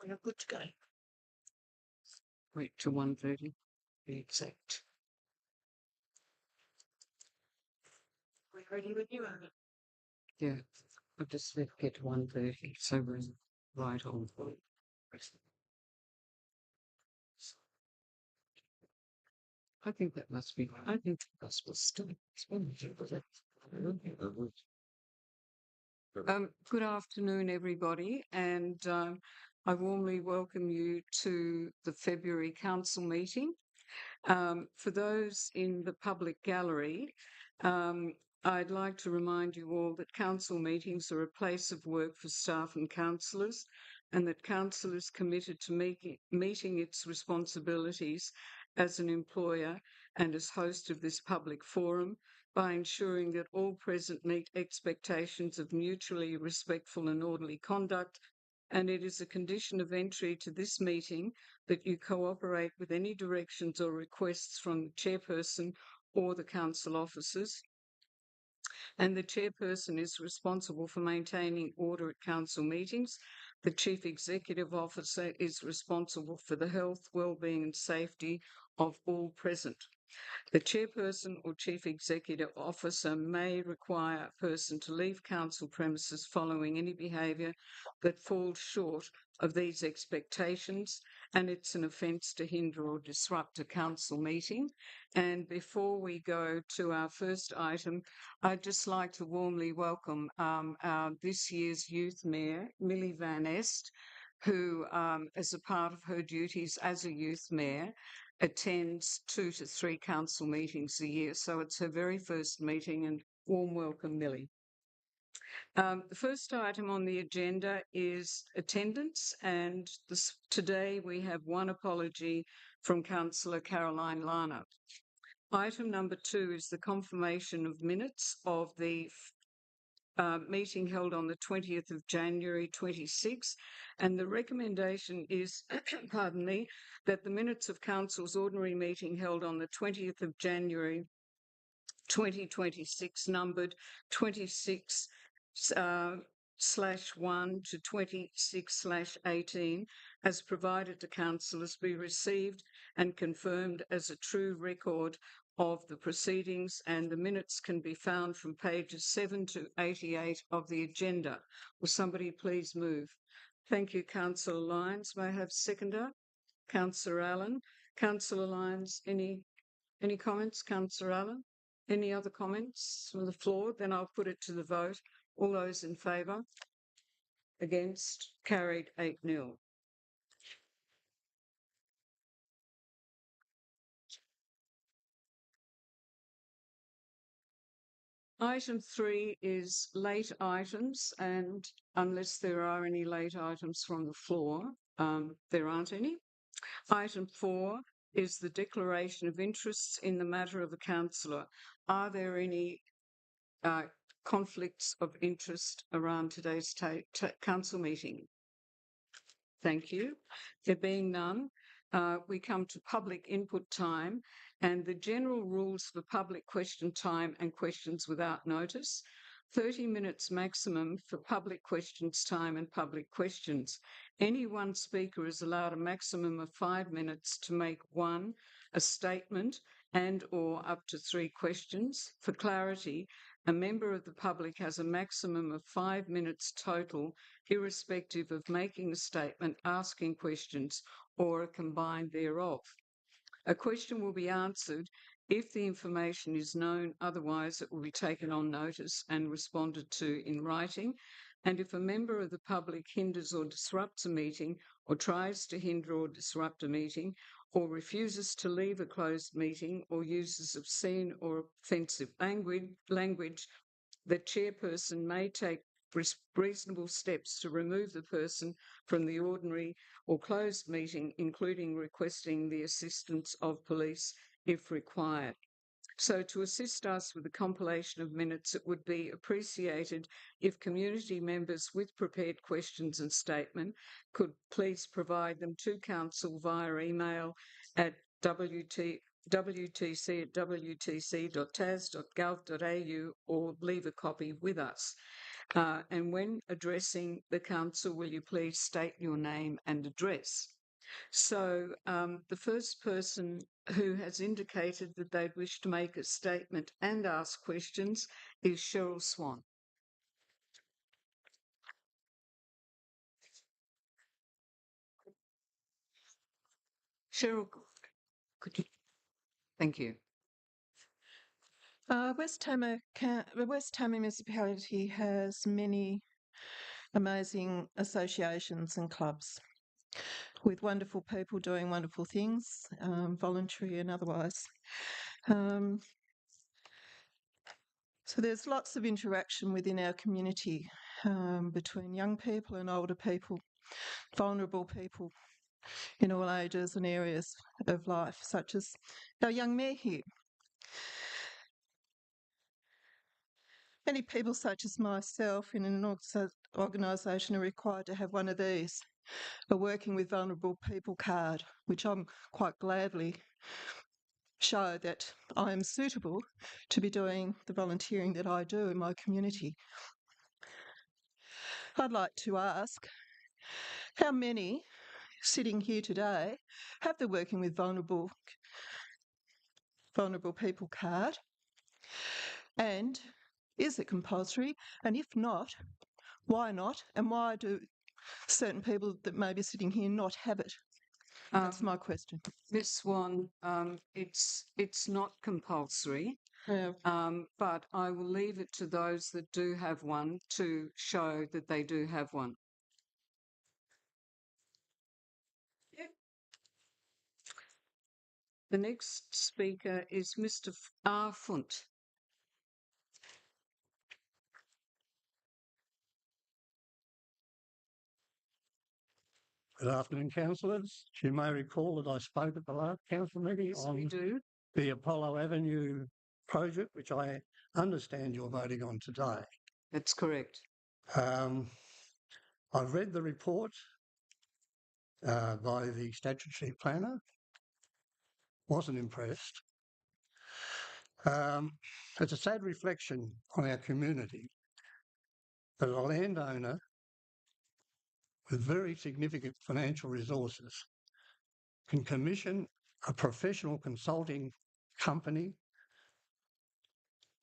We're good to go. Wait till 1:30, be exact. We're ready with you, Amy? Yeah, I'll just let get to 1:30, so we're right on. I think that must be. I think that's what's still. Good afternoon, everybody, and I warmly welcome you to the February Council meeting. For those in the public gallery, I'd like to remind you all that council meetings are a place of work for staff and councillors, and that council is committed to meeting its responsibilities as an employer and as host of this public forum by ensuring that all present meet expectations of mutually respectful and orderly conduct. And it is a condition of entry to this meeting that you cooperate with any directions or requests from the chairperson or the council officers. And the chairperson is responsible for maintaining order at council meetings. The chief executive officer is responsible for the health, well-being and safety of all present. The chairperson or chief executive officer may require a person to leave council premises following any behaviour that falls short of these expectations, and it's an offence to hinder or disrupt a council meeting. And before we go to our first item, I'd just like to warmly welcome our this year's youth mayor, Millie Van Est, who, as a part of her duties as a youth mayor, attends 2 to 3 council meetings a year. So it's her very first meeting, and warm welcome, Millie. The first item on the agenda is attendance, and today we have one apology from Councillor Caroline Lana. Item number 2 is the confirmation of minutes of the meeting held on the 20th of January 26, and the recommendation is, pardon me, that the minutes of Council's ordinary meeting held on the 20th of January 2026, numbered 26 /1 to 26/18, as provided to councillors, be received and confirmed as a true record of the proceedings, and the minutes can be found from pages 7 to 88 of the agenda. Will somebody please move? Thank you, Councillor Lyons. May I have seconder? Councillor Allen. Councillor Lyons, any comments? Councillor Allen? Any other comments from the floor? Then I'll put it to the vote. All those in favour? Against? Carried 8-0. Item 3 is late items, and unless there are any late items from the floor, there aren't any. Item 4 is the declaration of interests in the matter of a councillor. Are there any conflicts of interest around today's council meeting? Thank you. There being none, we come to public input time, and the general rules for public question time and questions without notice. 30 minutes maximum for public questions time and public questions. Any one speaker is allowed a maximum of 5 minutes to make a statement and or up to 3 questions. For clarity, a member of the public has a maximum of 5 minutes total, irrespective of making a statement, asking questions, or a combined thereof. A question will be answered if the information is known, otherwise it will be taken on notice and responded to in writing. And if a member of the public hinders or disrupts a meeting, or tries to hinder or disrupt a meeting, or refuses to leave a closed meeting, or uses obscene or offensive language, the chairperson may take reasonable steps to remove the person from the ordinary or closed meeting, including requesting the assistance of police if required. So to assist us with the compilation of minutes, it would be appreciated if community members with prepared questions and statement could please provide them to council via email at wtc@wtc.tas.gov.au or leave a copy with us. And when addressing the council, will you please state your name and address? So the first person who has indicated that they'd wish to make a statement and ask questions is Cheryl Swan. Cheryl, could you? Thank you. West Tamar municipality has many amazing associations and clubs with wonderful people doing wonderful things, voluntary and otherwise. So there's lots of interaction within our community between young people and older people, vulnerable people in all ages and areas of life, such as our young mayor here. Many people, such as myself, in an organisation are required to have one of these, a Working with Vulnerable People card, which I'm quite gladly show that I am suitable to be doing the volunteering that I do in my community. I'd like to ask, how many sitting here today have the Working with Vulnerable People card? And is it compulsory? And if not, why not? And why do certain people that may be sitting here not have it? That's my question. This one, it's not compulsory, Yeah. but I will leave it to those that do have one to show that they do have one. The next speaker is Mr. R. Funt. Good afternoon, councillors. You may recall that I spoke at the last council meeting Yes, on we do. the Apollo Avenue project, which I understand you're voting on today. That's correct. I've read the report by the statutory planner. Wasn't impressed. It's a sad reflection on our community that a landowner with very significant financial resources can commission a professional consulting company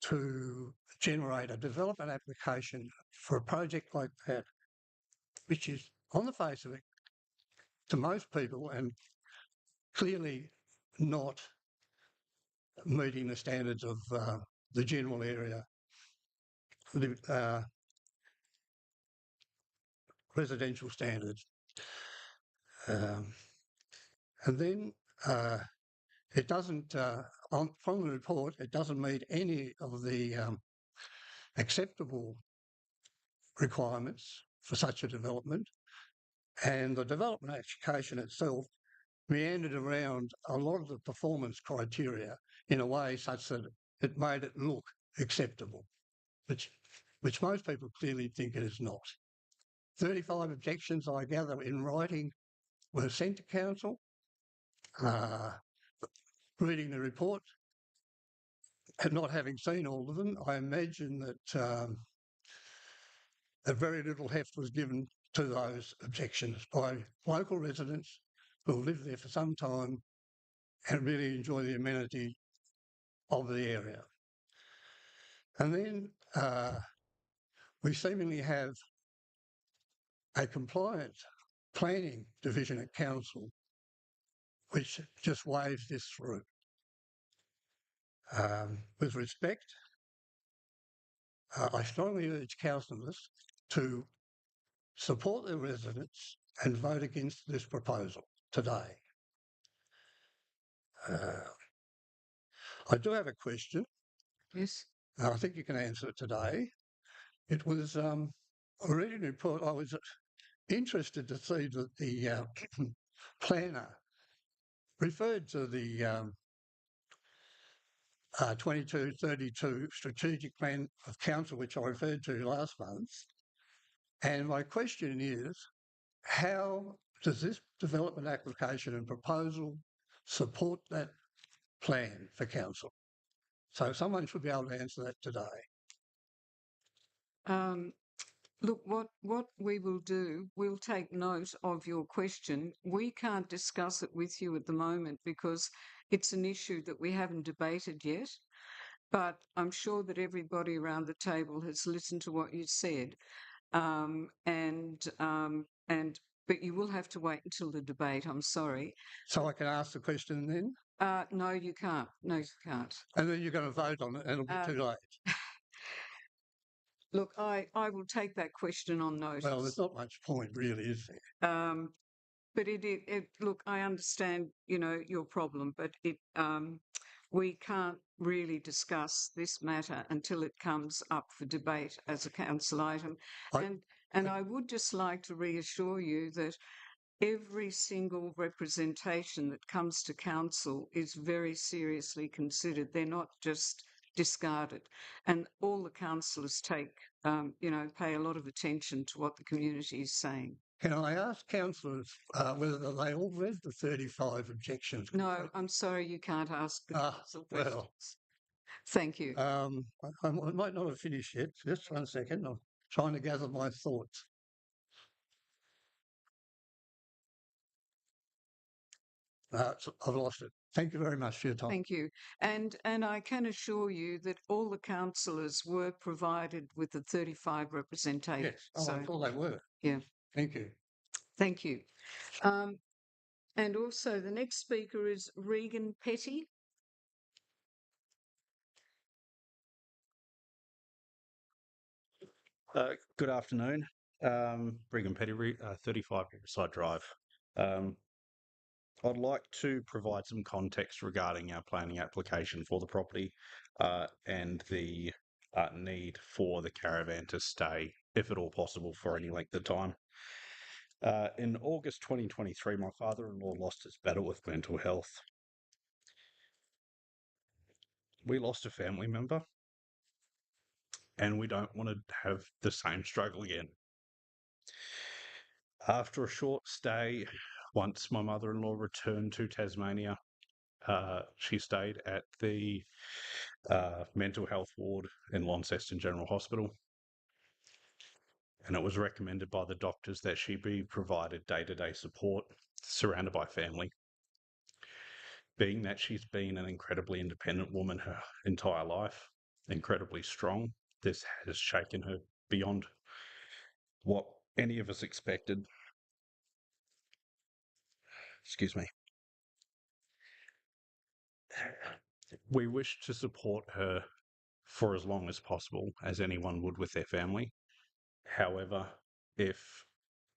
to generate a development application for a project like that, which is on the face of it, to most people, and clearly not meeting the standards of the general area, the residential standards. And then it doesn't, from the report, it doesn't meet any of the acceptable requirements for such a development. And the development application itself meandered around a lot of the performance criteria in a way such that it made it look acceptable, which most people clearly think it is not. 35 objections, I gather, in writing were sent to council. Reading the report and not having seen all of them, I imagine that very little heft was given to those objections by local residents who have lived there for some time and really enjoy the amenity of the area. And then we seemingly have a compliant planning division at council which just waves this through. With respect, I strongly urge councillors to support their residents and vote against this proposal today. I do have a question. Yes. I think you can answer it today. It was already in a report. I was interested to see that the planner referred to the 2232 strategic plan of council, which I referred to last month. And my question is, how does this development application and proposal support that plan for council? So someone should be able to answer that today. Look, what we will do, we'll take note of your question. We can't discuss it with you at the moment because it's an issue that we haven't debated yet. But I'm sure that everybody around the table has listened to what you said, um, and um, and but you will have to wait until the debate. I'm sorry. So I can ask the question then? No, you can't. No, you can't. And then you're going to vote on it and it'll be Uh, too late. Look, I will take that question on Well, there's notice. not much point really, is there? But look, I understand, your problem, but we can't really discuss this matter until it comes up for debate as a council item. I, And I would just like to reassure you that every single representation that comes to council is very seriously considered. They're not just discarded. And all the councillors pay a lot of attention to what the community is saying. can I ask councillors whether they all read the 35 objections? No, I'm sorry, you can't ask the council questions. Well, Thank you. I might not have finished yet. Just 1 second. I'm trying to gather my thoughts. I've lost it. Thank you very much for your time. Thank you. And I can assure you that all the councillors were provided with the 35 representation. Yes, I thought they were. Yeah. Thank you. Thank you. And also the next speaker is Regan Petty. Good afternoon. Brigham Petty, 35 Riverside Drive. I'd like to provide some context regarding our planning application for the property and the need for the caravan to stay, if at all possible, for any length of time. In August 2023, my father-in-law lost his battle with mental health. We lost a family member, and we don't want to have the same struggle again. After a short stay, once my mother-in-law returned to Tasmania, she stayed at the mental health ward in Launceston General Hospital, and it was recommended by the doctors that she be provided day-to-day support, surrounded by family. Being that she's been an incredibly independent woman her entire life, incredibly strong, this has shaken her beyond what any of us expected. Excuse me. We wish to support her for as long as possible, as anyone would with their family. However, if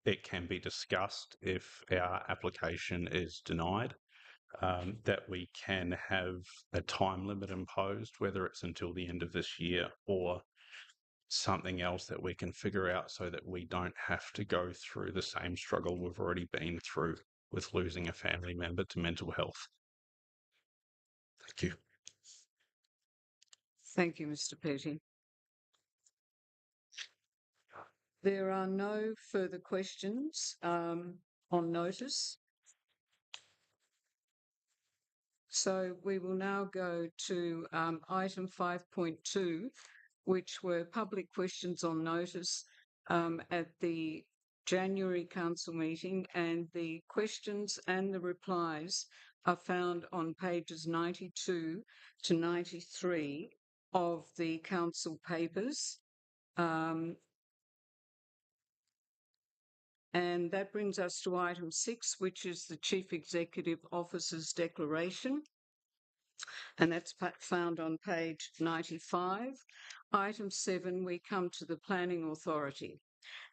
it can be discussed, if our application is denied, that we can have a time limit imposed, whether it's until the end of this year or something else that we can figure out so that we don't have to go through the same struggle we've already been through with losing a family member to mental health. Thank you. Thank you, Mr. Petty. There are no further questions on notice. So we will now go to item 5.2, which were public questions on notice at the January council meeting, and the questions and the replies are found on pages 92 to 93 of the council papers. And that brings us to item 6, which is the Chief Executive Officer's declaration. And that's found on page 95. Item 7, we come to the Planning Authority.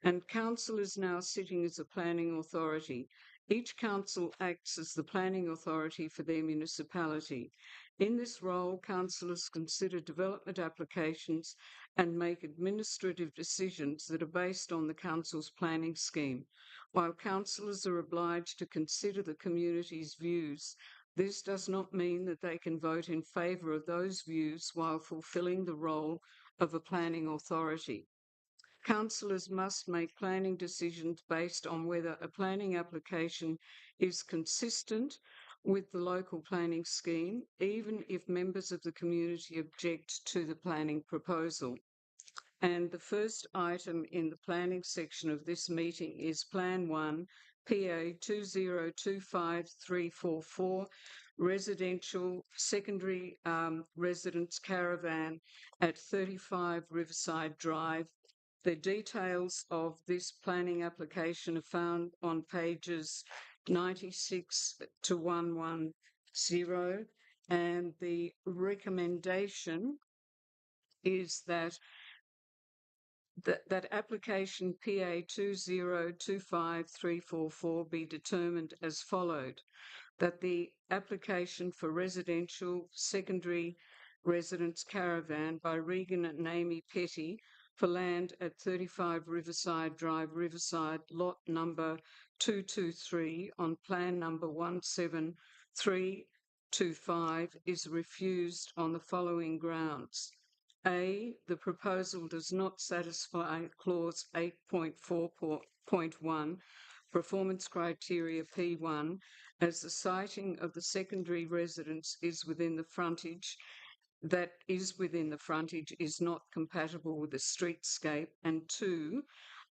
And council is now sitting as a planning authority. Each council acts as the planning authority for their municipality. In this role, councillors consider development applications and make administrative decisions that are based on the council's planning scheme. While councillors are obliged to consider the community's views, this does not mean that they can vote in favour of those views while fulfilling the role of a planning authority. Councillors must make planning decisions based on whether a planning application is consistent with the local planning scheme, even if members of the community object to the planning proposal. And the first item in the planning section of this meeting is Plan 1, PA 2025344, residential secondary residence caravan at 35 Riverside Drive. The details of this planning application are found on pages 96 to 110, and the recommendation is that that application PA 2025344 be determined as followed: that the application for residential secondary residence caravan by Regan and Amy Petty for land at 35 Riverside Drive, Riverside, lot number 223 on plan number 17325 is refused on the following grounds. A, the proposal does not satisfy clause 8.4.1 performance criteria P1, as the siting of the secondary residence is within the frontage is not compatible with the streetscape, and 2,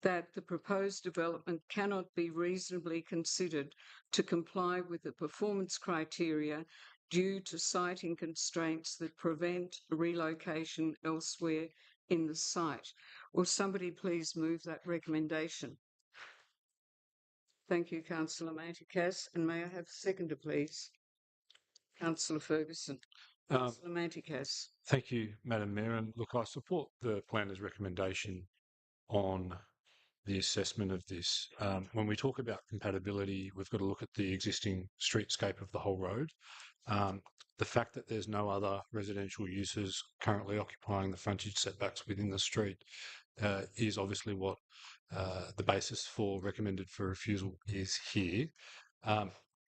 that the proposed development cannot be reasonably considered to comply with the performance criteria due to siting constraints that prevent relocation elsewhere in the site. Will somebody please move that recommendation? Thank you, Councillor Manticas. And may I have a seconder, please? Councillor Ferguson. Councillor Manticas. Thank you, Madam Mayor. And look, I support the planner's recommendation on the assessment of this. When we talk about compatibility, we've got to look at the existing streetscape of the whole road. The fact that there's no other residential uses currently occupying the frontage setbacks within the street is obviously what the basis for recommended for refusal is here.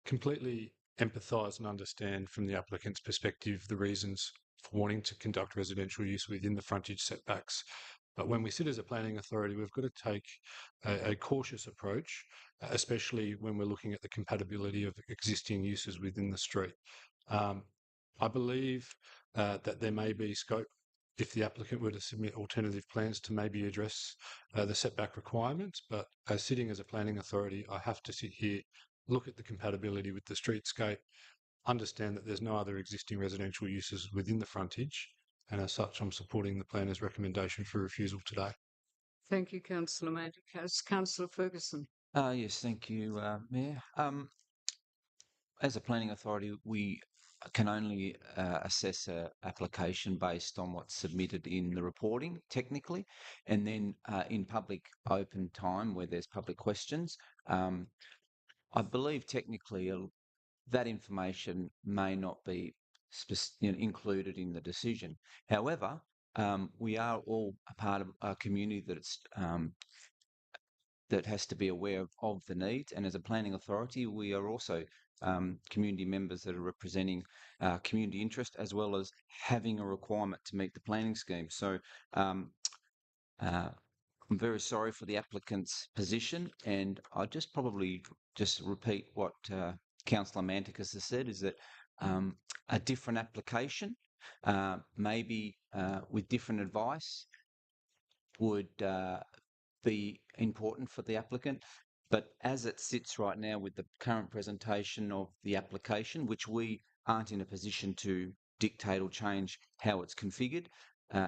Completely empathise and understand from the applicant's perspective the reasons for wanting to conduct residential use within the frontage setbacks. But when we sit as a planning authority, we've got to take a cautious approach, especially when we're looking at the compatibility of existing uses within the street. I believe that there may be scope, if the applicant were to submit alternative plans, to maybe address the setback requirements. But sitting as a planning authority, I have to sit here, look at the compatibility with the streetscape, understand that there's no other existing residential uses within the frontage, and as such, I'm supporting the planner's recommendation for refusal today. Thank you, Councillor Manticas. Councillor Ferguson. Yes, thank you, Mayor. As a planning authority, we can only assess an application based on what's submitted in the reporting, technically, and then in public open time where there's public questions. I believe technically that information may not be included in the decision. However, we are all a part of a community that has to be aware of the needs, and as a planning authority, we are also community members that are representing community interest, as well as having a requirement to meet the planning scheme. So I'm very sorry for the applicant's position, and I probably just repeat what Councillor Manticus has said, is that a different application, maybe with different advice, would be important for the applicant. But as it sits right now with the current presentation of the application, which we aren't in a position to dictate or change how it's configured,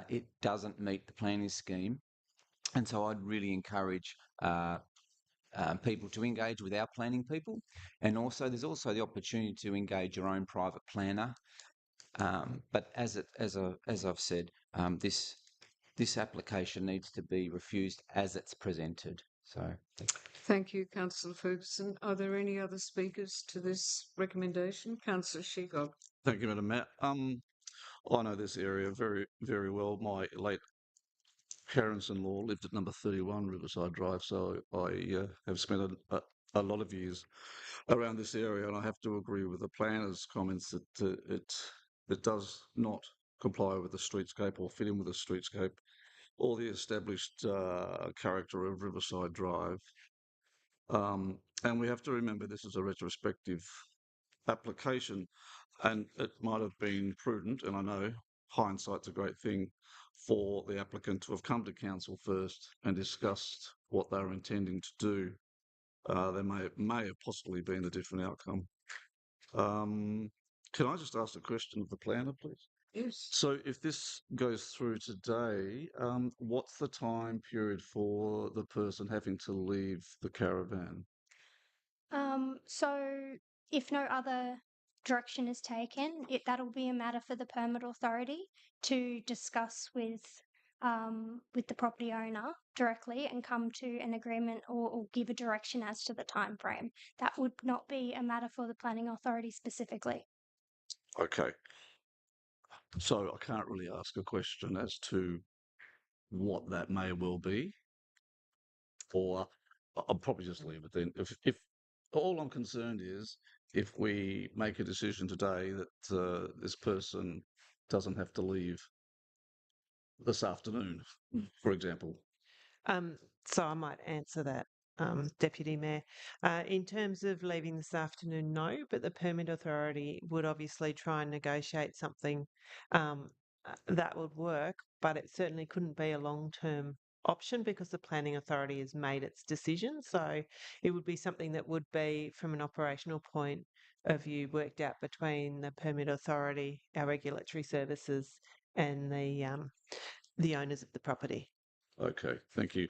it doesn't meet the planning scheme. And so I'd really encourage people to engage with our planning people. And also there's also the opportunity to engage your own private planner. But as I've said, this application needs to be refused as it's presented. So, thank you, Councillor Ferguson. Are there any other speakers to this recommendation? Councillor Shigog. Thank you, Madam Mayor. I know this area very, very well. My late parents-in-law lived at number 31 Riverside Drive, so I have spent a lot of years around this area, and I have to agree with the planner's comments that it does not comply with the streetscape or fit in with the streetscape or the established character of Riverside Drive. And we have to remember this is a retrospective application, and it might have been prudent, and I know hindsight's a great thing, for the applicant to have come to council first and discussed what they were intending to do, there may have possibly been a different outcome. Can I just ask a question of the planner, please? Yes. So if this goes through today, what's the time period for the person having to leave the caravan? So if no other direction is taken, that'll be a matter for the permit authority to discuss with the property owner directly and come to an agreement or give a direction as to the time frame. That would not be a matter for the planning authority specifically. Okay. So I can't really ask a question as to what that may well be, or I'll probably just leave it then. If all I'm concerned is if we make a decision today that this person doesn't have to leave this afternoon, for example. So I might answer that, Deputy Mayor. In terms of leaving this afternoon, no, but the permit authority would obviously try and negotiate something that would work, but it certainly couldn't be a long-term option because the planning authority has made its decision. So it would be something that would be, from an operational point of view, worked out between the permit authority, our regulatory services, and the owners of the property. Okay, thank you.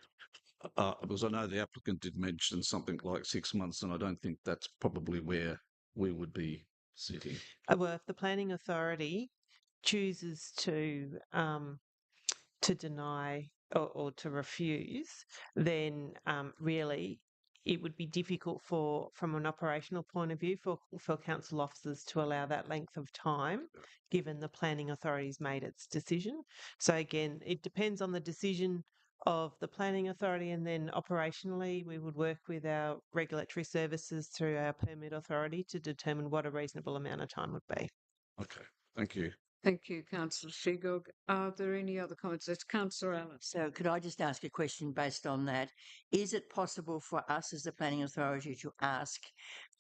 Because I know the applicant did mention something like 6 months, and I don't think that's probably where we would be sitting. Well, if the planning authority chooses to deny or to refuse, then really it would be difficult from an operational point of view, for council officers to allow that length of time, given the planning authority's made its decision. So again, it depends on the decision of the planning authority, and then operationally we would work with our regulatory services through our permit authority to determine what a reasonable amount of time would be. Okay, thank you. Thank you, Councillor Shigog. Are there any other comments? It's Councillor Allen. So could I just ask a question based on that? Is it possible for us as the planning authority to ask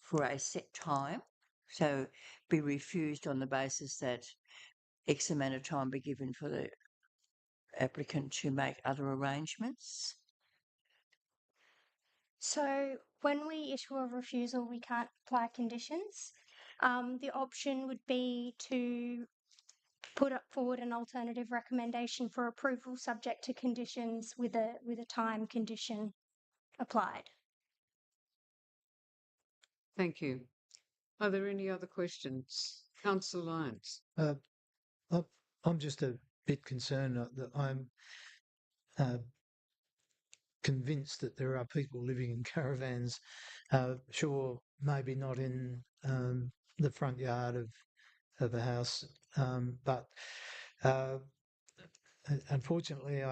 for a set time? So be refused on the basis that X amount of time be given for the applicant to make other arrangements? So when we issue a refusal, we can't apply conditions. The option would be to put up forward an alternative recommendation for approval subject to conditions with a time condition applied. Thank you. Are there any other questions? Councillor Lyons. I'm just a bit concerned that I'm convinced that there are people living in caravans, sure, maybe not in the front yard of a house, but unfortunately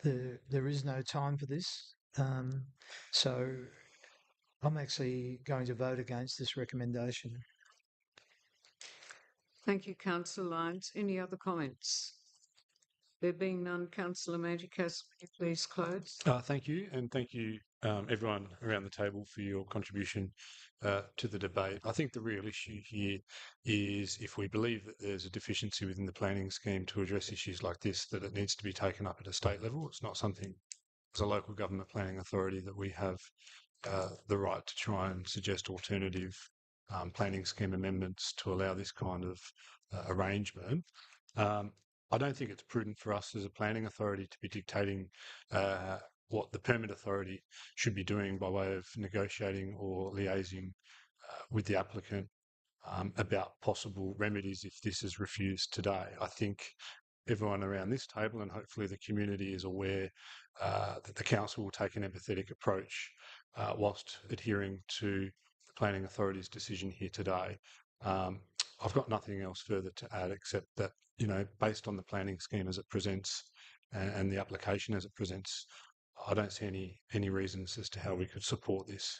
there is no time for this. So I'm actually going to vote against this recommendation. Thank you, Councillor Lyons. Any other comments? There being none, Councillor Manticas, would you please close? Thank you, and thank you, everyone around the table, for your contribution to the debate. I think the real issue here is, if we believe that there's a deficiency within the planning scheme to address issues like this, that it needs to be taken up at a state level. It's not something as a local government planning authority that we have the right to try and suggest alternative planning scheme amendments to allow this kind of arrangement. I don't think it's prudent for us as a planning authority to be dictating what the permit authority should be doing by way of negotiating or liaising with the applicant about possible remedies if this is refused today. I think everyone around this table, and hopefully the community, is aware that the council will take an empathetic approach whilst adhering to the planning authority's decision here today. I've got nothing else further to add, except that, based on the planning scheme as it presents and the application as it presents, I don't see any reasons as to how we could support this.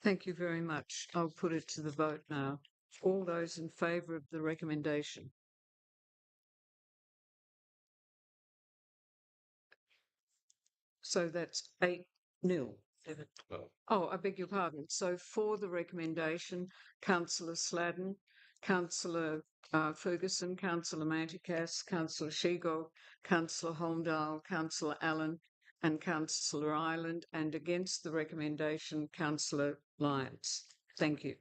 Thank you very much. I'll put it to the vote now. All those in favour of the recommendation? So that's 8-0. Oh, I beg your pardon. So for the recommendation, Councillor Sladden, Councillor Ferguson, Councillor Manticas, Councillor Shego, Councillor Holmdale, Councillor Allen and Councillor Ireland, and against the recommendation, Councillor Lyons. Thank you.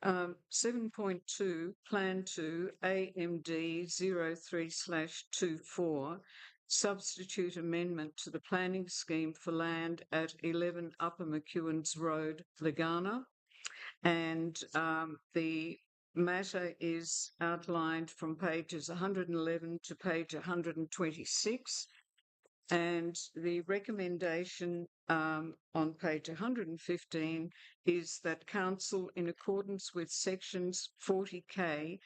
7.2, Plan 2, AMD 03/24, substitute amendment to the planning scheme for land at 11 Upper McEwens Road, Legana. And the matter is outlined from pages 111 to page 126. And the recommendation on page 115 is that Council, in accordance with sections 40K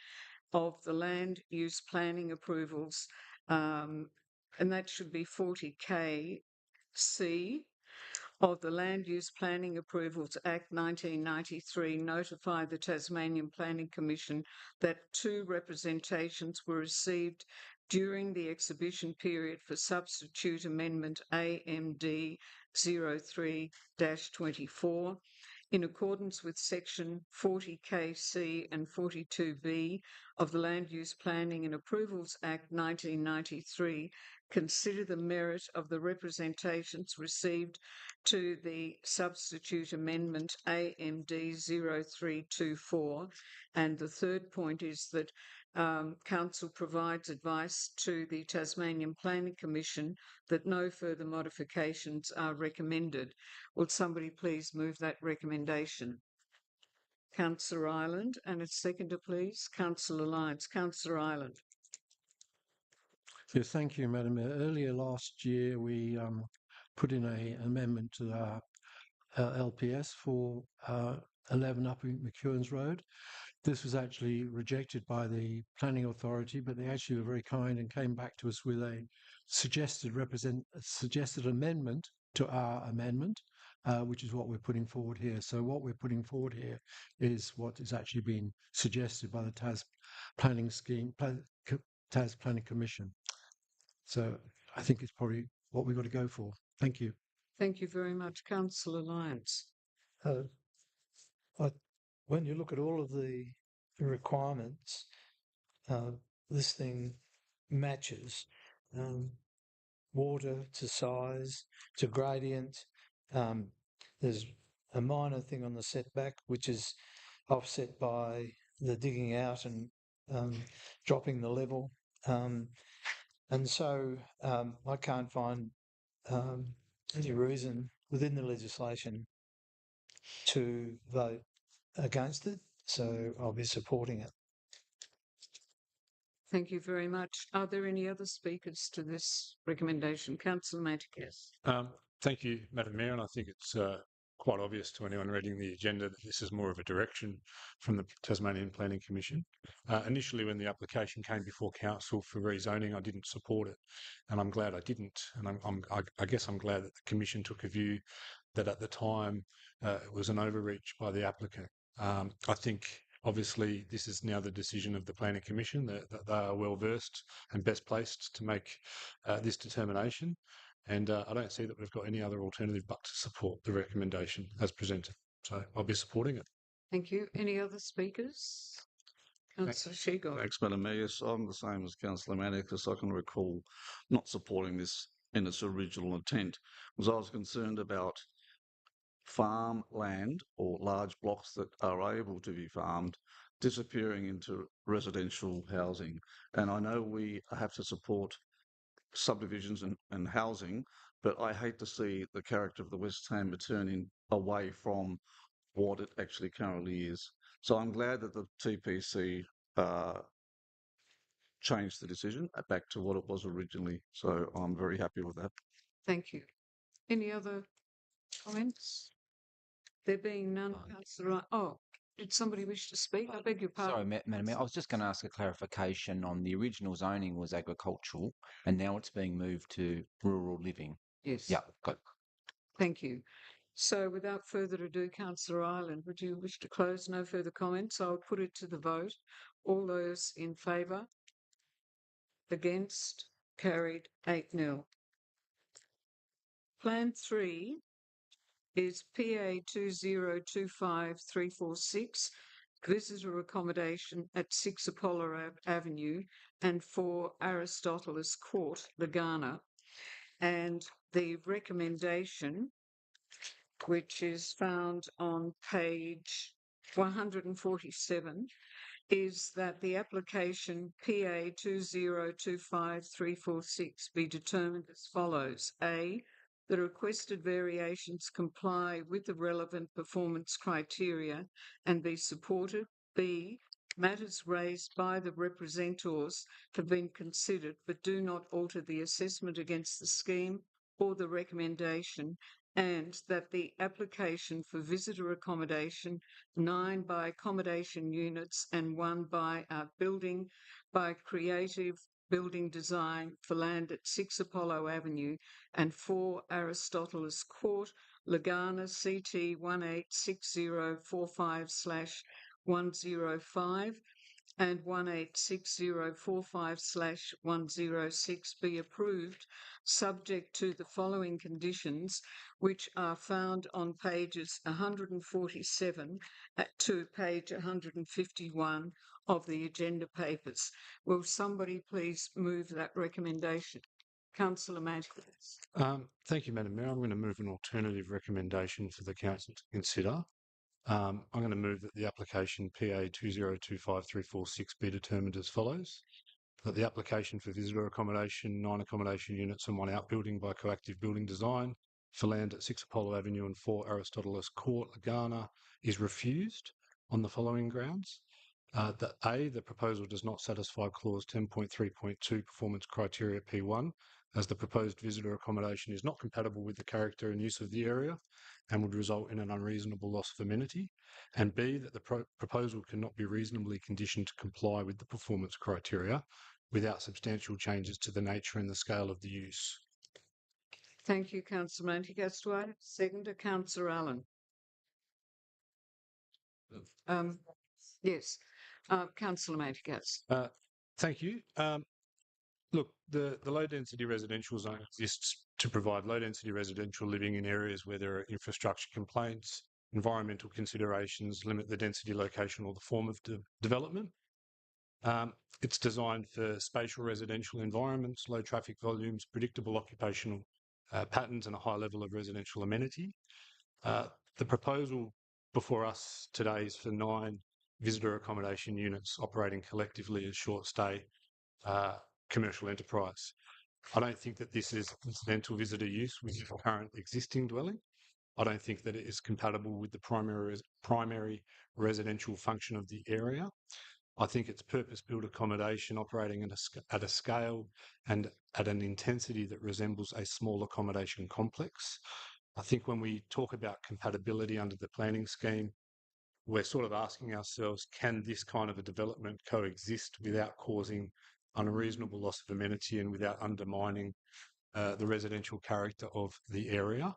of the Land Use Planning Approvals, and that should be 40KC, of the Land Use Planning Approvals Act 1993, notify the Tasmanian Planning Commission that 2 representations were received during the exhibition period for substitute amendment AMD 03/24 in accordance with section 40KC and 42B of the Land Use Planning and Approvals Act 1993, consider the merit of the representations received to the substitute amendment AMD 03/24. And the third point is that Council provides advice to the Tasmanian Planning Commission that no further modifications are recommended. Will somebody please move that recommendation? Councillor Ireland, and a seconder please. Councillor Lyons. Councillor Ireland. Yes, thank you, Madam Mayor. Earlier last year, we put in an amendment to our LPS for 11 Upper McEwens Road. This was actually rejected by the planning authority, but they actually were very kind and came back to us with a suggested amendment to our amendment, which is what we're putting forward here. So what we're putting forward here is what is actually being suggested by the Tas Planning Commission. So I think it's probably what we've got to go for. Thank you. Thank you very much. Councillor Lyons. When you look at all of the requirements, this thing matches water to size to gradient. There's a minor thing on the setback, which is offset by the digging out and dropping the level. And so I can't find any reason within the legislation to vote against it, so I'll be supporting it. Thank you very much. Are there any other speakers to this recommendation? Councillor Manticas. Thank you, Madam Mayor, and I think it's quite obvious to anyone reading the agenda that this is more of a direction from the Tasmanian Planning Commission. Initially, when the application came before Council for rezoning, I didn't support it, and I'm glad I didn't. And I guess I'm glad that the Commission took a view that at the time it was an overreach by the applicant. I think obviously this is now the decision of the Planning Commission, that they are well versed and best placed to make this determination. And I don't see that we've got any other alternative but to support the recommendation as presented. So I'll be supporting it. Thank you. Any other speakers? Councillor Shego. Thanks, Madam Mayor. Yes, I'm the same as Councillor Manicus. I can recall not supporting this in its original intent, because I was concerned about farmland or large blocks that are able to be farmed disappearing into residential housing. And I know we have to support subdivisions and housing, but I hate to see the character of the West Tamar turning away from what it actually currently is. So I'm glad that the TPC changed the decision back to what it was originally. So I'm very happy with that. Thank you. Any other comments? There being none, Councillor. Oh, did somebody wish to speak? I beg your pardon. Sorry, Madam Mayor. I was just going to ask a clarification on the original zoning was agricultural, and now it's being moved to rural living. Yes. Yeah, got it. Thank you. So without further ado, Councillor Ireland, would you wish to close? No further comments. I'll put it to the vote. All those in favour? Against? Carried 8-0. Plan 3 is PA 2025346, visitor accommodation at 6 Apollo Avenue and 4 Aristoteles Court, Lagana. And the recommendation, which is found on page 147, is that the application PA 2025346 be determined as follows. A, the requested variations comply with the relevant performance criteria and be supported. B, matters raised by the representors have been considered but do not alter the assessment against the scheme or the recommendation, and that the application for visitor accommodation, 9 by accommodation units and 1 by building by creative building design for land at 6 Apollo Avenue and 4 Aristoteles Court, Lagana, CT 186045/105 and 186045/106 be approved, subject to the following conditions, which are found on pages 147 to page 151 of the agenda papers. Will somebody please move that recommendation? Councillor Manticus. Thank you, Madam Mayor. I'm going to move an alternative recommendation for the council to consider. I'm going to move that the application PA 2025346 be determined as follows. That the application for visitor accommodation, 9 accommodation units and 1 outbuilding by coactive building design for land at 6 Apollo Avenue and 4 Aristoteles Court, Lagana, is refused on the following grounds. That A, the proposal does not satisfy clause 10.3.2 performance criteria P1, as the proposed visitor accommodation is not compatible with the character and use of the area and would result in an unreasonable loss of amenity. And B, that the proposal cannot be reasonably conditioned to comply with the performance criteria without substantial changes to the nature and the scale of the use. Thank you, Councillor Manticus. Do I have a seconder? Councillor Allen. Yes, Councillor Manticus. Thank you. Look, the low-density residential zone exists to provide low-density residential living in areas where there are infrastructure complaints, environmental considerations, limit the density, location or the form of development. It's designed for spatial residential environments, low traffic volumes, predictable occupational patterns and a high level of residential amenity. The proposal before us today is for 9 visitor accommodation units operating collectively as short stay commercial enterprise. I don't think that this is incidental visitor use with the current existing dwelling. I don't think that it is compatible with the primary residential function of the area. I think it's purpose-built accommodation operating at a scale and at an intensity that resembles a small accommodation complex. I think when we talk about compatibility under the planning scheme, we're sort of asking ourselves, can this kind of a development coexist without causing unreasonable loss of amenity and without undermining the residential character of the area?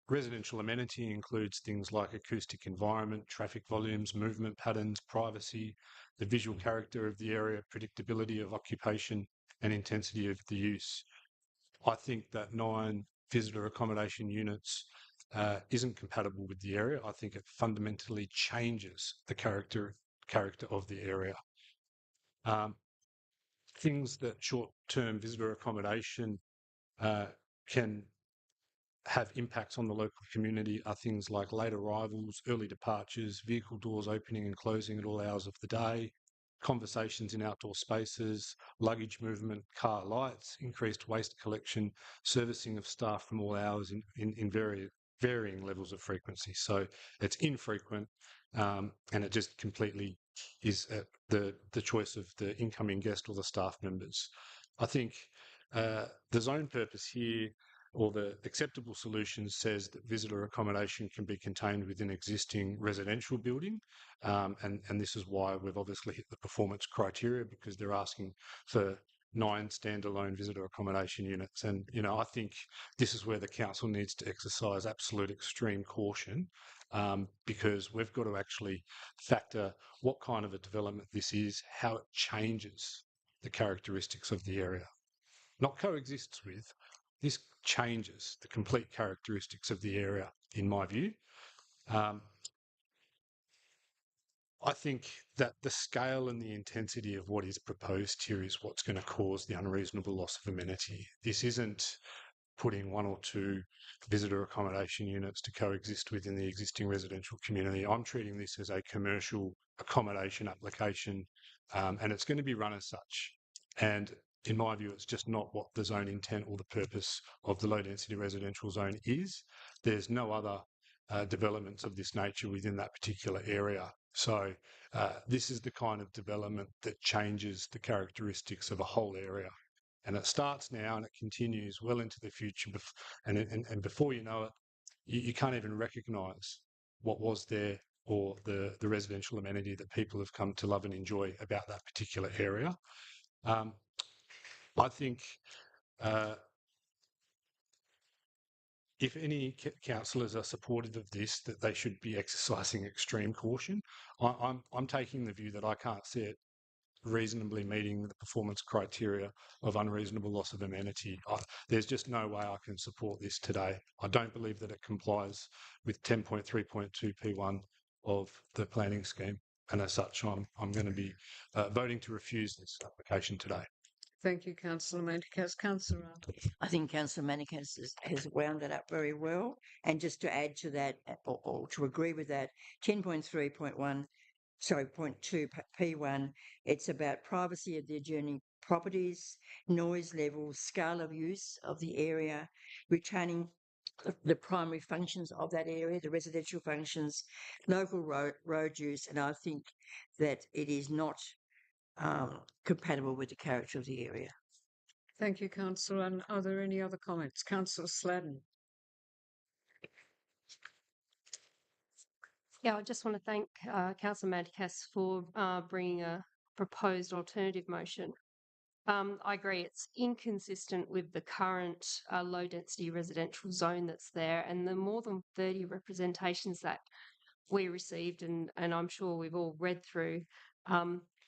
Residential amenity includes things like acoustic environment, traffic volumes, movement patterns, privacy, the visual character of the area, predictability of occupation and intensity of the use. I think that 9 visitor accommodation units isn't compatible with the area. I think it fundamentally changes the character of the area. Things that short-term visitor accommodation can have impacts on the local community are things like late arrivals, early departures, vehicle doors opening and closing at all hours of the day, conversations in outdoor spaces, luggage movement, car lights, increased waste collection, servicing of staff from all hours in varying levels of frequency. So it's infrequent and it just completely is the choice of the incoming guest or the staff members. I think the zone purpose here or the acceptable solution says that visitor accommodation can be contained within existing residential building. And this is why we've obviously hit the performance criteria, because they're asking for 9 standalone visitor accommodation units. And, you know, I think this is where the council needs to exercise absolute extreme caution, because we've got to actually factor what kind of a development this is, how it changes the characteristics of the area. Not coexists with, this changes the complete characteristics of the area, in my view. I think that the scale and the intensity of what is proposed here is what's going to cause the unreasonable loss of amenity. This isn't putting one or two visitor accommodation units to coexist within the existing residential community. I'm treating this as a commercial accommodation application, and it's going to be run as such. And in my view, it's just not what the zone intent or the purpose of the low density residential zone is. There's no other developments of this nature within that particular area. So this is the kind of development that changes the characteristics of a whole area. And it starts now and it continues well into the future. And before you know it, you can't even recognise what was there or the residential amenity that people have come to love and enjoy about that particular area. I think if any councillors are supportive of this, that they should be exercising extreme caution. I'm taking the view that I can't see it reasonably meeting the performance criteria of unreasonable loss of amenity. There's just no way I can support this today. I don't believe that it complies with 10.3.2 P1 of the planning scheme. And as such, I'm going to be voting to refuse this application today. Thank you, Councillor Manticas. Councillor I think Councillor Manicas has wound that up very well. And just to add to that, or to agree with that, 10.3.1, sorry, 0.2 P1, it's about privacy of the adjoining properties, noise levels, scale of use of the area, retaining the primary functions of that area, the residential functions, local road use, and I think that it is not compatible with the character of the area. Thank you, Councillor. And are there any other comments? Councillor Sladden. Yeah, I just want to thank Councillor Manticas for bringing a proposed alternative motion. I agree, it's inconsistent with the current low density residential zone that's there, and the more than 30 representations that we received, and I'm sure we've all read through,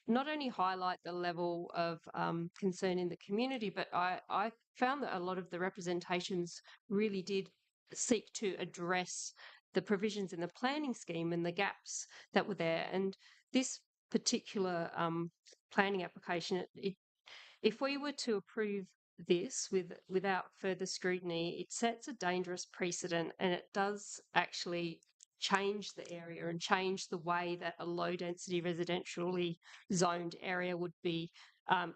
not only highlight the level of concern in the community, but I found that a lot of the representations really did seek to address the provisions in the planning scheme and the gaps that were there. And this particular planning application, if we were to approve this without further scrutiny, it sets a dangerous precedent, and it does actually change the area and change the way that a low density residentially zoned area would be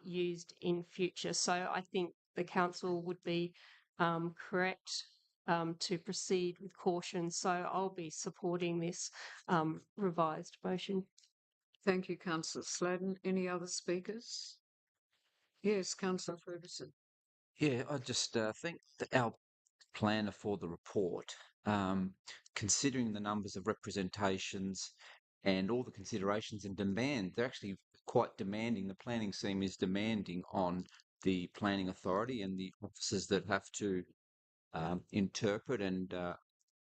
used in future. So I think the council would be correct to proceed with caution. So I'll be supporting this revised motion. Thank you, Councillor Sladden. Any other speakers? Yes, Councillor Ferguson. Yeah, I just think that our planner for the report, considering the numbers of representations and all the considerations and demand, they're actually quite demanding. The planning scheme is demanding on the planning authority and the officers that have to interpret and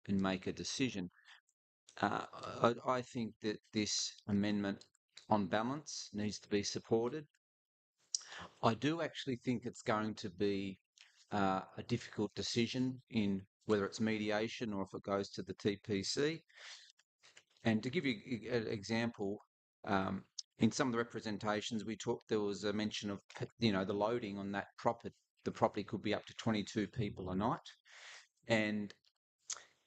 make a decision. I think that this amendment, on balance, needs to be supported. I do actually think it's going to be a difficult decision in whether it's mediation or if it goes to the TPC. And to give you an example, in some of the representations we took, there was a mention of the loading on that property. The property could be up to 22 people a night, and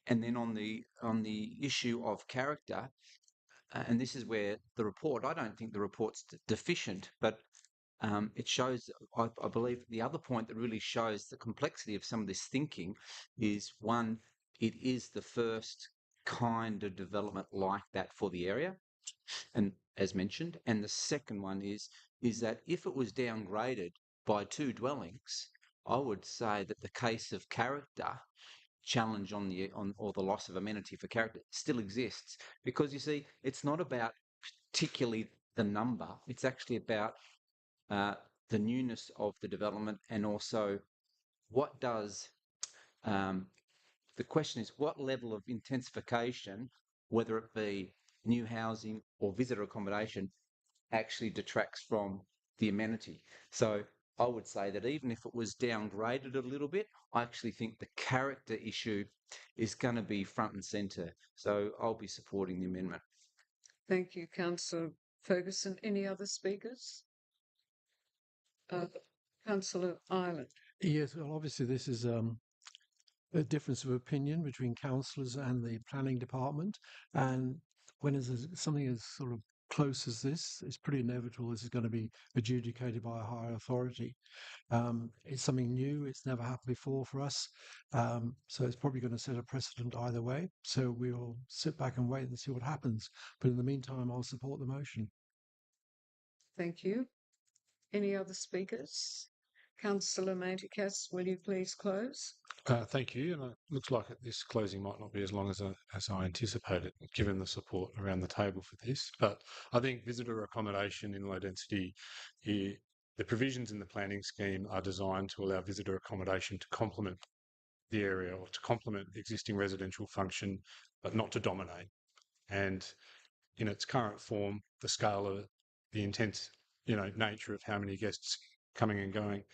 then on the issue of character, and this is where the report. I don't think the report's deficient, but it shows, I believe, the other point that really shows the complexity of some of this thinking is, one, it is the first kind of development like that for the area, and as mentioned, and the second one is that if it was downgraded by 2 dwellings, I would say that the case of character challenge on or the loss of amenity for character still exists, because you see, it's not about particularly the number, it's actually about the newness of the development, and also what does the question is what level of intensification, whether it be new housing or visitor accommodation, actually detracts from the amenity. So I would say that even if it was downgraded a little bit, I actually think the character issue is going to be front and centre. So I'll be supporting the amendment. Thank you, Councillor Ferguson. Any other speakers? Councillor Ireland. Yes, well, obviously this is a difference of opinion between councillors and the planning department, and when there's something as sort of close as this, it's pretty inevitable this is going to be adjudicated by a higher authority. It's something new; it's never happened before for us, so it's probably going to set a precedent either way. So we'll sit back and wait and see what happens. But in the meantime, I'll support the motion. Thank you. Any other speakers? Councillor Manticas, will you please close? Thank you. And it looks like this closing might not be as long as I anticipated, given the support around the table for this. But I think visitor accommodation in low density here, the provisions in the planning scheme are designed to allow visitor accommodation to complement the area or to complement the existing residential function, but not to dominate. And in its current form, the scale of the intense, nature of how many guests coming and going.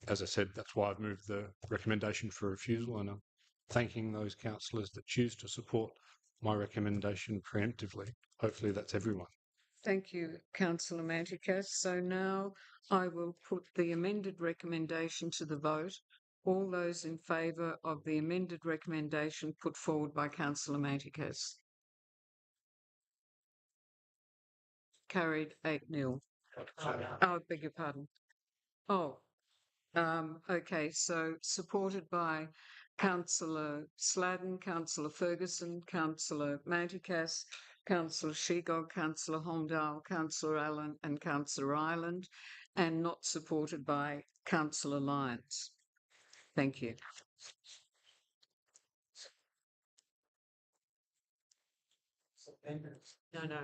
As I said, that's why I've moved the recommendation for refusal, and I'm thanking those councillors that choose to support my recommendation preemptively. Hopefully that's everyone. Thank you, Councillor Manticas. So now I will put the amended recommendation to the vote. All those in favour of the amended recommendation put forward by Councillor Manticas? Carried 8-0. Oh, beg your pardon. Oh, okay, so supported by Councillor Sladden, Councillor Ferguson, Councillor Manticas, Councillor Shegog, Councillor Holmdale, Councillor Allen and Councillor Ireland, and not supported by Councillor Lyons. Thank you. No,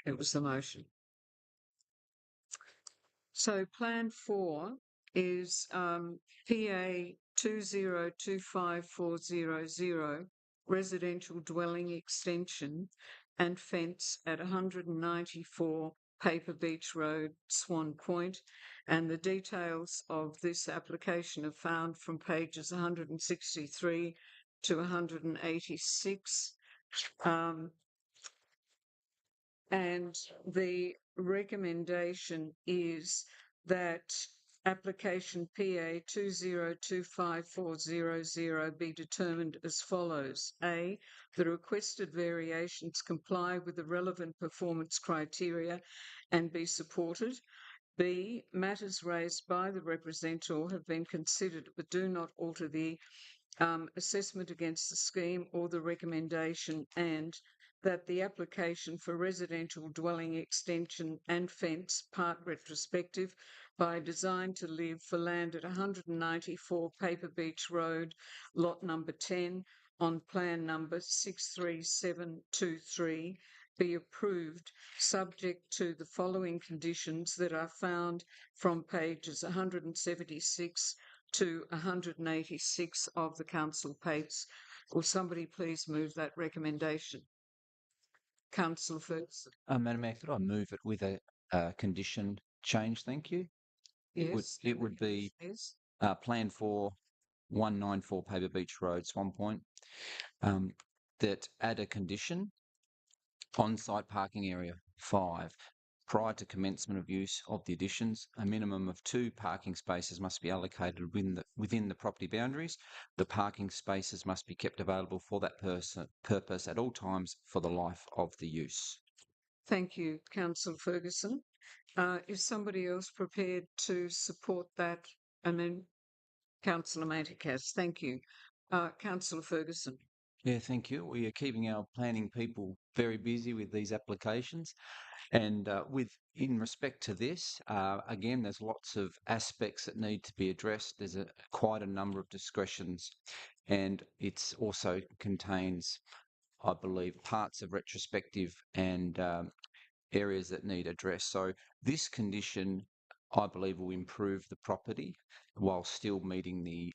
it was the motion. So Plan 4 is PA 2025400, residential dwelling extension and fence at 194 Paper Beach Road, Swan Point, and the details of this application are found from pages 163 to 186. And the recommendation is that application PA 2025400 be determined as follows. A, the requested variations comply with the relevant performance criteria and be supported. B, matters raised by the representative have been considered but do not alter the assessment against the scheme or the recommendation, and that the application for residential dwelling extension and fence, part retrospective, by design to live for land at 194 Paper Beach Road, lot number 10, on plan number 63723, be approved, subject to the following conditions that are found from pages 176 to 186 of the council papers. Will somebody please move that recommendation? Councillor Ferguson. Madam Mayor, could I move it with a condition change? Thank you. Yes. It would be yes. Plan 4, 194 Paper Beach Road, Swan Point, that add a condition, on-site parking area 5. Prior to commencement of use of the additions, a minimum of 2 parking spaces must be allocated within the property boundaries. The parking spaces must be kept available for that purpose at all times for the life of the use. Thank you, Councillor Ferguson. Is somebody else prepared to support that amendment? Councillor Manticas, thank you. Councillor Ferguson. Yeah, thank you. We are keeping our planning people very busy with these applications. And in respect to this, again, there's lots of aspects that need to be addressed. There's quite a number of discretions, and it's also contains, I believe, parts of retrospective and areas that need address. So this condition, I believe, will improve the property while still meeting the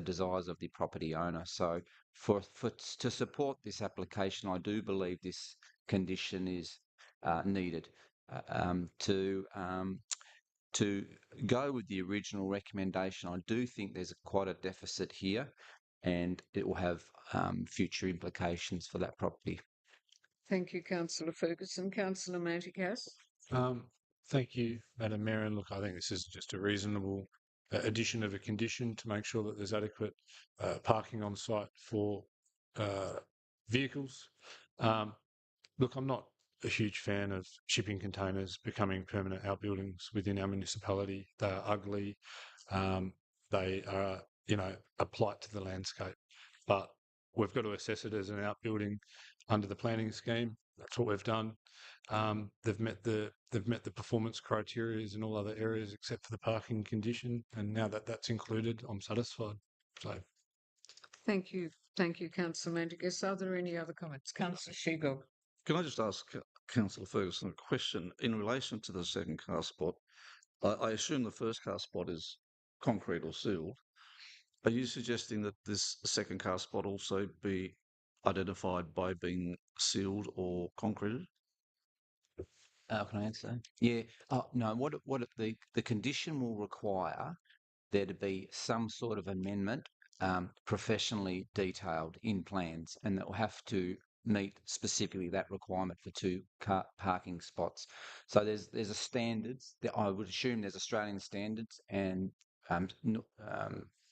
desires of the property owner. So to support this application, I do believe this condition is needed to go with the original recommendation. I do think there's quite a deficit here, and it will have future implications for that property. Thank you, Councillor Ferguson. Councillor Manticas. Thank you, Madam Mayor. And look, I think this is just a reasonable addition of a condition to make sure that there's adequate parking on site for vehicles. Look, I'm not a huge fan of shipping containers becoming permanent outbuildings within our municipality. They are ugly. They are, a blight to the landscape. But we've got to assess it as an outbuilding under the planning scheme. That's what we've done. They've met the performance criteria in all other areas except for the parking condition, and now that that's included, I'm satisfied. So, thank you, Councillor Manticas. Are there any other comments, Councillor Sheego? Can I just ask Councillor Ferguson a question in relation to the second car spot? I assume the first car spot is concrete or sealed. Are you suggesting that this second car spot also be identified by being sealed or concreted? Can I answer? Yeah. No. The condition will require there to be some sort of amendment, professionally detailed in plans, and that will have to meet specifically that requirement for two car parking spots. So there's a standards that I would assume there's Australian standards and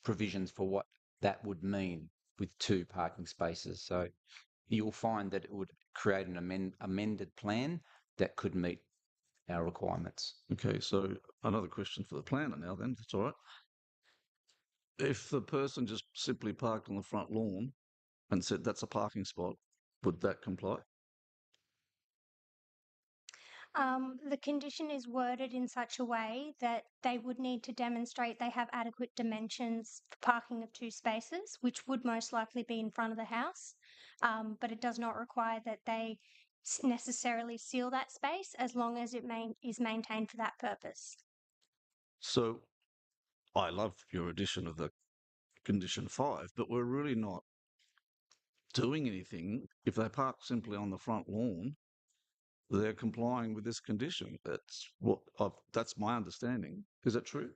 provisions for what that would mean with two parking spaces. So you'll find that it would create an amended plan that could meet our requirements. Okay, so another question for the planner now then, if that's all right. If the person just simply parked on the front lawn and said that's a parking spot, would that comply? The condition is worded in such a way that they would need to demonstrate they have adequate dimensions for parking of two spaces, which would most likely be in front of the house. But it does not require that they necessarily seal that space as long as it is maintained for that purpose. So I love your addition of the condition 5, but we're really not doing anything. If they park simply on the front lawn, they're complying with this condition. That's my understanding. Is that true?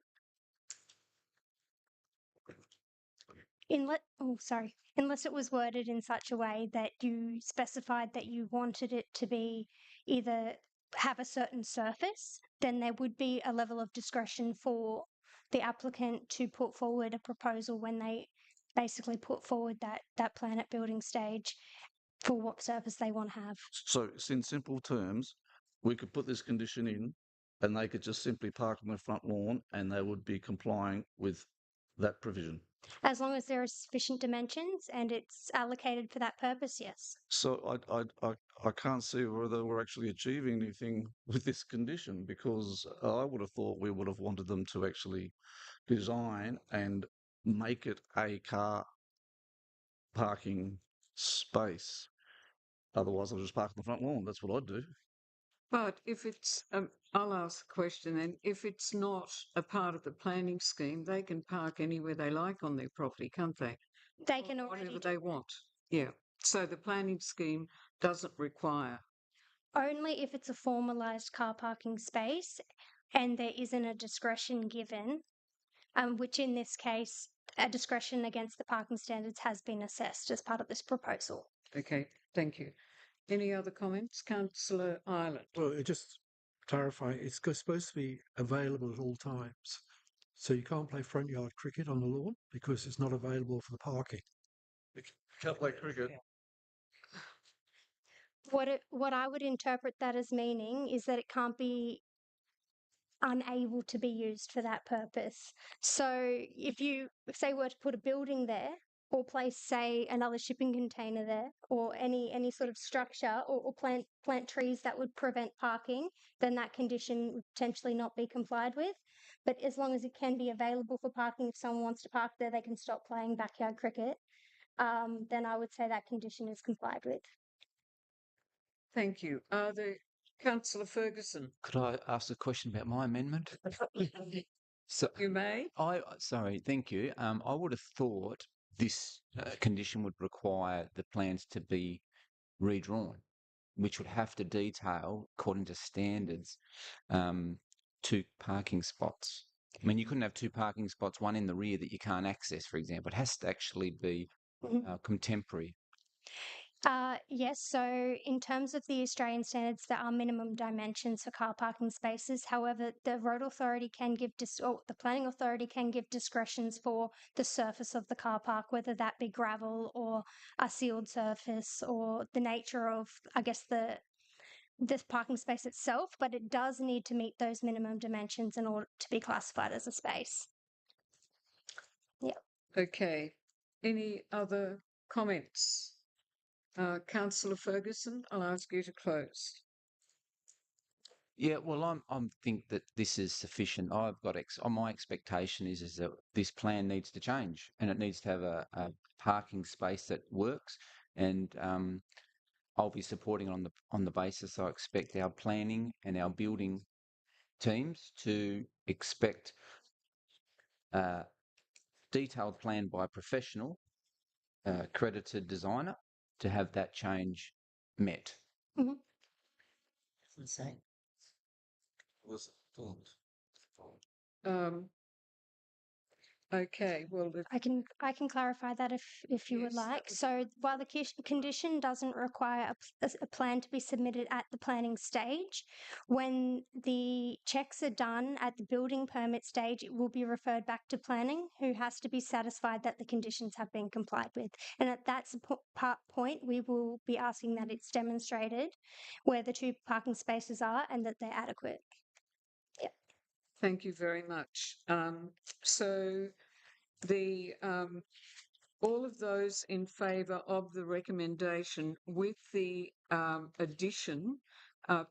Unless it was worded in such a way that you specified that you wanted it to be either have a certain surface, then there would be a level of discretion for the applicant to put forward a proposal when they basically put forward that plan at building stage for what surface they want to have. So, in simple terms, we could put this condition in and they could just simply park on their front lawn and they would be complying with that provision. As long as there are sufficient dimensions and it's allocated for that purpose, yes. So I can't see whether we're actually achieving anything with this condition, because I would have thought we would have wanted them to actually design and make it a car parking space. Otherwise, I'll just park on the front lawn. That's what I'd do. But if it's, I'll ask a question then. If it's not a part of the planning scheme, they can park anywhere they like on their property, can't they? They can already whatever they want. Yeah. So the planning scheme doesn't require. only if it's a formalised car parking space and there isn't a discretion given, which in this case, a discretion against the parking standards has been assessed as part of this proposal. Okay, thank you. Any other comments? Councillor Ireland. Well, just clarify, it's supposed to be available at all times. So you can't play front yard cricket on the lawn because it's not available for the parking. You can't play cricket. What I would interpret that as meaning is that it can't be unable to be used for that purpose. So if you say were to put a building there or place, say, another shipping container there or any sort of structure or plant trees that would prevent parking, then that condition would potentially not be complied with. But as long as it can be available for parking, if someone wants to park there, they can stop playing backyard cricket, then I would say that condition is complied with. Thank you. Councillor Ferguson. Could I ask a question about my amendment? So You may. Sorry, thank you. I would have thought this condition would require the plans to be redrawn, which would have to detail, according to standards, two parking spots. I mean, you couldn't have two parking spots, one in the rear that you can't access, for example. It has to actually be contemporary. Yes, so in terms of the Australian standards, there are minimum dimensions for car parking spaces. However, the road authority can give or the planning authority can give discretions for the surface of the car park, whether that be gravel or a sealed surface or the nature of, I guess, this parking space itself. But it does need to meet those minimum dimensions in order to be classified as a space. Yeah. Okay. Any other comments? Councillor Ferguson, I'll ask you to close. Yeah, well, I'm think that this is sufficient. I've got my expectation is that this plan needs to change, and it needs to have a parking space that works. And I'll be supporting on the basis I expect our planning and our building teams to expect a detailed plan by a professional, accredited designer to have that change met. Mm-hmm. Insane. Okay, well, I can clarify that if you would Yes, that like. would So while the condition doesn't require a plan to be submitted at the planning stage, when the checks are done at the building permit stage, it will be referred back to planning, who has to be satisfied that the conditions have been complied with. And at that point, we will be asking that it's demonstrated where the 2 parking spaces are and that they're adequate. Yeah. Thank you very much. So the all of those in favour of the recommendation with the addition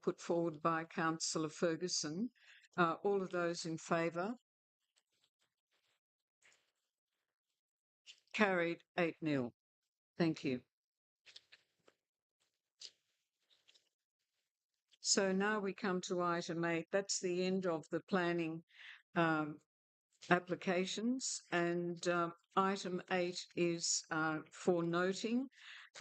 put forward by Councillor Ferguson, all of those in favour? Carried 8-0. Thank you. So now we come to item 8. That's the end of the planning applications, and item 8 is for noting,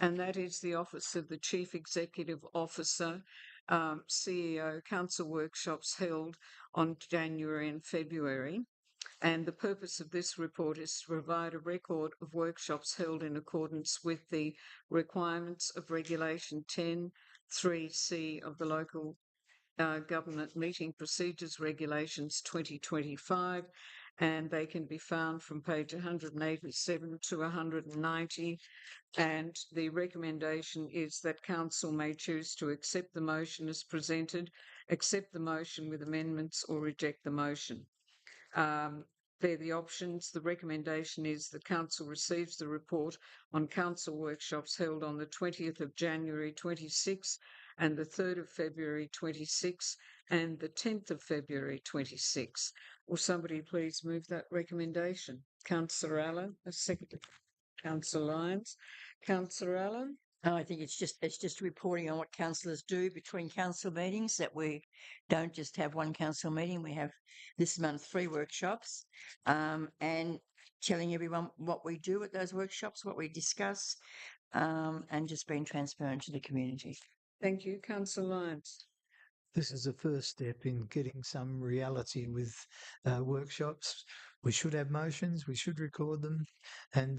and that is the Office of the Chief Executive Officer, CEO, council workshops held on January and February. And the purpose of this report is to provide a record of workshops held in accordance with the requirements of Regulation 10(3)(c) of the Local Government Meeting Procedures Regulations 2025, and they can be found from page 187 to 190. And the recommendation is that Council may choose to accept the motion as presented, accept the motion with amendments, or reject the motion. They're the options. The recommendation is that Council receives the report on council workshops held on the 20th of January 26 and the 3rd of February 26 and the 10th of February 26. Will somebody please move that recommendation? Councillor Allen, a second. Councillor Lyons. Councillor Allen? I think it's just reporting on what councillors do between council meetings, that we don't just have one council meeting. We have this month 3 workshops, and telling everyone what we do at those workshops, what we discuss, and just being transparent to the community. Thank you. Councillor Lyons. This is the first step in getting some reality with workshops. We should have motions, we should record them, and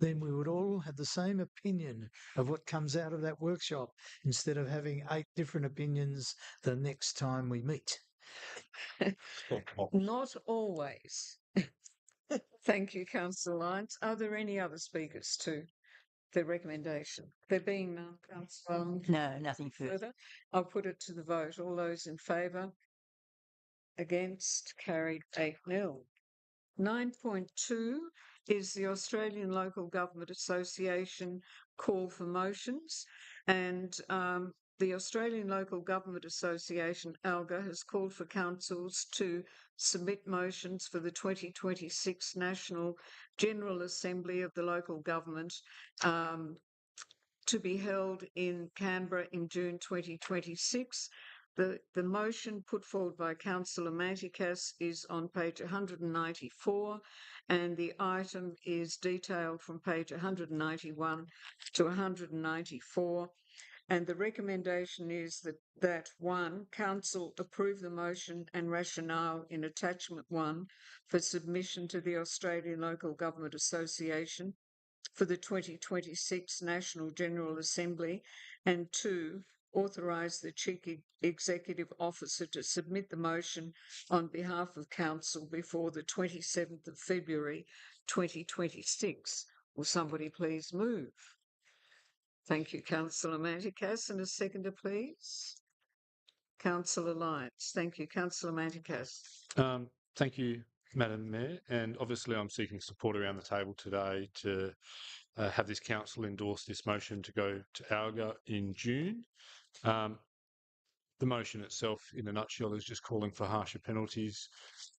then we would all have the same opinion of what comes out of that workshop instead of having 8 different opinions the next time we meet. Not always. Thank you, Councillor Lyons. Are there any other speakers to the recommendation? There being none, Councillor Allen. No, nothing further. I'll put it to the vote. All those in favour? Against? Carried 8-0. 9.2 is the Australian Local Government Association call for motions, and the Australian Local Government Association, ALGA, has called for councils to submit motions for the 2026 National General Assembly of the Local Government to be held in Canberra in June 2026. The motion put forward by Councillor Manticas is on page 194, and the item is detailed from page 191 to 194. And the recommendation is that 1, Council approve the motion and rationale in attachment 1 for submission to the Australian Local Government Association for the 2026 National General Assembly, and 2, authorise the Chief Executive Officer to submit the motion on behalf of Council before the 27th of February 2026. Will somebody please move? Thank you, Councillor Manticas. And a seconder, please. Councillor Lyons. Thank you. Councillor Manticas. Thank you, Madam Mayor. And obviously I'm seeking support around the table today to have this council endorse this motion to go to ALGA in June. The motion itself, in a nutshell, is just calling for harsher penalties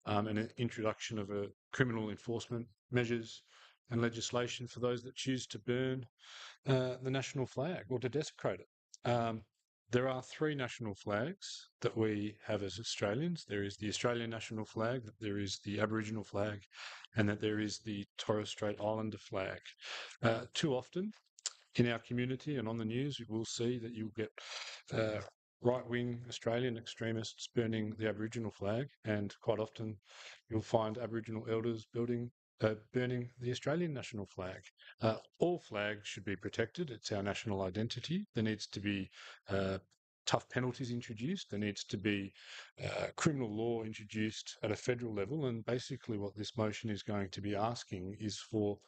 and an introduction of a criminal enforcement measures and legislation for those that choose to burn the national flag or to desecrate it. There are 3 national flags that we have as Australians. There is the Australian national flag, there is the Aboriginal flag, and that there is the Torres Strait Islander flag. Too often in our community and on the news, you will see that you'll get right-wing Australian extremists burning the Aboriginal flag, and quite often you'll find Aboriginal elders burning the Australian national flag. All flags should be protected. It's our national identity. There needs to be tough penalties introduced. There needs to be criminal law introduced at a federal level. And basically what this motion is going to be asking is for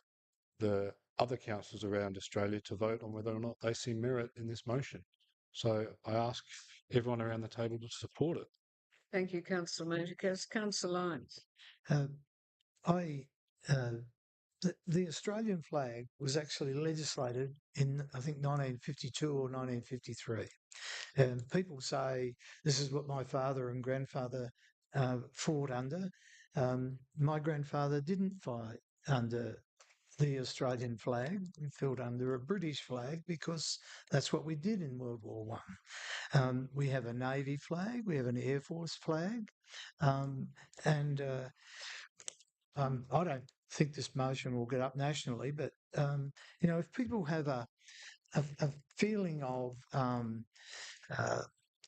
the other councils around Australia to vote on whether or not they see merit in this motion. So I ask everyone around the table to support it. Thank you, Councillor Manticas. Councillor Lyons. The Australian flag was actually legislated in, I think, 1952 or 1953. And people say this is what my father and grandfather fought under. My grandfather didn't fight under the Australian flag. We fought under a British flag because that's what we did in World War One. We have a Navy flag, we have an Air Force flag, and I don't think this motion will get up nationally, but if people have a feeling of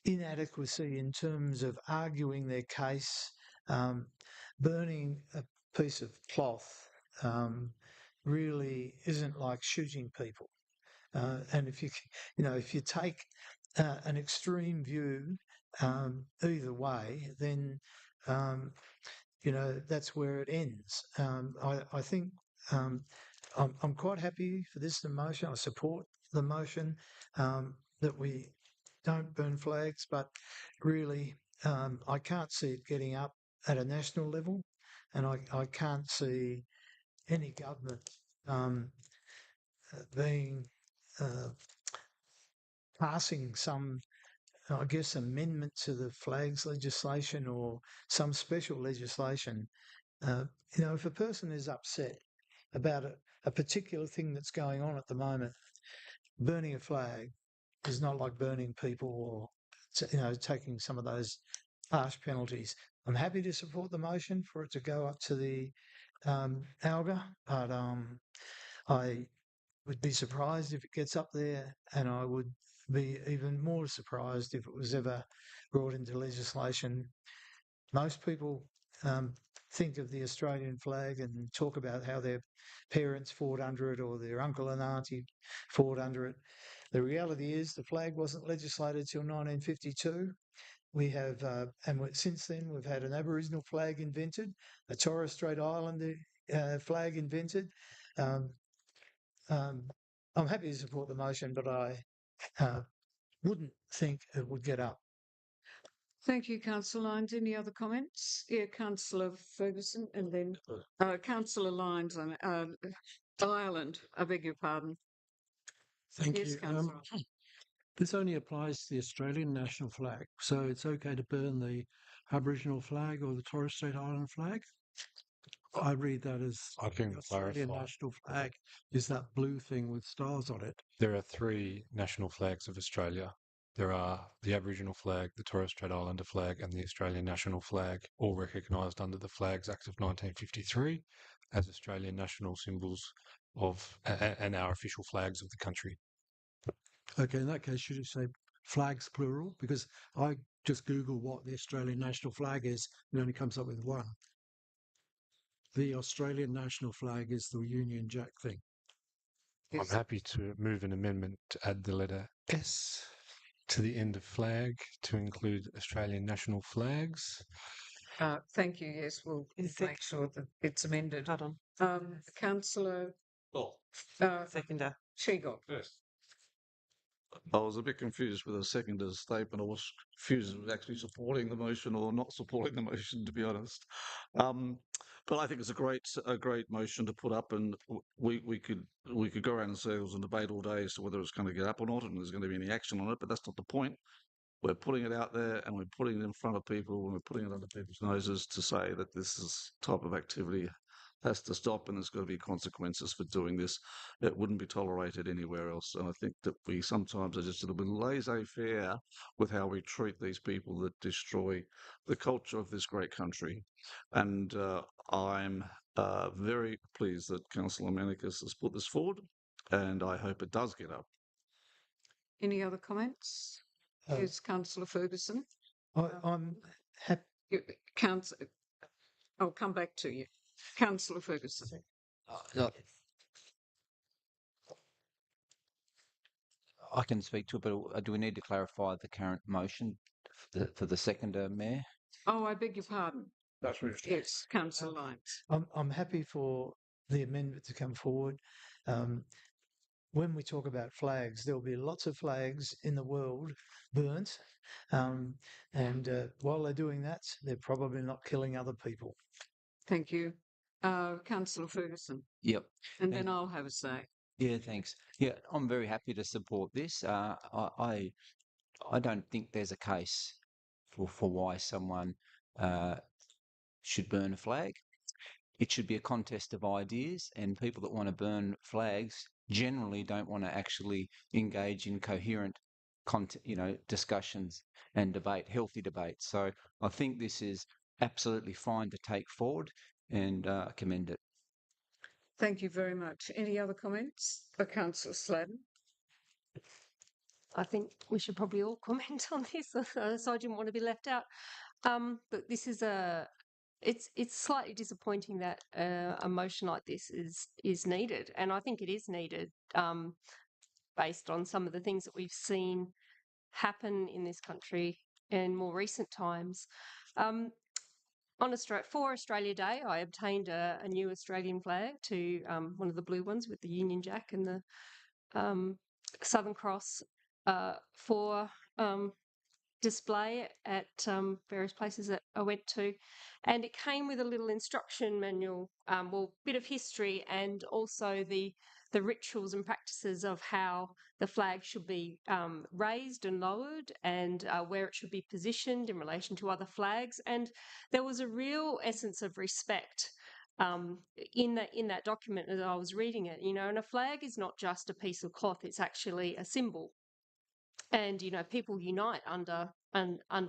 inadequacy in terms of arguing their case, burning a piece of cloth really isn't like shooting people. And if you take an extreme view either way, then that's where it ends. I think I'm quite happy for this motion. I support the motion that we don't burn flags, but really I can't see it getting up at a national level, and I can't see any government being passing some, I guess, amendment to the flags legislation or some special legislation. If a person is upset about a particular thing that's going on at the moment, burning a flag is not like burning people or taking some of those harsh penalties. I'm happy to support the motion for it to go up to the ALGA, but I would be surprised if it gets up there, and I would be even more surprised if it was ever brought into legislation. Most people think of the Australian flag and talk about how their parents fought under it or their uncle and auntie fought under it. The reality is the flag wasn't legislated till 1952. We have, since then, we've had an Aboriginal flag invented, a Torres Strait Islander flag invented. I'm happy to support the motion, but I wouldn't think it would get up. Thank you, Councillor Lyons. Any other comments? Yeah, Councillor Ferguson, and then Councillor Lyons on Ireland. I beg your pardon. Thank Yes, you. Councillor. This only applies to the Australian national flag, so it's okay to burn the Aboriginal flag or the Torres Strait Island flag. I read that as I can the Australian clarify. national flag is that blue thing with stars on it. There are 3 national flags of Australia. There are the Aboriginal flag, the Torres Strait Islander flag, and the Australian national flag, all recognised under the Flags Act of 1953 as Australian national symbols of and our official flags of the country. Okay, in that case, should it say flags plural? Because I just Google what the Australian national flag is, and it only comes up with one. The Australian national flag is the Union Jack thing. I'm happy to move an amendment to add the letter S to the end of flag to include Australian national flags. Thank you. Yes, we'll make sure that it's amended. Hold on. Councillor Seconder. Chigo. I was a bit confused with the seconder's statement. I was confused with actually supporting the motion or not supporting the motion, to be honest. But I think it's a great motion to put up, and we could go around in circles and debate all day as to whether it's going to get up or not, and there's going to be any action on it. But that's not the point. We're putting it out there, and we're putting it in front of people, and we're putting it under people's noses to say that this type of activity has to stop, and there's got to be consequences for doing this. It wouldn't be tolerated anywhere else. And I think that we sometimes are just a little bit laissez-faire with how we treat these people that destroy the culture of this great country. And I'm very pleased that Councillor Manicus has put this forward, and I hope it does get up. Any other comments? Yes, Councillor Ferguson. I'm happy. Councillor, I'll come back to you. Councillor Ferguson. I can speak to it, but do we need to clarify the current motion for the seconder, Mayor? Oh, I beg your pardon. That's right. Yes, Councillor Lyons. I'm happy for the amendment to come forward. When we talk about flags, there will be lots of flags in the world burnt. And while they're doing that, they're probably not killing other people. Thank you. Councillor Ferguson. Yep. And then I'll have a say. Yeah, thanks. Yeah, I'm very happy to support this. I don't think there's a case for why someone should burn a flag. It should be a contest of ideas, and people that want to burn flags generally don't want to actually engage in coherent discussions and debate, healthy debate. So I think this is absolutely fine to take forward, and commend it. Thank you very much. Any other comments? Councillor Sladen. I think we should probably all comment on this, so I didn't want to be left out. But this is it's slightly disappointing that a motion like this is needed, and I think it is needed based on some of the things that we've seen happen in this country in more recent times. For Australia Day, I obtained a new Australian flag, to one of the blue ones with the Union Jack and the Southern Cross, for display at various places that I went to, and it came with a little instruction manual, bit of history, and also the rituals and practices of how the flag should be raised and lowered, and where it should be positioned in relation to other flags. And there was a real essence of respect in that document as I was reading it. And a flag is not just a piece of cloth; it's actually a symbol. And people unite under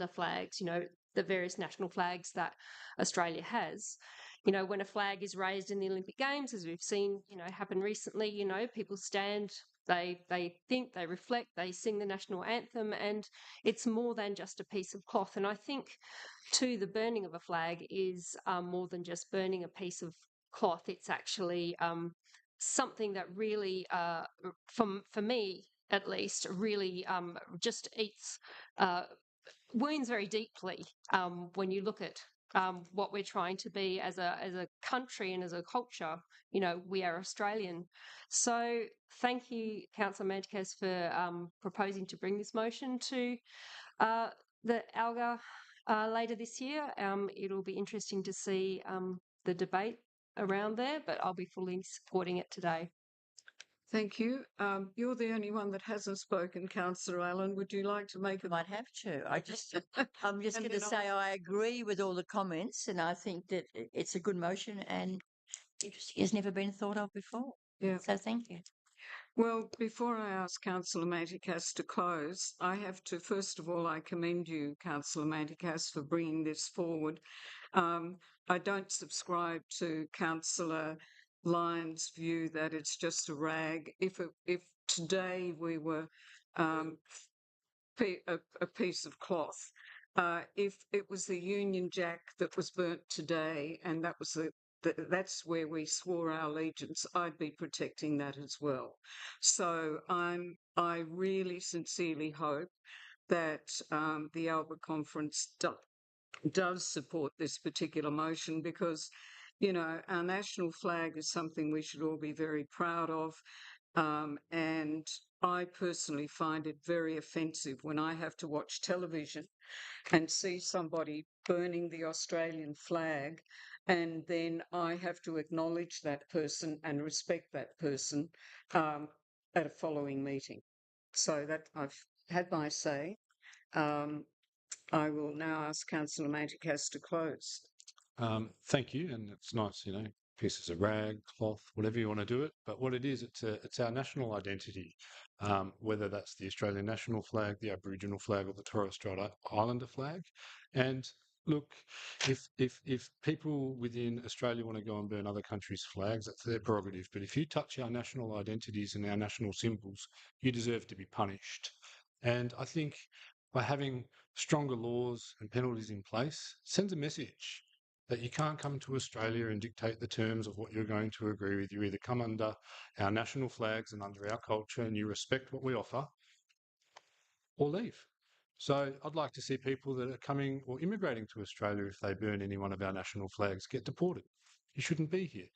flags, the various national flags that Australia has. When a flag is raised in the Olympic Games, as we've seen happen recently, people stand, they think, they reflect, they sing the national anthem, and it's more than just a piece of cloth. And I think too, the burning of a flag is more than just burning a piece of cloth. It's actually something that really, for me at least, really just eats wounds very deeply when you look at what we're trying to be as a country and as a culture. We are Australian. So thank you, Councillor Manticas, for proposing to bring this motion to the ALGA later this year. It'll be interesting to see the debate around there, but I'll be fully supporting it today. Thank you. You're the only one that hasn't spoken, Councillor Allen. Would you like to make a... Might have to. I'm just going to say I agree with all the comments, and I think that it's a good motion and interesting. It's never been thought of before. Yeah. So thank you. Well, before I ask Councillor Manticas to close, I have to, first of all, I commend you, Councillor Manticas, for bringing this forward. I don't subscribe to Councillor Lyons' view that it's just a rag. If today we were a piece of cloth, if it was the Union Jack that was burnt today and that was that's where we swore our allegiance. I'd be protecting that as well. So I really sincerely hope that the Albert Conference does support this particular motion, because, our national flag is something we should all be very proud of. And I personally find it very offensive when I have to watch television and see somebody burning the Australian flag, and then I have to acknowledge that person and respect that person at a following meeting. So that I've had my say. I will now ask Councillor Manticas to close. Thank you, and it's nice, pieces of rag, cloth, whatever you want to do it. But what it is, it's our national identity, whether that's the Australian national flag, the Aboriginal flag, or the Torres Strait Islander flag. And look, if people within Australia want to go and burn other countries' flags, that's their prerogative. But if you touch our national identities and our national symbols, you deserve to be punished. And I think by having stronger laws and penalties in place, sends a message that you can't come to Australia and dictate the terms of what you're going to agree with. You either come under our national flags and under our culture and you respect what we offer, or leave. So I'd like to see people that are coming or immigrating to Australia, if they burn any one of our national flags, get deported. You shouldn't be here.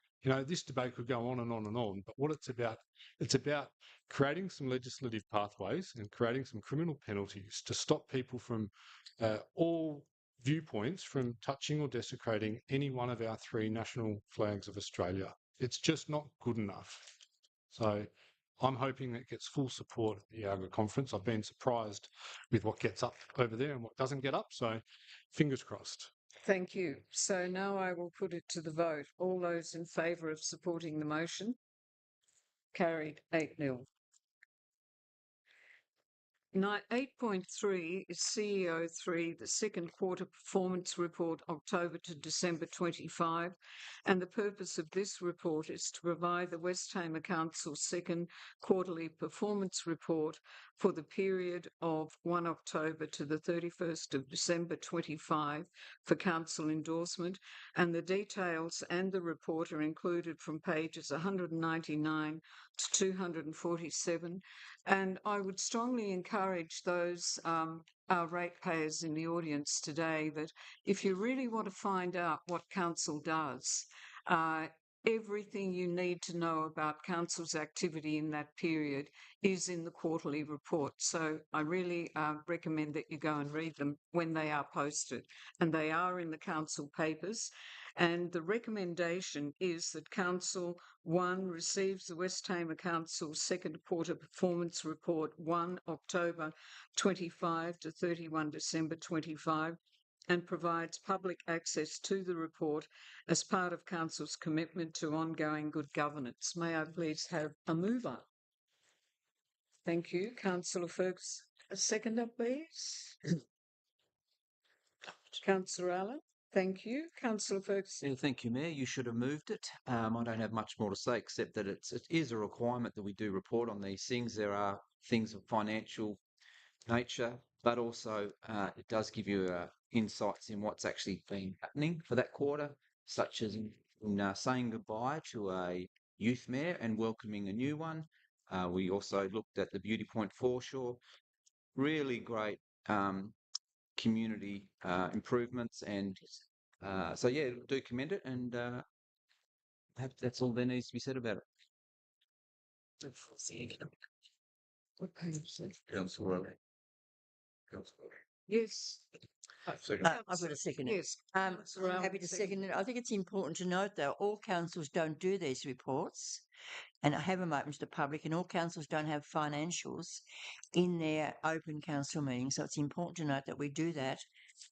This debate could go on and on and on, but what it's about creating some legislative pathways and creating some criminal penalties to stop people from all viewpoints from touching or desecrating any one of our three national flags of Australia. It's just not good enough. So I'm hoping that gets full support at the AGA conference. I've been surprised with what gets up over there and what doesn't get up. So fingers crossed. Thank you. So now I will put it to the vote. All those in favour of supporting the motion? Carried 8-0. 8.3 is CEO 3, the second quarter performance report, October to December 25, and the purpose of this report is to provide the West Tamar Council's second quarterly performance report for the period of 1 October to the 31st of December 25 for council endorsement, and the details and the report are included from pages 199 to 247. And I would strongly encourage those our ratepayers in the audience today that if you really want to find out what council does, everything you need to know about council's activity in that period is in the quarterly report. So I really recommend that you go and read them when they are posted, and they are in the council papers. And the recommendation is that Council 1 receives the West Tamar Council's second quarter performance report 1 October 25 to 31 December 25 and provides public access to the report as part of Council's commitment to ongoing good governance. May I please have a mover? Thank you. Councillor Ferguson. A seconder, please. Councillor Allen. Thank you. Councillor Ferguson. Yeah, thank you, Mayor. You should have moved it. I don't have much more to say except that it is a requirement that we do report on these things. There are things of financial nature, but also it does give you insights in what's actually been happening for that quarter, such as in saying goodbye to a youth mayor and welcoming a new one. We also looked at the Beauty Point foreshore. Really great community improvements, and so yeah, do commend it, and that's all there needs to be said about it. What page is it? Councillor. Yes. I've got to second it. Yes. I'm Allen, happy to second it. I think it's important to note, though, all councils don't do these reports, and I have them open to the public, and all councils don't have financials in their open council meetings. So it's important to note that we do that.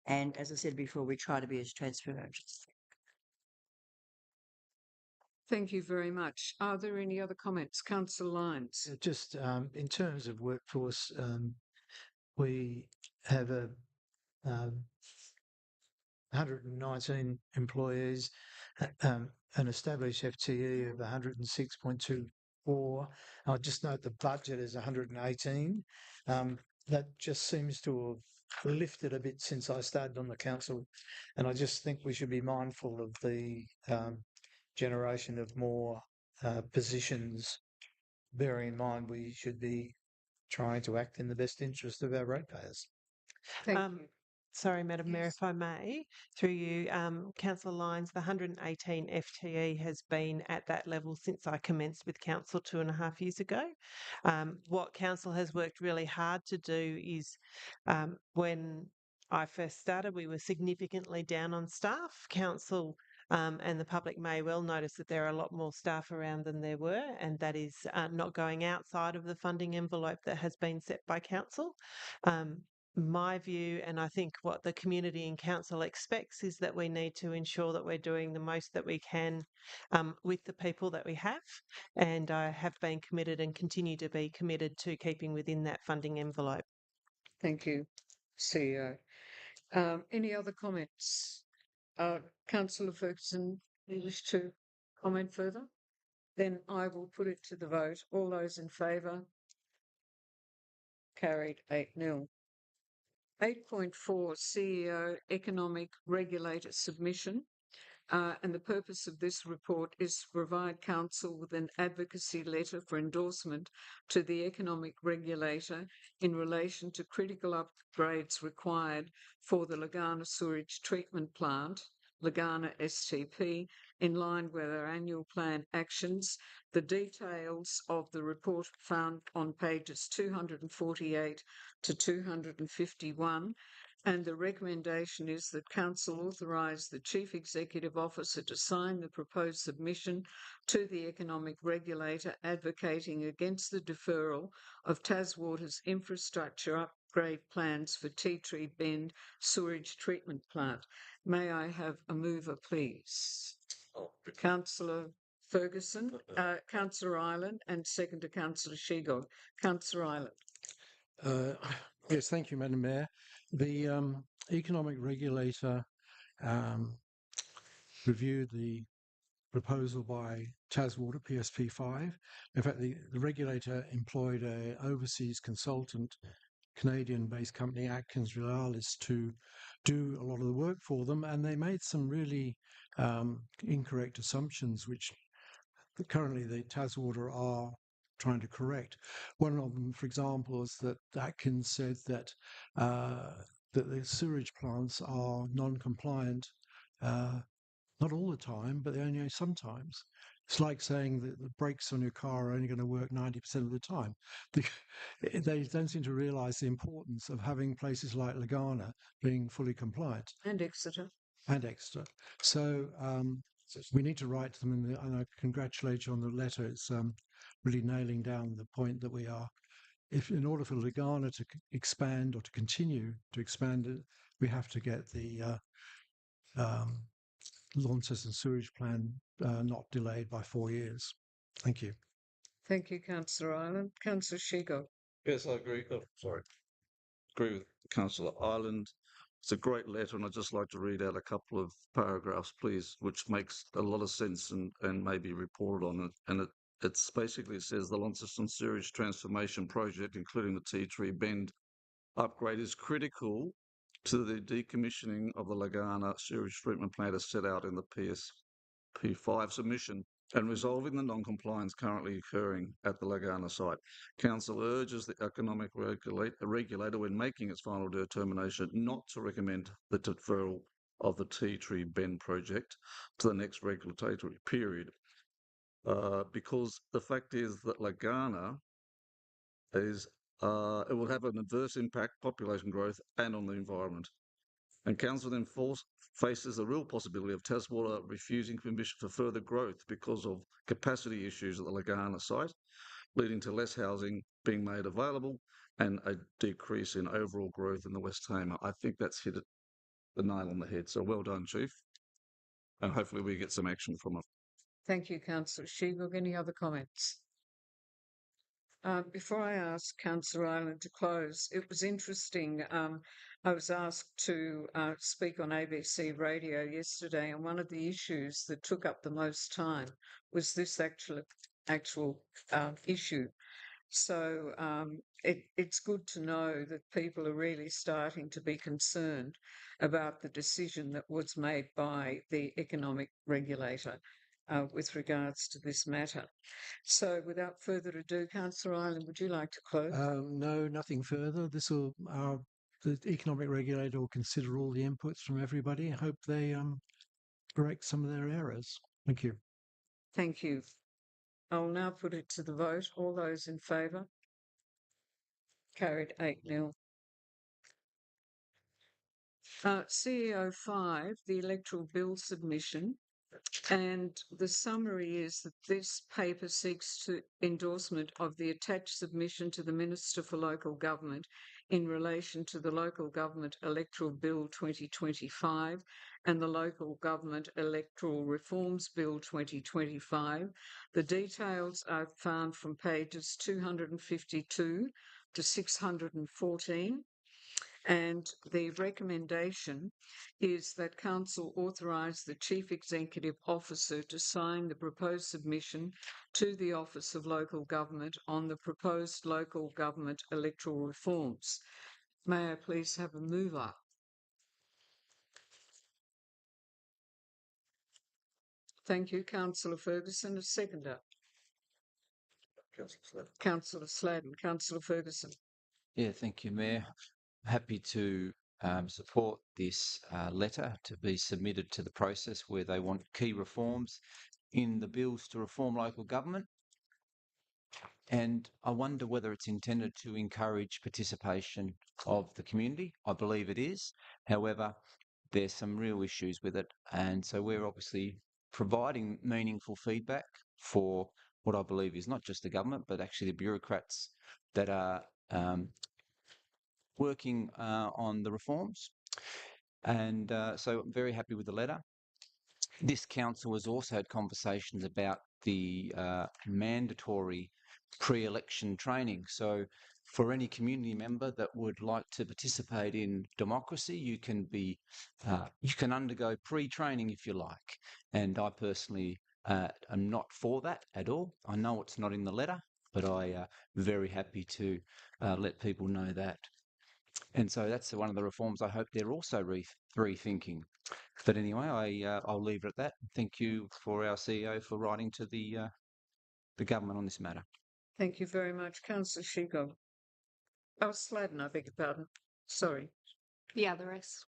And as I said before, we try to be as transparent. Thank you very much. Are there any other comments? Councillor Lyons. Just in terms of workforce, we have a 119 employees, an established FTE of 106.24. I just note the budget is 118. That just seems to have lifted a bit since I started on the council, and I just think we should be mindful of the generation of more positions, bearing in mind we should be trying to act in the best interest of our ratepayers. Thank you. Sorry, Madam Mayor, Yes. if I may, through you, Councillor Lyons, the 118 FTE has been at that level since I commenced with Council 2.5 years ago. What Council has worked really hard to do is when I first started, we were significantly down on staff. Council and the public may well notice that there are a lot more staff around than there were, and that is not going outside of the funding envelope that has been set by Council. My view, and I think what the community and council expects, is that we need to ensure that we're doing the most that we can with the people that we have. And I have been committed and continue to be committed to keeping within that funding envelope. Thank you, CEO. Any other comments? Councillor Ferguson, you wish to comment further? Then I will put it to the vote. All those in favour? Carried 8-0. 8.4 CEO Economic Regulator Submission. And the purpose of this report is to provide Council with an advocacy letter for endorsement to the Economic Regulator in relation to critical upgrades required for the Legana Sewage Treatment Plant, Legana STP, in line with our annual plan actions. The details of the report found on pages 248 to 251. And the recommendation is that Council authorise the Chief Executive Officer to sign the proposed submission to the Economic Regulator advocating against the deferral of Taswater's infrastructure upgrade plans for Tea Tree Bend Sewage Treatment Plant. May I have a mover, please? Councillor Ferguson, Councillor Ireland, and second to Councillor Shegog. Councillor Ireland. Yes, thank you, Madam Mayor. The economic regulator reviewed the proposal by Taswater PSP5. In fact, the regulator employed an overseas consultant, Canadian-based company Atkins Realis, to do a lot of the work for them, and they made some really incorrect assumptions, which currently the Taswater are trying to correct. One of them, for example, is that Atkins said that that the sewage plants are non-compliant, not all the time, but only sometimes. It's like saying that the brakes on your car are only going to work 90% of the time. They don't seem to realise the importance of having places like Legana being fully compliant. And Exeter. And Exeter. So we need to write to them, and I congratulate you on the letter. It's really nailing down the point that we are. If in order for Legana to expand or to continue to expand it, we have to get the Launceston sewage plan not delayed by 4 years. Thank you. Thank you, Councillor Ireland. Councillor Shego. Yes, I agree. Oh, sorry. Agree with Councillor Ireland. It's a great letter, and I'd just like to read out a couple of paragraphs, please, which makes a lot of sense and may be reported on it. And it's basically says the Launceston Sewage Transformation Project, including the Tea Tree Bend upgrade, is critical to the decommissioning of the Legana sewage treatment plant as set out in the PSP5 submission and resolving the non-compliance currently occurring at the Legana site. Council urges the economic regulator, when making its final determination, not to recommend the deferral of the Tea Tree Bend project to the next regulatory period, because the fact is that Legana is it will have an adverse impact, population growth, and on the environment. And Council then faces the real possibility of Taswater refusing permission for further growth because of capacity issues at the Legana site, leading to less housing being made available and a decrease in overall growth in the West Tamar. I think that's hit the nail on the head. So well done, Chief. And hopefully we get some action from it. Thank you, Councillor Shego. Any other comments? Before I ask Councillor Ireland to close, it was interesting. I was asked to speak on ABC radio yesterday, and one of the issues that took up the most time was this actual issue. So it's good to know that people are really starting to be concerned about the decision that was made by the economic regulator. with regards to this matter. So, without further ado, Councillor Ireland, would you like to close? No, nothing further. The economic regulator will consider all the inputs from everybody. I hope they correct some of their errors. Thank you. Thank you. I'll now put it to the vote. All those in favour? Carried 8-0. CEO 5, the electoral bill submission. And the summary is that this paper seeks to endorsement of the attached submission to the Minister for Local Government in relation to the Local Government Electoral Bill 2025 and the Local Government Electoral Reforms Bill 2025. The details are found from pages 252 to 614. And the recommendation is that Council authorise the Chief Executive Officer to sign the proposed submission to the Office of Local Government on the proposed local government electoral reforms. May I please have a mover? Thank you, Councillor Ferguson. A seconder. Councillor Sladen. Councillor Ferguson. Yeah, thank you, Mayor. Happy to support this letter to be submitted to the process where they want key reforms in the bills to reform local government. And I wonder whether it's intended to encourage participation of the community. I believe it is. However, there's some real issues with it. And so we're obviously providing meaningful feedback for what I believe is not just the government, but actually the bureaucrats that are working on the reforms. And so I'm very happy with the letter. This council has also had conversations about the mandatory pre-election training. So for any community member that would like to participate in democracy, you can undergo pre-training if you like. And I personally am not for that at all. I know it's not in the letter, but I very happy to let people know that. And so that's one of the reforms I hope they're also rethinking. But anyway, I'll leave it at that. Thank you for our CEO for writing to the government on this matter. Thank you very much, Councillor Shigo. Oh, Sladen, I beg your pardon. Sorry. The other S.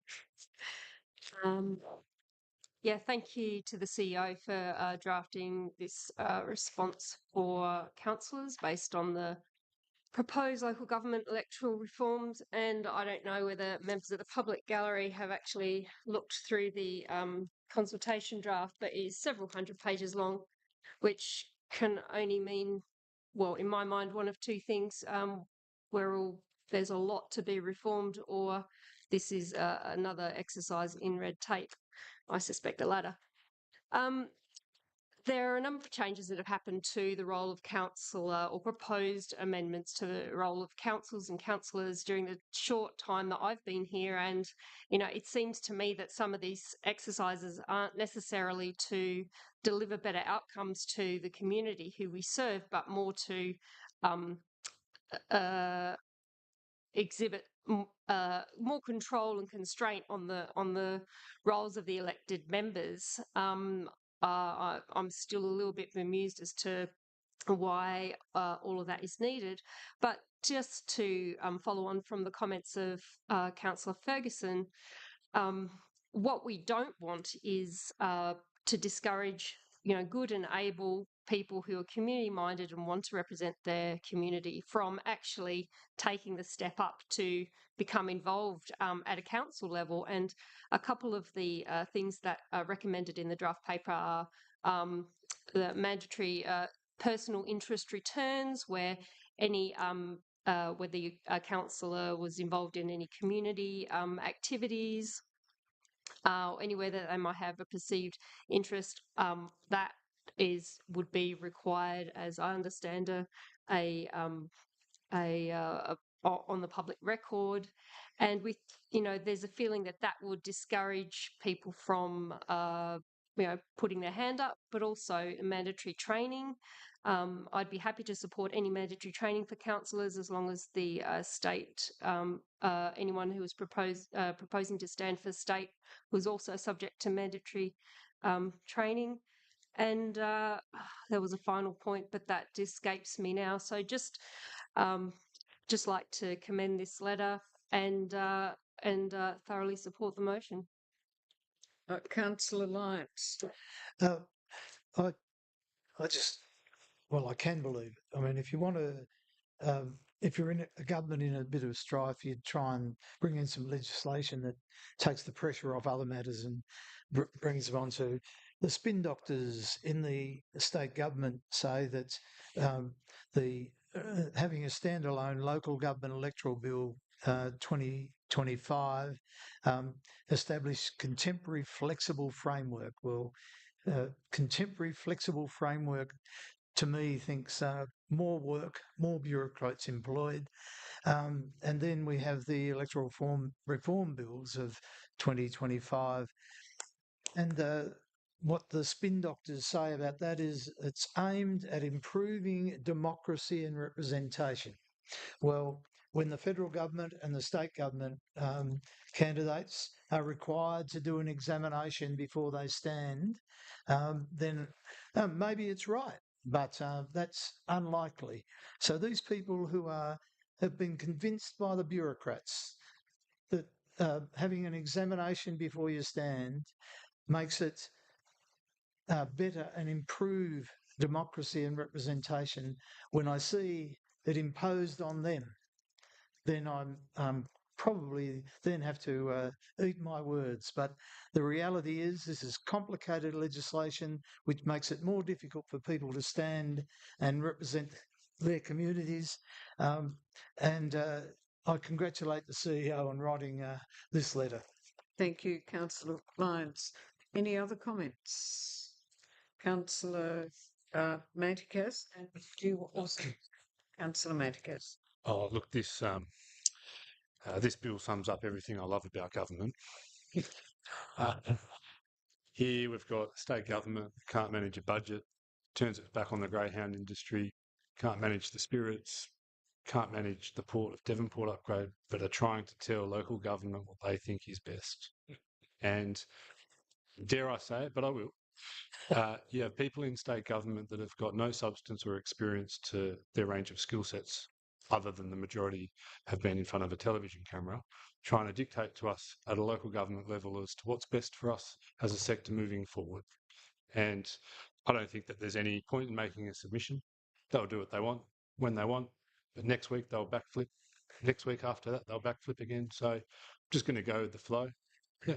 Yeah, thank you to the CEO for drafting this response for councillors based on the proposed local government electoral reforms. And I don't know whether members of the public gallery have actually looked through the consultation draft, but it is several hundred pages long, which can only mean, well, in my mind, one of two things. There's a lot to be reformed, or this is another exercise in red tape. I suspect the latter. There are a number of changes that have happened to the role of councillor, or proposed amendments to the role of councils and councillors during the short time that I've been here. And, it seems to me that some of these exercises aren't necessarily to deliver better outcomes to the community who we serve, but more to exhibit more control and constraint on the roles of the elected members. I'm still a little bit bemused as to why all of that is needed. But just to follow on from the comments of Councillor Ferguson, what we don't want is to discourage, good and able people who are community minded and want to represent their community from actually taking the step up to become involved at a council level. And a couple of the things that are recommended in the draft paper are the mandatory personal interest returns, where any whether a councillor was involved in any community activities, anywhere that they might have a perceived interest, that would be required, as I understand, on the public record. And there's a feeling that would discourage people from putting their hand up, but also mandatory training. I'd be happy to support any mandatory training for councillors, as long as the state, anyone who is proposing to stand for state was also subject to mandatory training. And there was a final point, but that escapes me now. So just like to commend this letter and thoroughly support the motion. Councillor Lyons. Uh, I, I just, well, I can believe it. I mean, if you want to, if you're in a government in a bit of strife, you'd try and bring in some legislation that takes the pressure off other matters and brings them on to the spin doctors in the state government say that the having a standalone local government electoral bill 2025 establish contemporary flexible framework. Well, contemporary flexible framework to me thinks more work, more bureaucrats employed. And then we have the electoral reform bills of 2025. And what the spin doctors say about that is it's aimed at improving democracy and representation. Well, when the federal government and the state government candidates are required to do an examination before they stand, then maybe it's right, but that's unlikely. So these people who have been convinced by the bureaucrats that having an examination before you stand makes it better and improve democracy and representation, when I see it imposed on them, then I'm probably then have to eat my words. But the reality is this is complicated legislation which makes it more difficult for people to stand and represent their communities. And I congratulate the CEO on writing this letter. Thank you, Councillor Lyons. Any other comments? Councillor Manticas, and do you also, Councillor Manticas? Oh, look, this bill sums up everything I love about government. Here we've got state government can't manage a budget, turns its back on the greyhound industry, can't manage the spirits, can't manage the Port of Devonport upgrade, but are trying to tell local government what they think is best. And dare I say it, but I will. You have people in state government that have got no substance or experience to their range of skill sets, other than the majority have been in front of a television camera, trying to dictate to us at a local government level as to what's best for us as a sector moving forward. And I don't think that there's any point in making a submission. They'll do what they want when they want, but next week they'll backflip. Next week after that, they'll backflip again. So I'm just going to go with the flow. Yeah.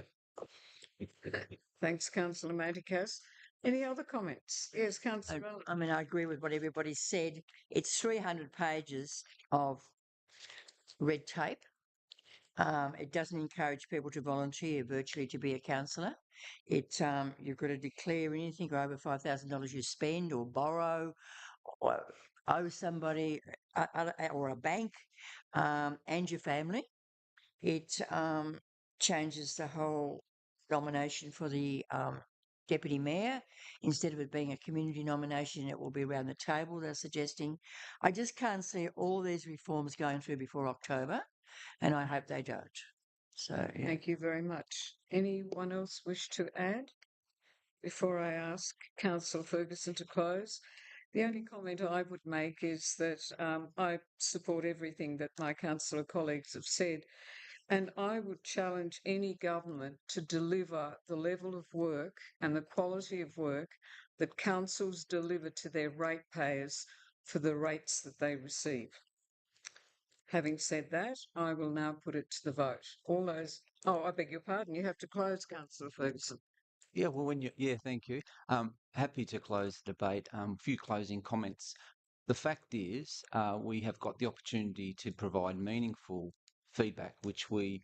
Thanks, Councillor Manticas. Any other comments? Yes, Councillor. I mean, I agree with what everybody said. It's 300 pages of red tape. It doesn't encourage people to volunteer virtually to be a councillor. It's you've got to declare anything over $5,000 you spend or borrow or owe somebody or a bank and your family. It changes the whole nomination for the deputy mayor. Instead of it being a community nomination, it will be around the table, they're suggesting. I just can't see all these reforms going through before October, and I hope they don't. So, yeah. Thank you very much. Anyone else wish to add before I ask Councillor Ferguson to close? The only comment I would make is that I support everything that my councillor colleagues have said, and I would challenge any government to deliver the level of work and the quality of work that councils deliver to their ratepayers for the rates that they receive. Having said that, I will now put it to the vote. All those, I beg your pardon, you have to close, Councillor Ferguson. Yeah, well, thank you. Happy to close the debate. Few closing comments. The fact is, we have got the opportunity to provide meaningful feedback, which we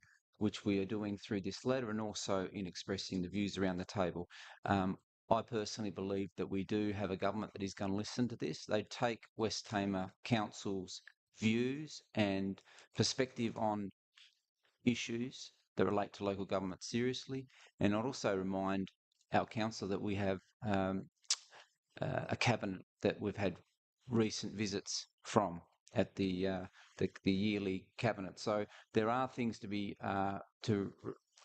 are doing through this letter and also in expressing the views around the table. I personally believe that we do have a government that is going to listen to this. They take West Tamar Council's views and perspective on issues that relate to local government seriously. And I'd also remind our council that we have a cabinet that we've had recent visits from at the yearly cabinet. So there are things to be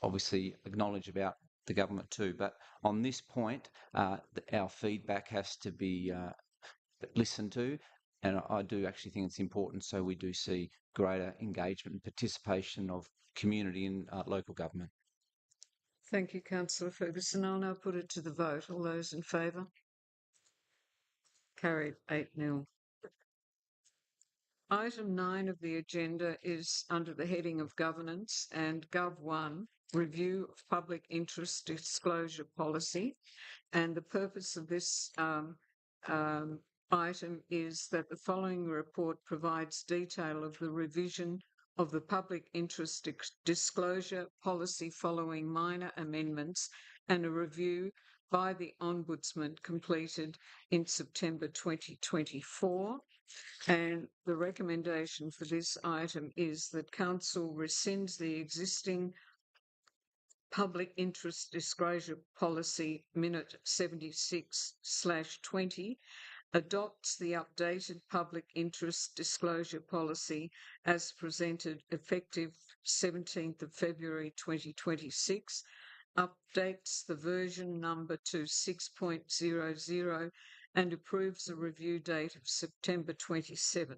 obviously acknowledge about the government too. But on this point, our feedback has to be listened to, and I do actually think it's important so we do see greater engagement and participation of community in local government. Thank you, Councillor Ferguson. I'll now put it to the vote. All those in favour? Carried 8-0. Item 9 of the agenda is under the heading of Governance and Gov 1, Review of Public Interest Disclosure Policy. And the purpose of this item is that the following report provides detail of the revision of the public interest disclosure policy following minor amendments and a review by the Ombudsman completed in September 2024. And the recommendation for this item is that Council rescinds the existing Public Interest Disclosure Policy Minute 76/20, adopts the updated Public Interest Disclosure Policy as presented effective 17th of February 2026, updates the version number to 6.00 and approves a review date of September 27.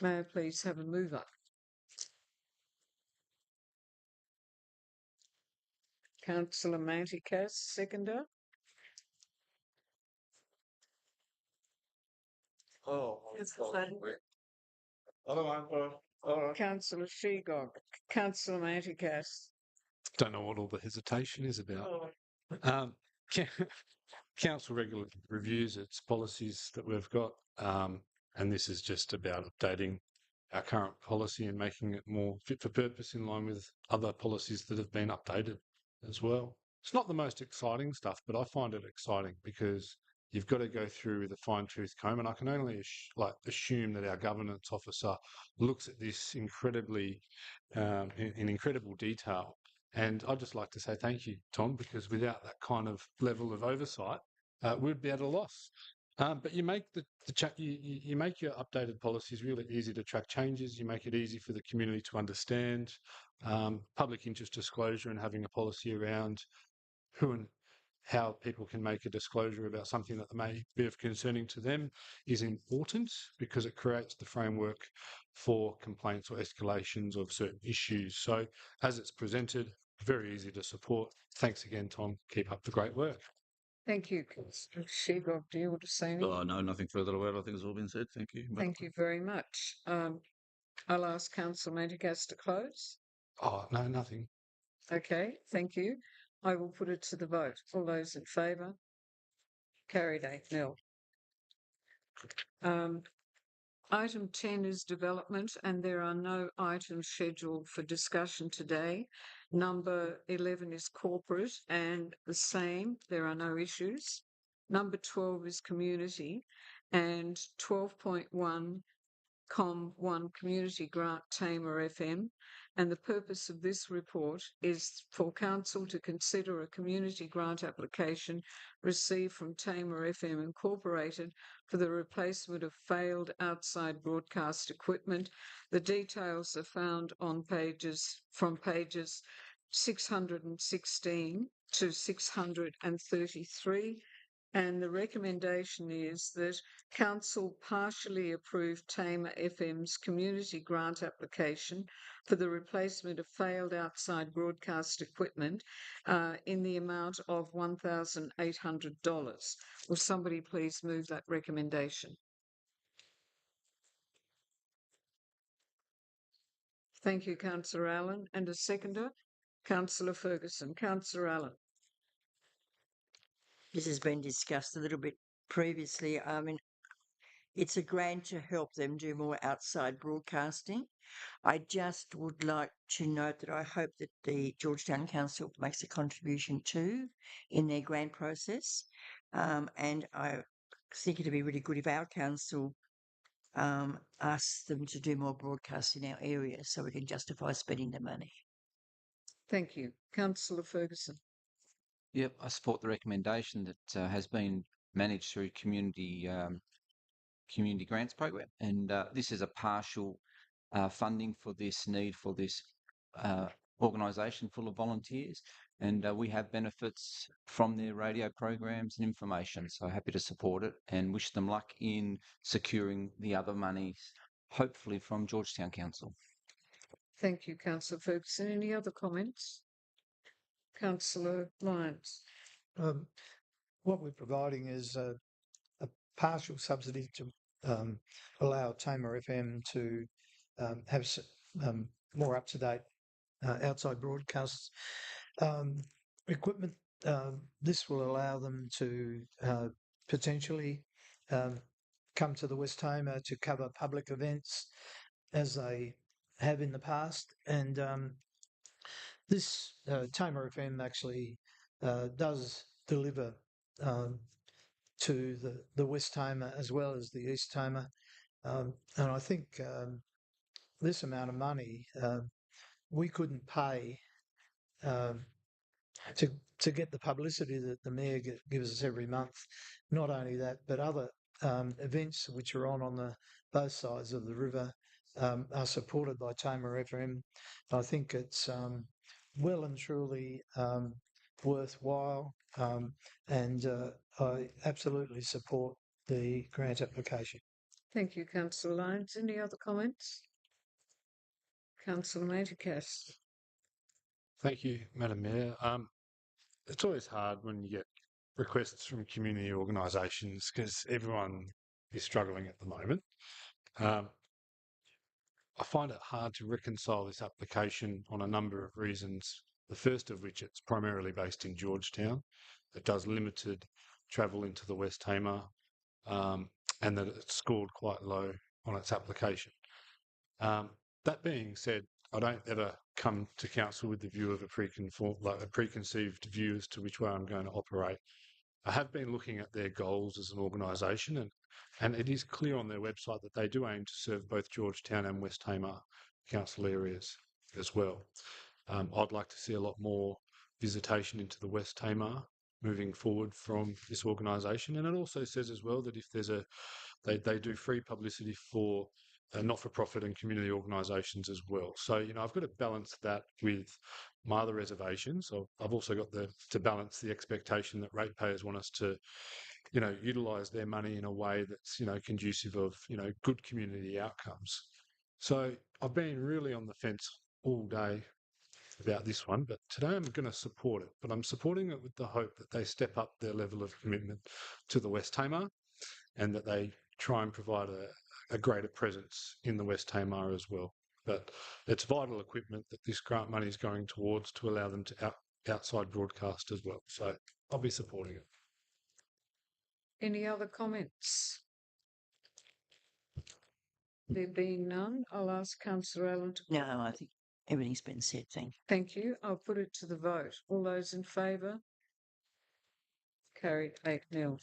May I please have a mover? Councillor Manticas, seconder. Councillor Shegog, Councillor Manticas. Don't know what all the hesitation is about. Council regularly reviews its policies that we've got, and this is just about updating our current policy and making it more fit for purpose in line with other policies that have been updated as well. It's not the most exciting stuff, but I find it exciting because you've got to go through with a fine-tooth comb, and I can only assume that our governance officer looks at this incredibly in incredible detail. And I'd just like to say thank you, Tom, because without that kind of level of oversight, we'd be at a loss. But you make you make your updated policies really easy to track changes. You make it easy for the community to understand public interest disclosure and having a policy around who and how people can make a disclosure about something that may be of concerning to them is important because it creates the framework for complaints or escalations of certain issues. So as it's presented, very easy to support. Thanks again, Tom. Keep up the great work. Thank you, Councillor Shegog. Do you want to say anything? Oh, no, nothing further to add. I think it's all been said. Thank you. Thank you very much. I'll ask Councillor Manticas to close. Oh, no, nothing. Okay, thank you. I will put it to the vote. All those in favour? Carried 8-0. Item 10 is development, and there are no items scheduled for discussion today. Number 11 is corporate, and the same. There are no issues. Number 12 is community, and 12.1 COM1 Community Grant Tamar FM, and the purpose of this report is for Council to consider a community grant application received from Tamar FM Incorporated for the replacement of failed outside broadcast equipment. The details are found on pages 616 to 633. And the recommendation is that Council partially approve Tamar FM's community grant application for the replacement of failed outside broadcast equipment in the amount of $1,800. Will somebody please move that recommendation? Thank you, Councillor Allen. And a seconder, Councillor Ferguson. Councillor Allen. This has been discussed a little bit previously. I mean, it's a grant to help them do more outside broadcasting. I just would like to note that I hope that the Georgetown Council makes a contribution too in their grant process. And I think it'd be really good if our council asks them to do more broadcasts in our area so we can justify spending the money. Thank you. Councillor Ferguson. Yep, I support the recommendation that has been managed through community grants program, and this is a partial funding for this need for this organisation full of volunteers, and we have benefits from their radio programs and information. So happy to support it and wish them luck in securing the other monies, hopefully from Georgetown Council. Thank you, Councillor Ferguson. Any other comments? Councillor Lyons. What we're providing is a partial subsidy to allow Tamar FM to have more up-to-date outside broadcasts equipment. This will allow them to potentially come to the West Tamar to cover public events as they have in the past. And this Tamar FM actually does deliver to the West Tamar as well as the East Tamar. And I think this amount of money we couldn't pay to get the publicity that the Mayor gives us every month. Not only that, but other events which are on the both sides of the river are supported by Tamar FM. I think it's well and truly worthwhile, and I absolutely support the grant application. Thank you, Councillor Lyons. Any other comments? Councillor Manticas. Thank you, Madam Mayor. It's always hard when you get requests from community organisations because everyone is struggling at the moment. I find it hard to reconcile this application on a number of reasons. The first of which, it's primarily based in Georgetown. It does limited travel into the West Tamar, and that it's scored quite low on its application. That being said, I don't ever come to council with the view of a preconceived view as to which way I'm going to operate. I have been looking at their goals as an organisation, and it is clear on their website that they do aim to serve both Georgetown and West Tamar council areas as well. I'd like to see a lot more visitation into the West Tamar moving forward from this organisation, and it also says as well that if there's they do free publicity for not-for-profit and community organisations as well. So, I've got to balance that with my other reservations. I've also got to balance the expectation that ratepayers want us to, utilise their money in a way that's, conducive of, good community outcomes. So I've been really on the fence all day about this one, but today I'm going to support it. But I'm supporting it with the hope that they step up their level of commitment to the West Tamar and that they try and provide a greater presence in the West Tamar as well. But it's vital equipment that this grant money is going towards to allow them to outside broadcast as well. So I'll be supporting it. Any other comments? There being none, I'll ask Councillor Allen to... No, I think everything's been said. Thank you. I'll put it to the vote. All those in favour? Carried 8-0.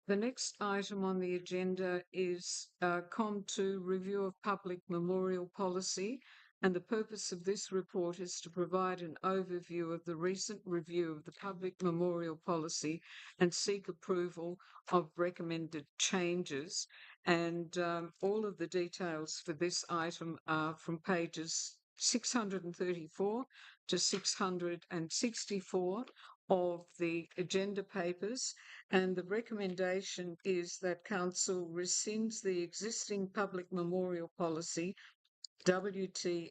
The next item on the agenda is COM2 Review of Public Memorial Policy, and the purpose of this report is to provide an overview of the recent review of the public memorial policy and seek approval of recommended changes. And all of the details for this item are from pages 634 to 664 of the agenda papers, and the recommendation is that Council rescinds the existing public memorial policy WTH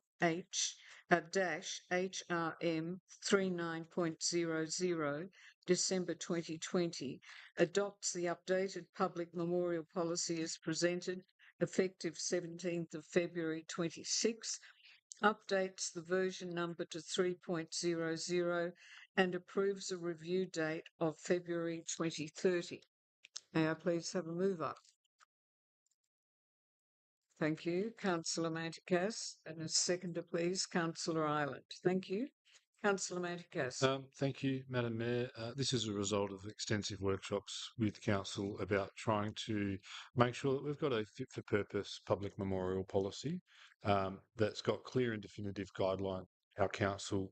HRM 39.00 December 2020, adopts the updated public memorial policy as presented effective 17th of February 26, updates the version number to 3.00 and approves a review date of February 2030. May I please have a mover? Thank you, Councillor Manticas. And a seconder, please, Councillor Ireland. Thank you. Councillor Manticas. Thank you, Madam Mayor. This is a result of extensive workshops with Council about trying to make sure that we've got a fit-for-purpose public memorial policy that's got clear and definitive guideline how Council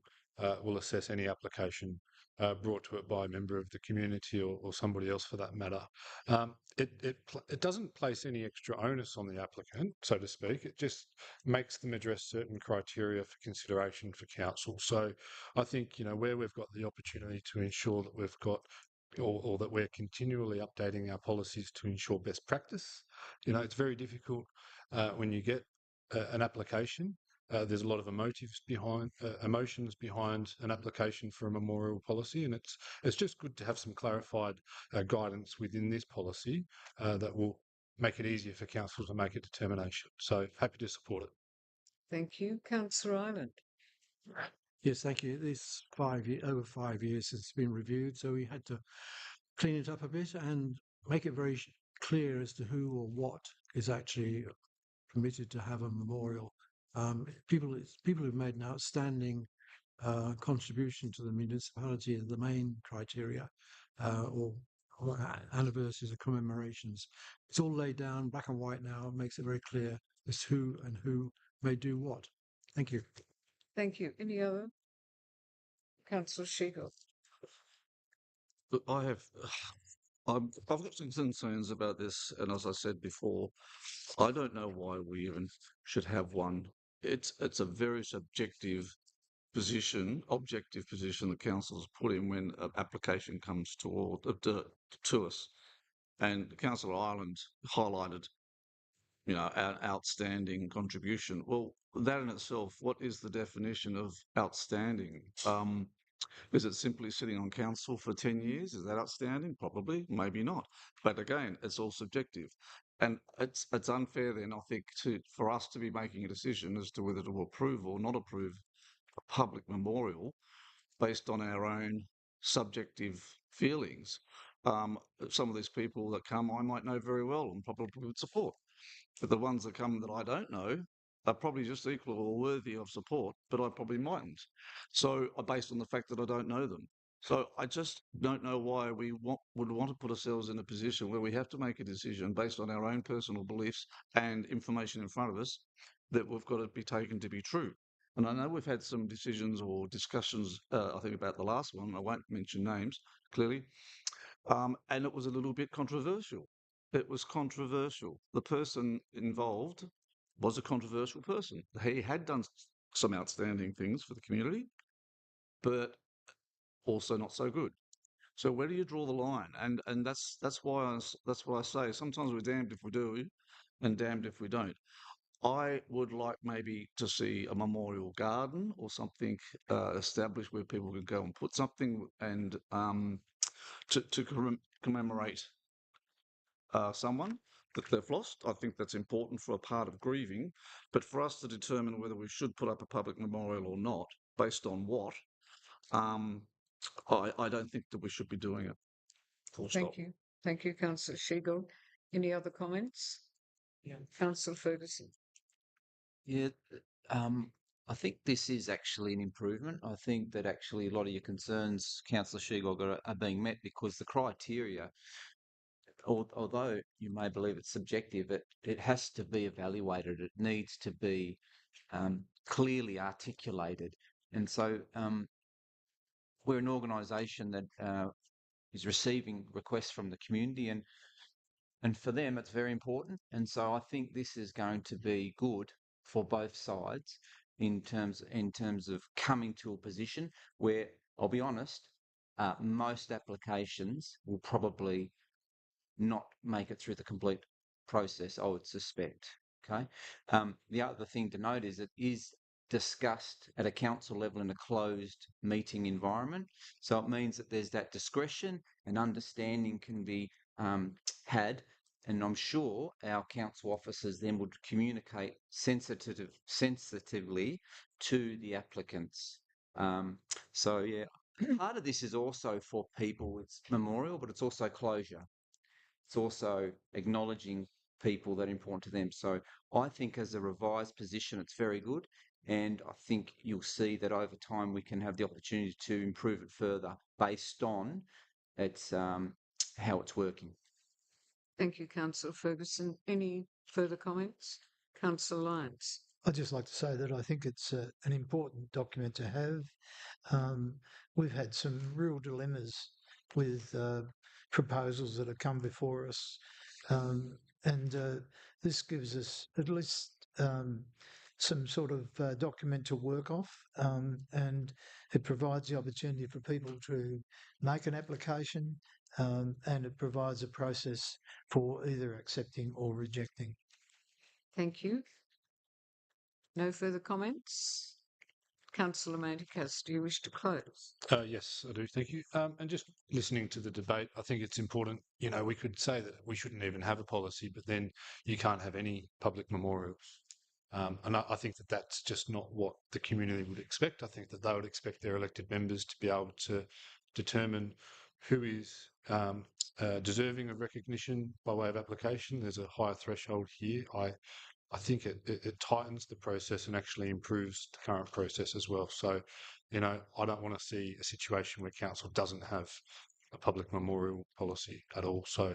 will assess any application brought to it by a member of the community or somebody else for that matter. It doesn't place any extra onus on the applicant, so to speak. It just makes them address certain criteria for consideration for council. So I think, where we've got the opportunity to ensure that we've got or that we're continually updating our policies to ensure best practice. It's very difficult when you get an application. There's a lot of emotions behind an application for a memorial policy, and it's just good to have some clarified guidance within this policy that will make it easier for council to make a determination. So happy to support it. Thank you. Councillor Ireland. Yes, thank you. This over 5 years since it's been reviewed, so we had to clean it up a bit and make it very clear as to who or what is actually permitted to have a memorial. People who've made an outstanding contribution to the municipality are the main criteria, or anniversaries or commemorations. It's all laid down black and white now. It makes it very clear as who and who may do what. Thank you. Thank you. Any other? Councillor Schiegel. Look, I've got some concerns about this, and as I said before, I don't know why we even should have one. It's a very subjective objective position the council's put in when an application comes to us. And Councillor Ireland highlighted, an outstanding contribution. Well, that in itself, what is the definition of outstanding? Is it simply sitting on council for 10 years? Is that outstanding? Probably, maybe not. But again, it's all subjective. And it's unfair then, I think, for us to be making a decision as to whether to approve or not approve a public memorial based on our own subjective feelings. Some of these people that come, I might know very well and probably would support. But the ones that come that I don't know are probably just equal or worthy of support, but I probably mightn't. So, based on the fact that I don't know them. So, I just don't know why we would want to put ourselves in a position where we have to make a decision based on our own personal beliefs and information in front of us that we've got to be taken to be true. And I know we've had some decisions or discussions, I think about the last one, I won't mention names clearly, and it was a little bit controversial. It was controversial. The person involved was a controversial person. He had done some outstanding things for the community, but also not so good. So where do you draw the line? And that's why that's what I say. Sometimes we're damned if we do, and damned if we don't. I would like maybe to see a memorial garden or something established where people could go and put something and to commemorate someone that they've lost. I think that's important for a part of grieving. But for us to determine whether we should put up a public memorial or not, based on what, I don't think that we should be doing it. Full stop. Thank you. Thank you, Councillor Schiegel. Any other comments? Yeah. Councillor Ferguson. Yeah, I think this is actually an improvement. I think that actually a lot of your concerns, Councillor Schiegel, are being met because the criteria, although you may believe it's subjective, it has to be evaluated. It needs to be clearly articulated. And so we're an organisation that is receiving requests from the community, and for them it's very important. And so I think this is going to be good for both sides in terms of coming to a position where, I'll be honest, most applications will probably not make it through the complete process, I would suspect. Okay. The other thing to note is it is discussed at a council level in a closed meeting environment. So it means that there's that discretion and understanding can be had. And I'm sure our council officers then would communicate sensitively to the applicants. So yeah, part of this is also for people, it's memorial, but it's also closure. It's also acknowledging people that are important to them. So I think as a revised position, it's very good. And I think you'll see that over time we can have the opportunity to improve it further based on its how it's working. Thank you, Councillor Ferguson. Any further comments? Councillor Lyons. I'd just like to say that I think it's an important document to have. We've had some real dilemmas with proposals that have come before us, and this gives us at least some sort of document to work off, and it provides the opportunity for people to make an application, and it provides a process for either accepting or rejecting. Thank you. No further comments? Councillor Manticas, do you wish to close? Yes, I do. Thank you. And just listening to the debate, I think it's important. You know, we could say that we shouldn't even have a policy, but then you can't have any public memorials. And I think that that's just not what the community would expect. I think that they would expect their elected members to be able to determine who is deserving of recognition by way of application. There's a higher threshold here. I think it tightens the process and actually improves the current process as well. So, you know, I don't want to see a situation where council doesn't have a public memorial policy at all. So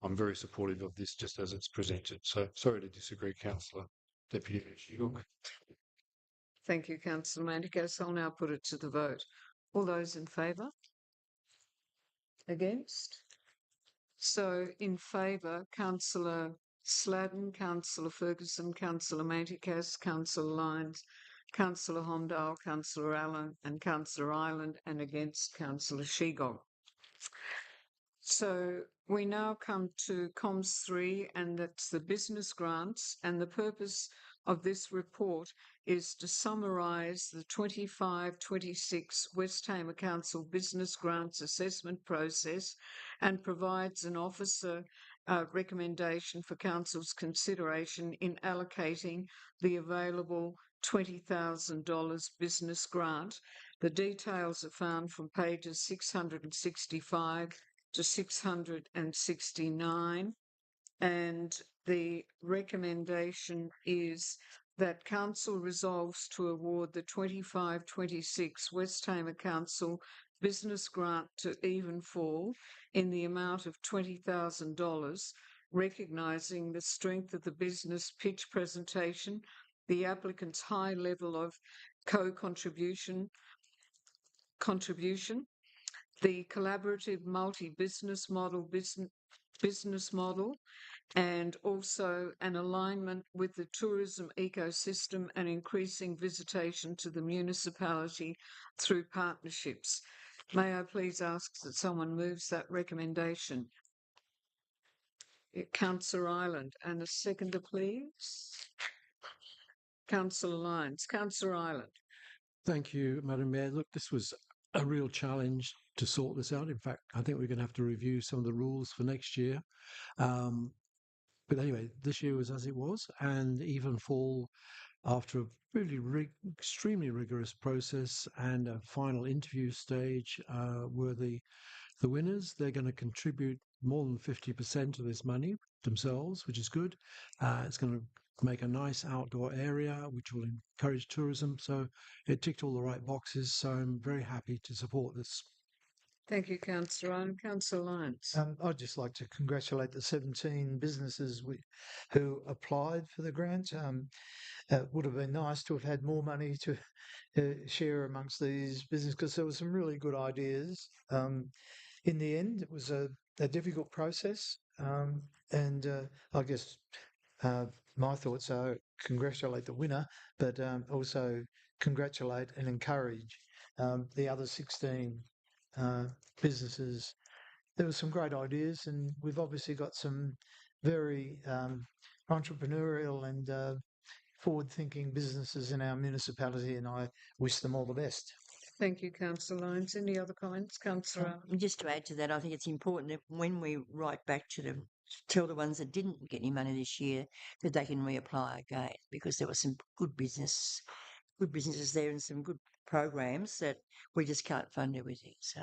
I'm very supportive of this just as it's presented. So sorry to disagree, Councillor Deputy Shiguk. Thank you, Councillor Manticas. I'll now put it to the vote. All those in favour? Against? So in favour, Councillor Sladden, Councillor Ferguson, Councillor Manticas, Councillor Lyons, Councillor Homdale, Councillor Allen and Councillor Ireland, and against Councillor Shegog. So we now come to COMS 3, and that's the business grants, and the purpose of this report is to summarise the 25-26 West Hamer Council business grants assessment process and provides an officer recommendation for Council's consideration in allocating the available $20,000 business grant. The details are found from pages 665 to 669, and the recommendation is that Council resolves to award the 25-26 West Hamer Council business grant to Evenfall in the amount of $20,000, recognising the strength of the business pitch presentation, the applicant's high level of co-contribution, the collaborative multi-business model, business model, and also an alignment with the tourism ecosystem and increasing visitation to the municipality through partnerships. May I please ask that someone moves that recommendation? Councillor Ireland, and a seconder, please. Councillor Lyons. Councillor Ireland. Thank you, Madam Mayor. Look, this was a real challenge to sort this out. In fact, I think we're going to have to review some of the rules for next year. But anyway, this year was as it was, and Evenfall, after a really extremely rigorous process and a final interview stage, were the winners. They're going to contribute more than 50% of this money themselves, which is good. It's going to make a nice outdoor area, which will encourage tourism. So it ticked all the right boxes. So I'm very happy to support this. Thank you, Councillor Ryan. Councillor Lyons. I'd just like to congratulate the 17 businesses who applied for the grant. It would have been nice to have had more money to share amongst these businesses because there were some really good ideas. In the end, it was a difficult process, and I guess my thoughts are congratulate the winner, but also congratulate and encourage the other 16 businesses. There were some great ideas, and we've obviously got some very entrepreneurial and forward-thinking businesses in our municipality, and I wish them all the best. Thank you, Councillor Lyons. Any other comments, Councillor? Just to add to that, I think it's important that when we write back to them, tell the ones that didn't get any money this year that they can reapply again, because there were some good businesses there and some good programs that we just can't fund everything. So.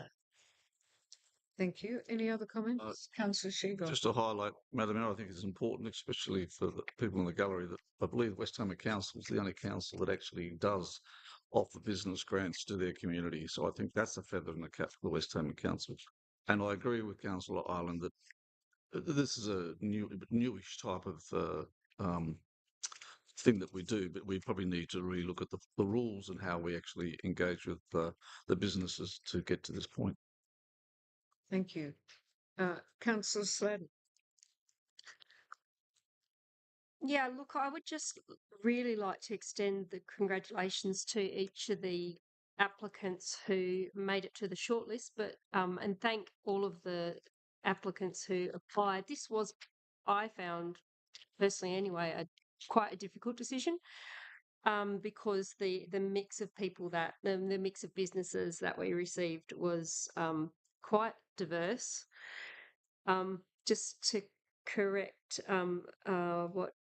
Thank you. Any other comments? Councillor Shegog. Just to highlight, Madam Mayor, I think it's important, especially for the people in the gallery, that I believe West Hamer Council is the only council that actually does offer business grants to their community. So I think that's a feather in the cap for the West Hamer Council. And I agree with Councillor Ireland that this is a newish type of thing that we do, but we probably need to relook at the rules and how we actually engage with the businesses to get to this point. Thank you. Councillor Sladden. Yeah, look, I would just really like to extend the congratulations to each of the applicants who made it to the shortlist, but and thank all of the applicants who applied. This was, I found personally anyway, quite a difficult decision because the mix of people that the mix of businesses that we received was quite diverse. Just to correct what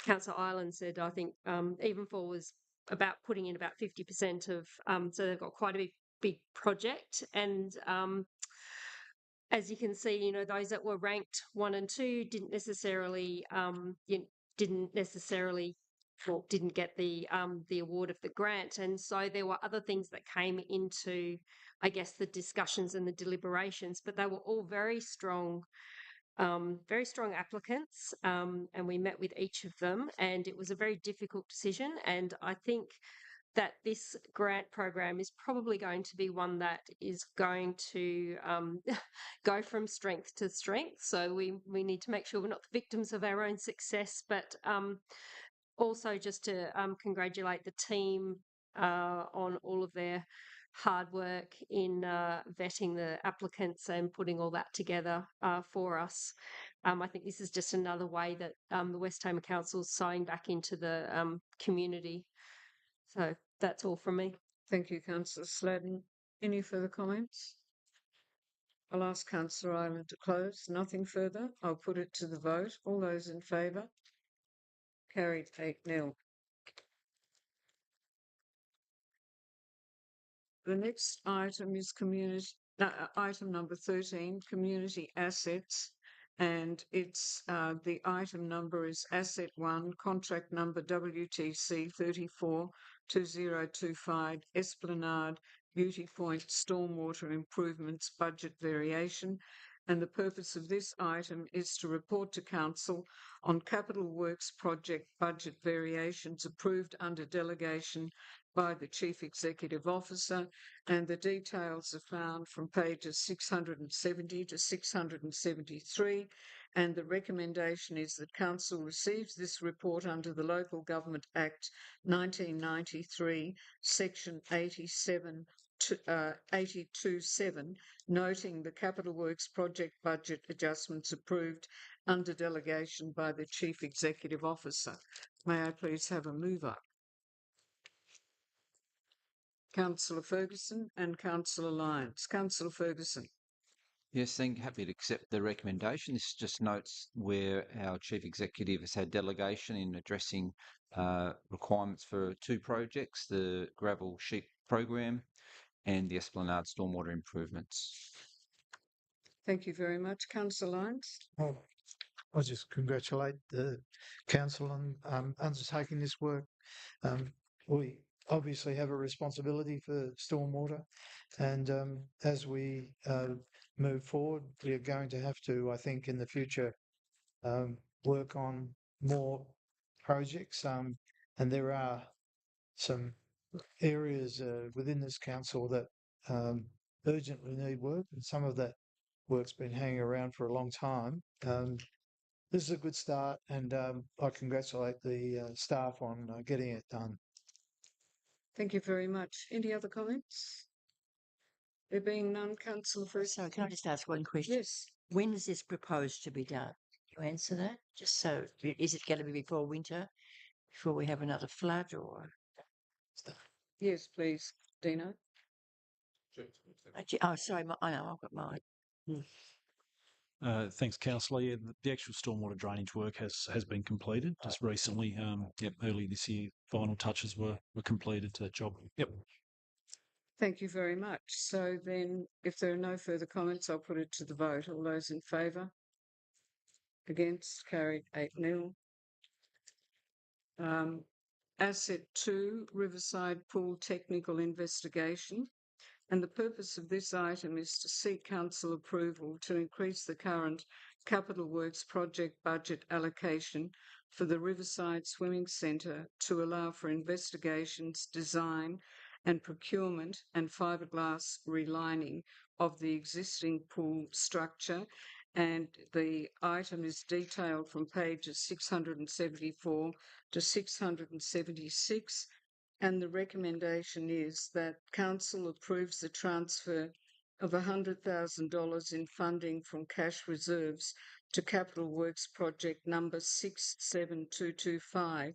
Councillor Ireland said, I think Evenfor was about putting in about 50% of, so they've got quite a big project. And as you can see, you know, those that were ranked 1 and 2 didn't necessarily, didn't get the award of the grant. And so there were other things that came into, I guess, the discussions and the deliberations, but they were all very strong applicants, and we met with each of them, and it was a very difficult decision. And I think that this grant program is probably going to be one that is going to go from strength to strength. So we need to make sure we're not the victims of our own success, but also just to congratulate the team on all of their hard work in vetting the applicants and putting all that together for us. I think this is just another way that the West Tamar Council is sewing back into the community. So that's all from me. Thank you, Councillor Sladden. Any further comments? I'll ask Councillor Ireland to close. Nothing further. I'll put it to the vote. All those in favour? Carried 8-0. The next item is item number 13, community assets, and it's the item number is Asset 1, contract number WTC 342025, Esplanade Beauty Point Stormwater Improvements Budget Variation. And the purpose of this item is to report to Council on capital works project budget variations approved under delegation by the Chief Executive Officer, and the details are found from pages 670 to 673, and the recommendation is that Council receives this report under the Local Government Act 1993, Section 82.7, noting the capital works project budget adjustments approved under delegation by the Chief Executive Officer. May I please have a mover? Councillor Ferguson and Councillor Lyons. Councillor Ferguson. Yes, happy to accept the recommendation. This just notes where our Chief Executive has had delegation in addressing requirements for 2 projects, the gravel sheep program and the Esplanade stormwater improvements. Thank you very much. Councillor Lyons. Well, I just congratulate the council on undertaking this work. We obviously have a responsibility for stormwater, and as we move forward, we are going to have to, I think, in the future, work on more projects. And there are some areas within this council that urgently need work, and some of that work's been hanging around for a long time. This is a good start, and I congratulate the staff on getting it done. Thank you very much. Any other comments? There being none, Councillor Ferguson. So can I just ask one question? Yes. When is this proposed to be done? Can you answer that? Just so, is it going to be before winter, before we have another flood, or? Yes, please, Dino. Oh, sorry, I know, I've got mine. Thanks, Councillor. Yeah, the actual stormwater drainage work has been completed just recently. Early this year, final touches were completed to that job. Yep. Thank you very much. So then, if there are no further comments, I'll put it to the vote. All those in favour? Against? Carried 8-0. Asset 2, Riverside Pool Technical Investigation. And the purpose of this item is to seek council approval to increase the current capital works project budget allocation for the Riverside Swimming Centre to allow for investigations, design and procurement and fiberglass relining of the existing pool structure. And the item is detailed from pages 674 to 676. And the recommendation is that Council approves the transfer of $100,000 in funding from cash reserves to Capital Works Project number 67225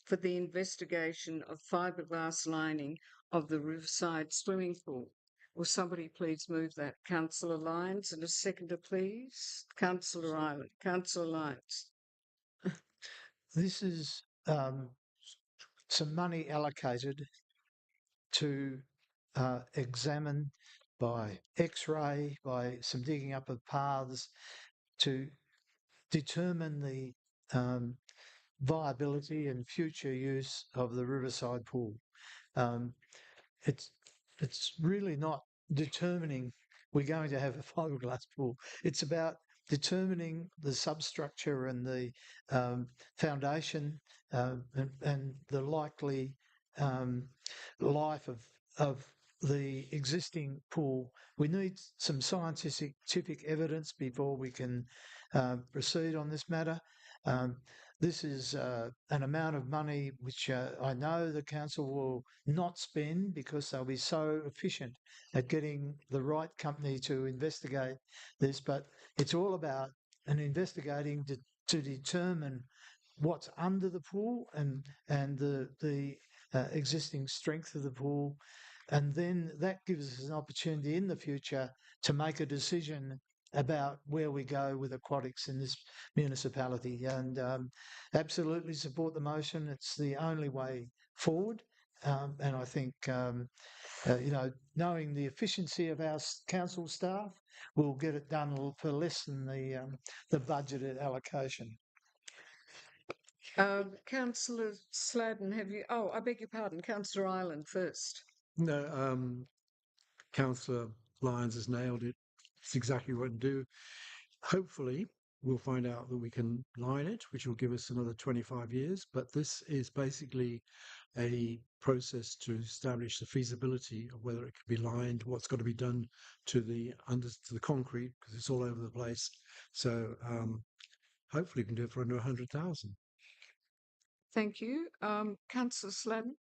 for the investigation of fiberglass lining of the Riverside swimming pool. Will somebody please move that? Councillor Lyons, and a seconder, please. Councillor Island. Councillor Lyons. This is some money allocated to examine by X-ray, by some digging up of paths to determine the viability and future use of the Riverside pool. It's really not determining we're going to have a fiberglass pool. It's about determining the substructure and the foundation and the likely life of the existing pool. We need some scientific evidence before we can proceed on this matter. This is an amount of money which I know the council will not spend because they'll be so efficient at getting the right company to investigate this. But it's all about investigating to determine what's under the pool and the existing strength of the pool. And then that gives us an opportunity in the future to make a decision about where we go with aquatics in this municipality. And absolutely support the motion. It's the only way forward. And I think, knowing the efficiency of our council staff, we'll get it done for less than the budgeted allocation. Councillor Sladden, have you? Oh, I beg your pardon. Councillor Island first. No, Councillor Lyons has nailed it. It's exactly what to do. Hopefully, we'll find out that we can line it, which will give us another 25 years. But this is basically a process to establish the feasibility of whether it can be lined, what's got to be done to the concrete, because it's all over the place. So hopefully we can do it for under 100,000. Thank you. Councillor Sladden.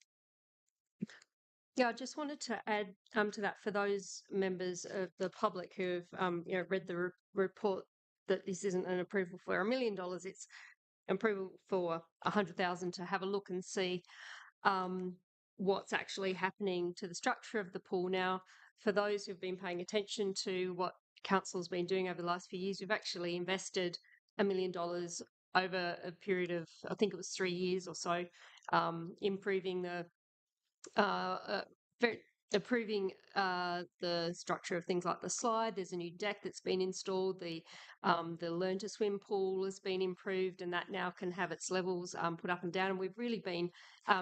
Yeah, I just wanted to add to that for those members of the public who have read the report that this isn't an approval for $1 million, it's approval for 100,000 to have a look and see what's actually happening to the structure of the pool. Now, for those who've been paying attention to what council's been doing over the last few years, we've actually invested $1 million over a period of, I think it was 3 years or so, improving improving the structure of things like the slide. There's a new deck that's been installed. The learn to swim pool has been improved, and that now can have its levels put up and down. And we've really been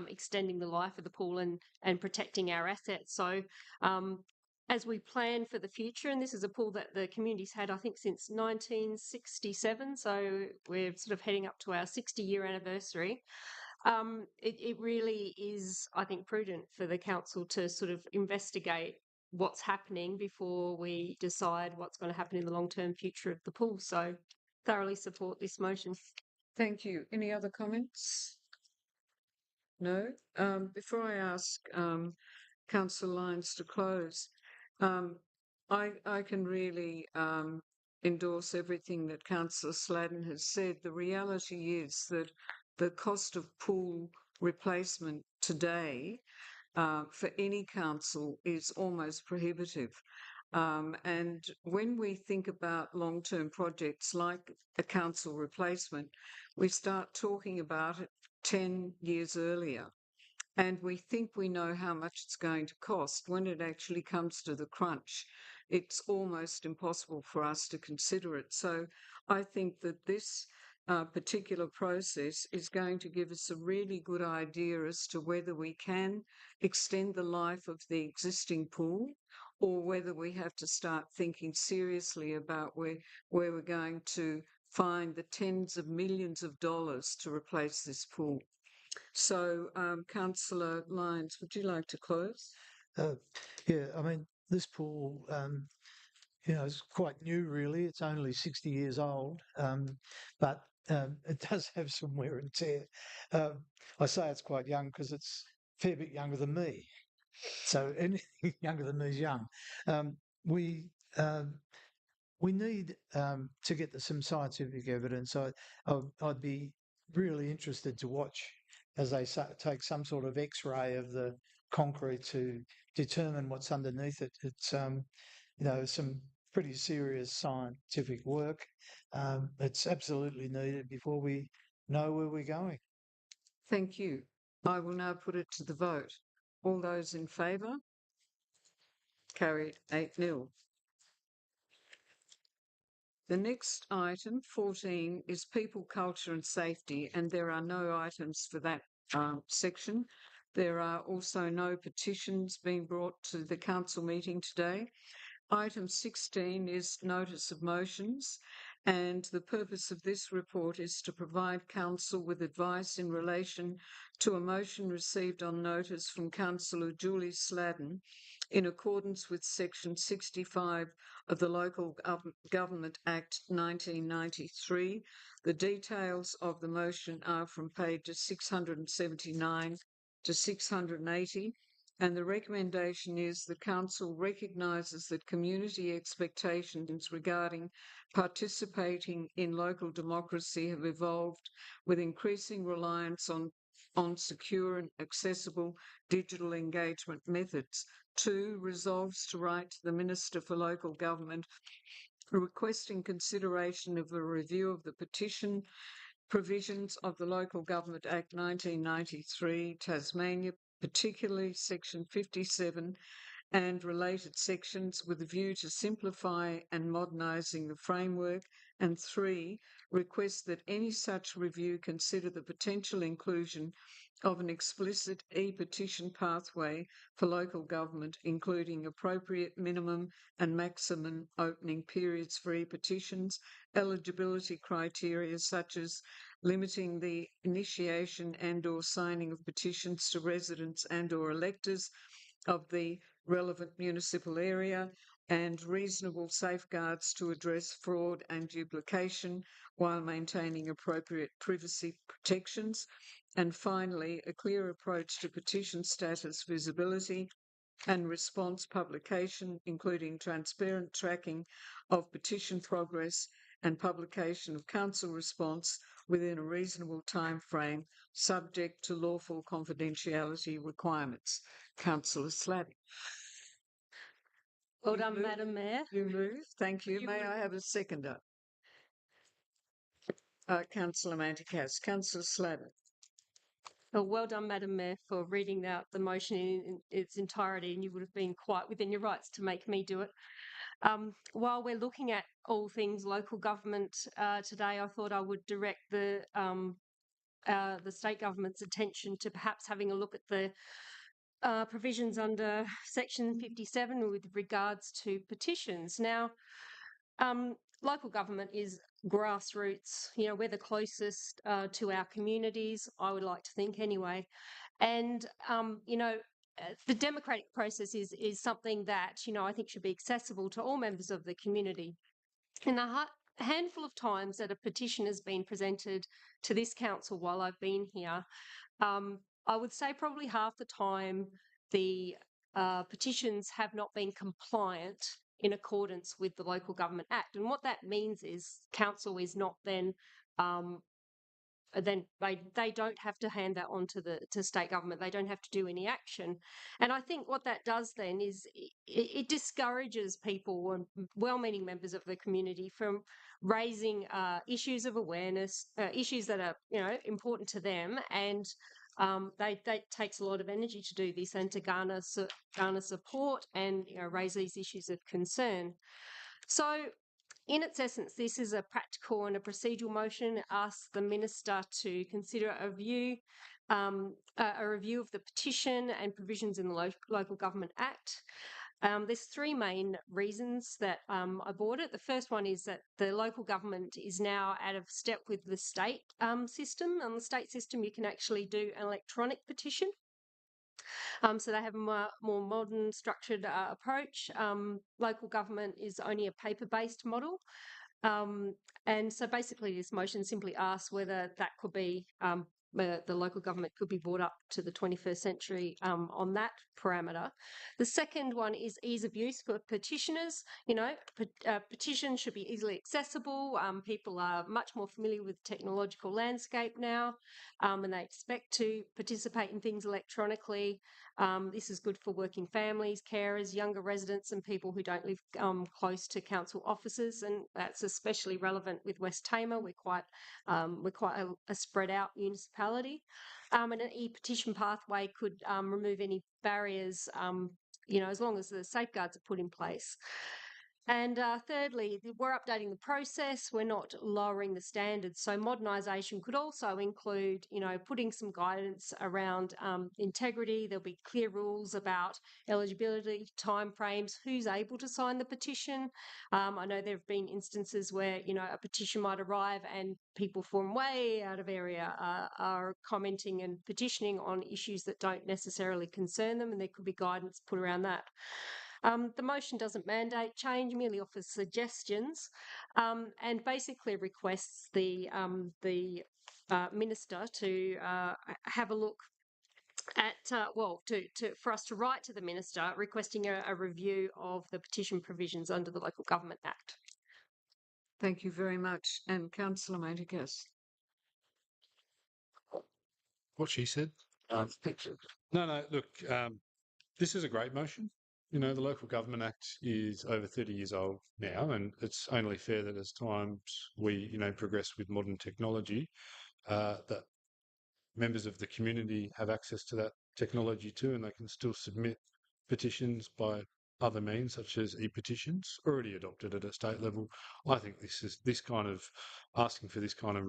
extending the life of the pool and protecting our assets. So as we plan for the future, and this is a pool that the community's had, I think, since 1967. So we're sort of heading up to our 60-year anniversary. It really is, I think, prudent for the council to sort of investigate what's happening before we decide what's going to happen in the long-term future of the pool. So thoroughly support this motion. Thank you. Any other comments? No? Before I ask Councillor Lyons to close, I can really endorse everything that Councillor Sladden has said. The reality is that the cost of pool replacement today for any council is almost prohibitive. And when we think about long-term projects like a council replacement, we start talking about it 10 years earlier. And we think we know how much it's going to cost. When it actually comes to the crunch, it's almost impossible for us to consider it. So I think that this particular process is going to give us a really good idea as to whether we can extend the life of the existing pool or whether we have to start thinking seriously about where we're going to find the tens of millions of dollars to replace this pool. So, Councillor Lyons, would you like to close? Yeah, I mean, this pool, is quite new, really. It's only 60 years old, but it does have some wear and tear. I say it's quite young because it's a fair bit younger than me. So anything younger than me is young. Um, we um, we need to get some scientific evidence. I'd be really interested to watch as they take some sort of X-ray of the concrete to determine what's underneath it. It's some pretty serious scientific work. It's absolutely needed before we know where we're going. Thank you. I will now put it to the vote. All those in favour? Carried 8-0. The next item, 14, is people, culture and safety, and there are no items for that section. There are also no petitions being brought to the council meeting today. Item 16 is notice of motions, and the purpose of this report is to provide council with advice in relation to a motion received on notice from Councillor Julie Sladden in accordance with Section 65 of the Local Government Act 1993. The details of the motion are from pages 679 to 680. And the recommendation is the Council recognises that community expectations regarding participating in local democracy have evolved with increasing reliance on secure and accessible digital engagement methods. 2, resolves to write to the Minister for Local Government requesting consideration of a review of the petition provisions of the Local Government Act 1993, Tasmania, particularly Section 57 and related sections, with a view to simplify and modernising the framework. And 3, request that any such review consider the potential inclusion of an explicit e-petition pathway for local government, including appropriate minimum and maximum opening periods for e-petitions, eligibility criteria such as limiting the initiation and/or signing of petitions to residents and/or electors of the relevant municipal area, and reasonable safeguards to address fraud and duplication while maintaining appropriate privacy protections. And finally, a clear approach to petition status visibility and response publication, including transparent tracking of petition progress and publication of council response within a reasonable time frame, subject to lawful confidentiality requirements. Councillor Sladden. Well done, Madam Mayor. You move. Thank you. May I have a seconder? Councillor Manticas. Councillor Sladden. Well done, Madam Mayor, for reading out the motion in its entirety, and you would have been quite within your rights to make me do it. While we're looking at all things local government today, I thought I would direct the state government's attention to perhaps having a look at the provisions under Section 57 with regards to petitions. Now, local government is grassroots. We're the closest to our communities, I would like to think anyway. And, the democratic process is something that, I think should be accessible to all members of the community. And a handful of times that a petition has been presented to this council while I've been here, I would say probably half the time the petitions have not been compliant in accordance with the Local Government Act. And what that means is council is not then they don't have to hand that on to state government. They don't have to do any action. And I think what that does then is it discourages people and well-meaning members of the community from raising issues of awareness, issues that are important to them, and that takes a lot of energy to do this and to garner support and raise these issues of concern. So, in its essence, this is a practical and a procedural motion. It asks the minister to consider a review of the petition and provisions in the Local Government Act. There's three main reasons that I bought it. The first one is that the local government is now out of step with the state system. On the state system, you can actually do an electronic petition. So they have a more modern, structured approach. Local government is only a paper-based model. And so basically this motion simply asks whether that could be, whether the local government could be brought up to the 21st century on that parameter. The second one is ease of use for petitioners. You know, petitions should be easily accessible. People are much more familiar with the technological landscape now, and they expect to participate in things electronically. This is good for working families, carers, younger residents, and people who don't live close to council offices, and that's especially relevant with West Tamar. We're quite a spread out municipality, and an e-petition pathway could remove any barriers. As long as the safeguards are put in place. And thirdly, we're updating the process. We're not lowering the standards. So modernisation could also include, putting some guidance around integrity. There'll be clear rules about eligibility, timeframes, who's able to sign the petition. I know there have been instances where, a petition might arrive and people from way out of area are commenting and petitioning on issues that don't necessarily concern them, and there could be guidance put around that. The motion doesn't mandate change, merely offers suggestions, and basically requests the minister to have a look at for us to write to the minister requesting a review of the petition provisions under the Local Government Act. Thank you very much. And Councillor Manticus. What she said. No, look, this is a great motion. The Local Government Act is over 30 years old now, and it's only fair that as times we, progress with modern technology, that members of the community have access to that technology too, and they can still submit petitions by other means, such as e-petitions, already adopted at a state level. I think this kind of asking for this kind of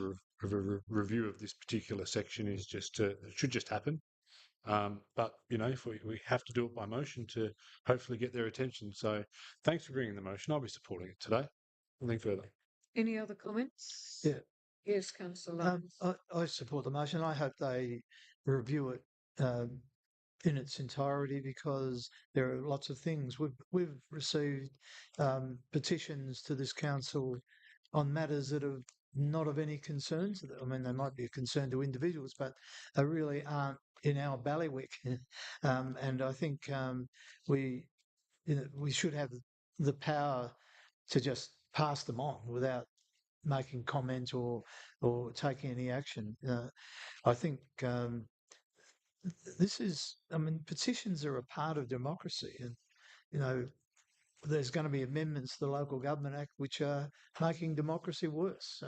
review of this particular section is it should just happen. But if we have to do it by motion to hopefully get their attention. So thanks for bringing the motion. I'll be supporting it today. Nothing further. Any other comments? Yeah. Yes, Councillor. I support the motion. I hope they review it in its entirety, because there are lots of things. We've received petitions to this council on matters that are not of any concern to them. I mean, they might be a concern to individuals, but they really aren't in our bailiwick. And I think we should have the power to just pass them on without making comment or taking any action. I think petitions are a part of democracy, and there's going to be amendments to the Local Government Act which are making democracy worse.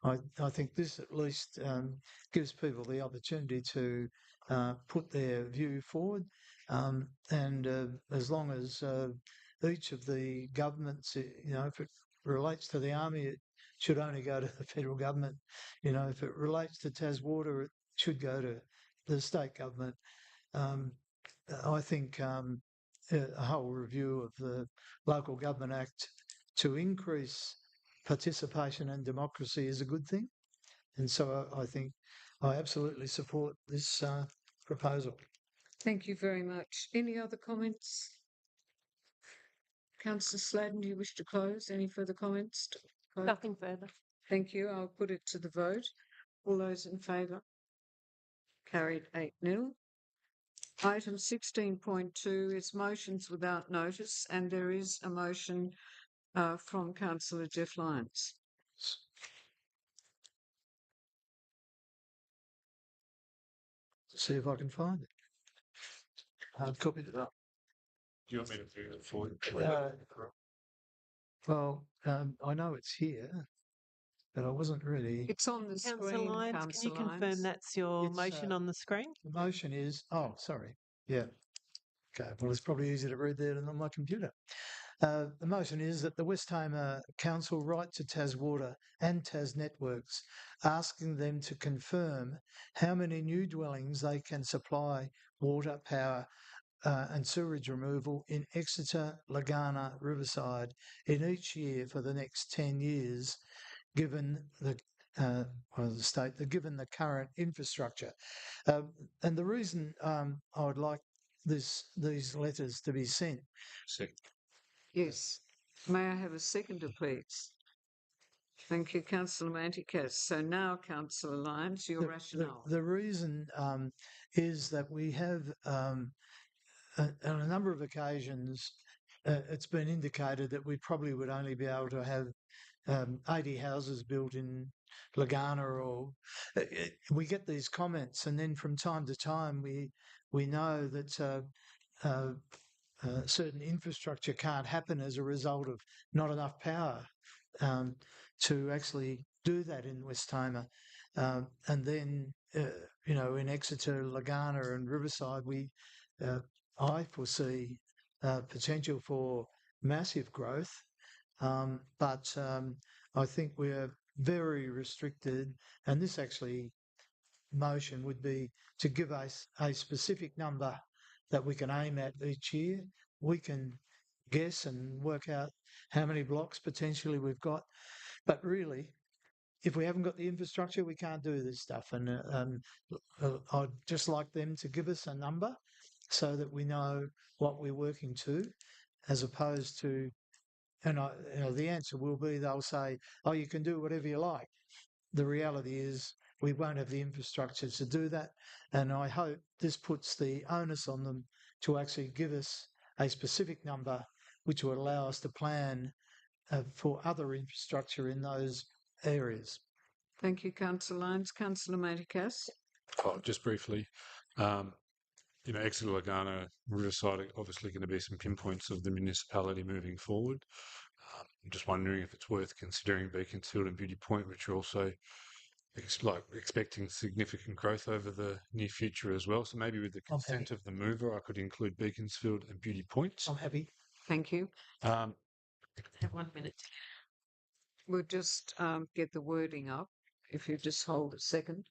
I think this at least gives people the opportunity to put their view forward, and as long as each of the governments, if it relates to the army, it should only go to the federal government. If it relates to TasWater, it should go to the state government. I think a whole review of the Local Government Act to increase participation and democracy is a good thing. And so I think I absolutely support this proposal. Thank you very much. Any other comments? Councillor Sladden, do you wish to close? Any further comments? Nothing further. Thank you. I'll put it to the vote. All those in favour? Carried 8-0. Item 16.2 is motions without notice, and there is a motion from Councillor Jeff Lyons. See if I can find it. I've copied it up. Do you want me to do it for you? Well, I know it's here, but I wasn't really. It's on the Councillor screen, Lyons, can you confirm that's your motion on the screen? The motion is, sorry. Yeah. Okay. Well, it's probably easier to read there than on my computer. The motion is that the West Tamar Council write to TasWater and Tas Networks, asking them to confirm how many new dwellings they can supply water, power and sewerage removal in Exeter, Lagana, Riverside in each year for the next 10 years, given the given the current infrastructure. And the reason I would like these letters to be sent. Yes. May I have a seconder, please? Thank you, Councillor Manticas. So now, Councillor Lyons, your rationale. The reason is that we have, on a number of occasions, it's been indicated that we probably would only be able to have 80 houses built in Lagana, or we get these comments, and then from time to time we know that certain infrastructure can't happen as a result of not enough power to actually do that in West Tamar. And then, in Exeter, Lagana and Riverside, I foresee potential for massive growth. But I think we're very restricted, and this actually motion would be to give us a specific number that we can aim at each year. We can guess and work out how many blocks potentially we've got, but really, if we haven't got the infrastructure, we can't do this stuff. And I'd just like them to give us a number so that we know what we're working to, as opposed to, and the answer will be they'll say, "Oh, you can do whatever you like." The reality is we won't have the infrastructure to do that, and I hope this puts the onus on them to actually give us a specific number which will allow us to plan for other infrastructure in those areas. Thank you, Councillor Lyons. Councillor Manticas. Just briefly, Exeter, Lagana, Riverside are obviously going to be some pinpoints of the municipality moving forward. I'm just wondering if it's worth considering Beaconsfield and Beauty Point, which are also expecting significant growth over the near future as well. So maybe with the consent of the mover, I could include Beaconsfield and Beauty Point. I'm happy. Thank you. Have 1 minute. We'll just get the wording up. If you just hold a second.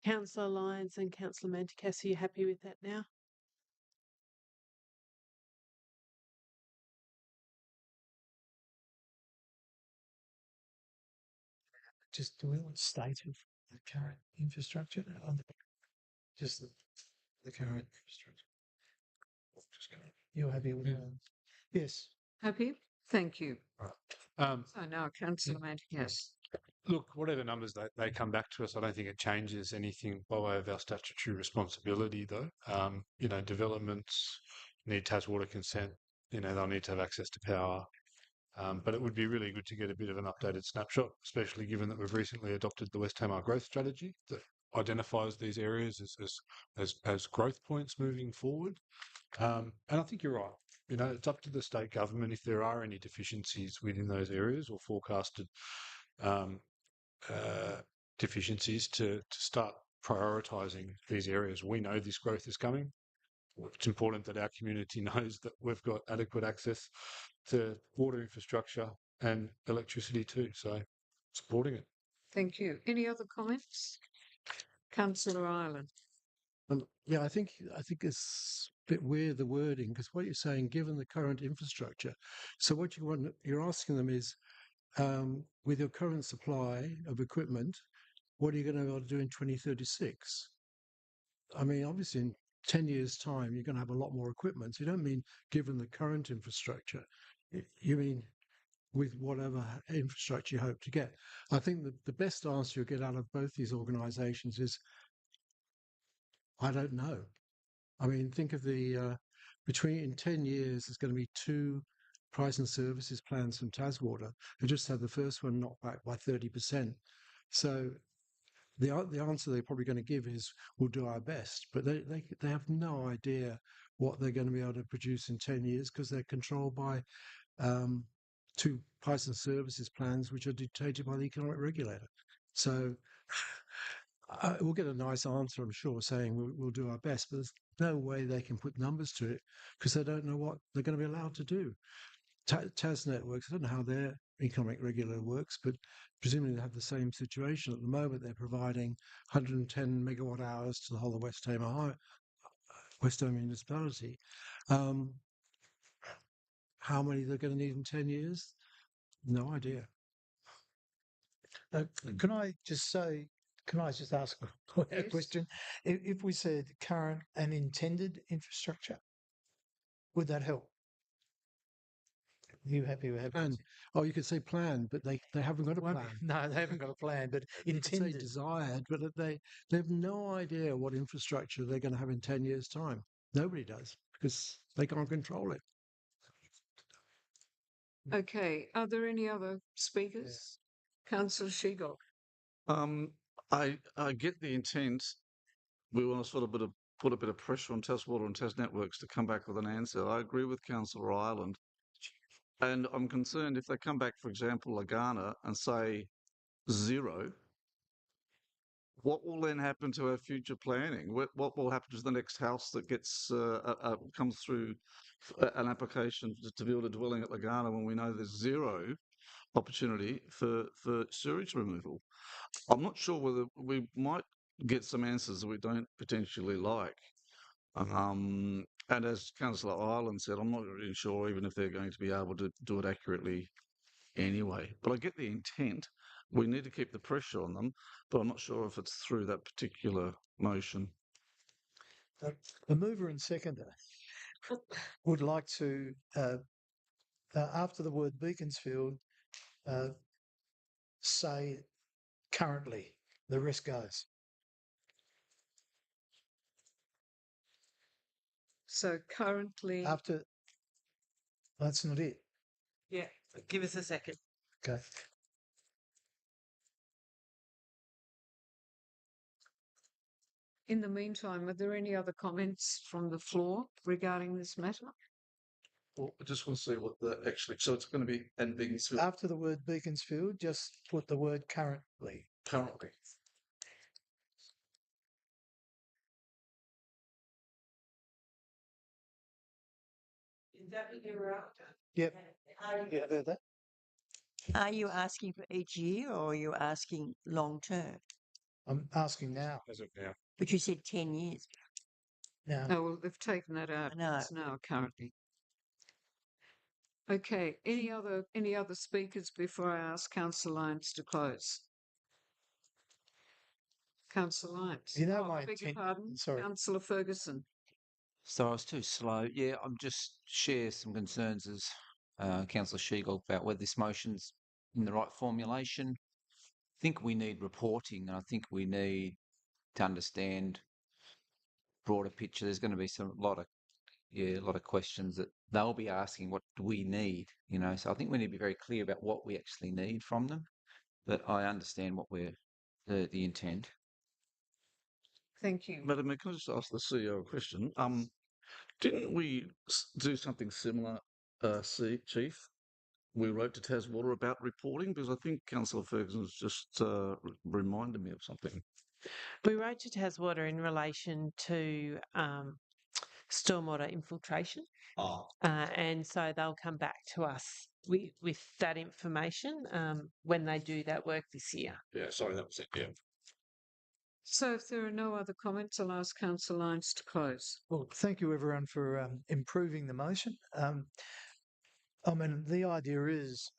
Councillor Lyons and Councillor Manticas, are you happy with that now? Just do we want state of the current infrastructure? Just the current infrastructure. You're happy with that? Yes. Happy? Thank you. Right. So now, Councillor Manticas. Look, whatever numbers they come back to us, I don't think it changes anything by way of our statutory responsibility, though. Developments need Taswater consent. They'll need to have access to power. But it would be really good to get a bit of an updated snapshot, especially given that we've recently adopted the West Tamar growth strategy that identifies these areas as growth points moving forward. And I think you're right. It's up to the state government if there are any deficiencies within those areas or forecasted deficiencies to start prioritising these areas. We know this growth is coming. It's important that our community knows that we've got adequate access to water infrastructure and electricity too. So supporting it. Thank you. Any other comments? Councillor Ireland. Yeah, I think it's a bit weird, the wording, because what you're saying, given the current infrastructure. So what you're asking them is, with your current supply of equipment, what are you going to be able to do in 2036? I mean, obviously in 10 years' time, you're going to have a lot more equipment. So you don't mean given the current infrastructure. You mean with whatever infrastructure you hope to get. I think the best answer you'll get out of both these organisations is, I don't know. I mean, think of in 10 years, there's going to be 2 price and services plans from Taswater. Who just had the first one knocked back by 30%. So the answer they're probably going to give is we'll do our best, but they have no idea what they're going to be able to produce in 10 years because they're controlled by two price and services plans which are dictated by the economic regulator. So we'll get a nice answer, I'm sure, saying we'll do our best, but there's no way they can put numbers to it because they don't know what they're going to be allowed to do. TAS networks, I don't know how their economic regulator works, but presumably they have the same situation. At the moment, they're providing 110 megawatt hours to the whole of West Tamar municipality. How many they're going to need in 10 years? No idea. Can I just ask a Yes. question? If we said current and intended infrastructure, would that help? Are you happy with that? Plan. Oh, you could say plan, but they haven't got a Well, plan. no, they haven't got a plan, but You could say intended. desired, but they have no idea what infrastructure they're going to have in 10 years' time. Nobody does because they can't control it. Okay. Are there any other speakers? Councillor Sheagold. I get the intent. We want to sort of put a bit of pressure on Taswater and Tas Networks to come back with an answer. I agree with Councillor Ireland. And I'm concerned if they come back, for example, Lagana, and say 0, what will then happen to our future planning? What will happen to the next house that gets comes through an application to build a dwelling at Lagana when we know there's 0 opportunity for sewage removal? I'm not sure whether we might get some answers that we don't potentially like. And as Councillor Ireland said, I'm not really sure even if they're going to be able to do it accurately anyway. But I get the intent. We need to keep the pressure on them, but I'm not sure if it's through that particular motion. The mover and seconder would like to, after the word Beaconsfield, say currently. The rest goes. So currently, After, that's not it. Yeah, give us a second. Okay. in the meantime, are there any other comments from the floor regarding this matter? Well, I just want to see what the actually. So it's going to be and Beaconsfield After the word Beaconsfield, just put the word currently. currently. Is that what you were after? Yep. Yeah, I've heard that. Are you asking for each year or are you asking long term? I'm asking now. As of now. But you said 10 years. Now, Oh, well, they've taken that out. I know. It's now currently. Okay. Any other speakers before I ask Councillor Lyons to close? Councillor Lyons. you know Oh, my I beg your intent. pardon. Sorry. Councillor Ferguson. So I was too slow. Yeah, I'm just share some concerns as Councillor Sheagold about whether this motion's in the right formulation. I think we need reporting, and I think we need to understand broader picture. There's going to be a lot of questions that they'll be asking. What do we need? So I think we need to be very clear about what we actually need from them. But I understand what the intent. Thank you. Madam Mayor, can I just ask the CEO a question? Didn't we do something similar, Chief? We wrote to Taswater about reporting because I think Councillor Ferguson's just reminded me of something. We wrote to Taswater in relation to stormwater infiltration. Oh. And so they'll come back to us with that information when they do that work this year. Yeah, sorry, that was it. Yeah. So if there are no other comments, I'll ask Councillor Lyons to close. Well, thank you everyone for improving the motion. I mean, the idea is,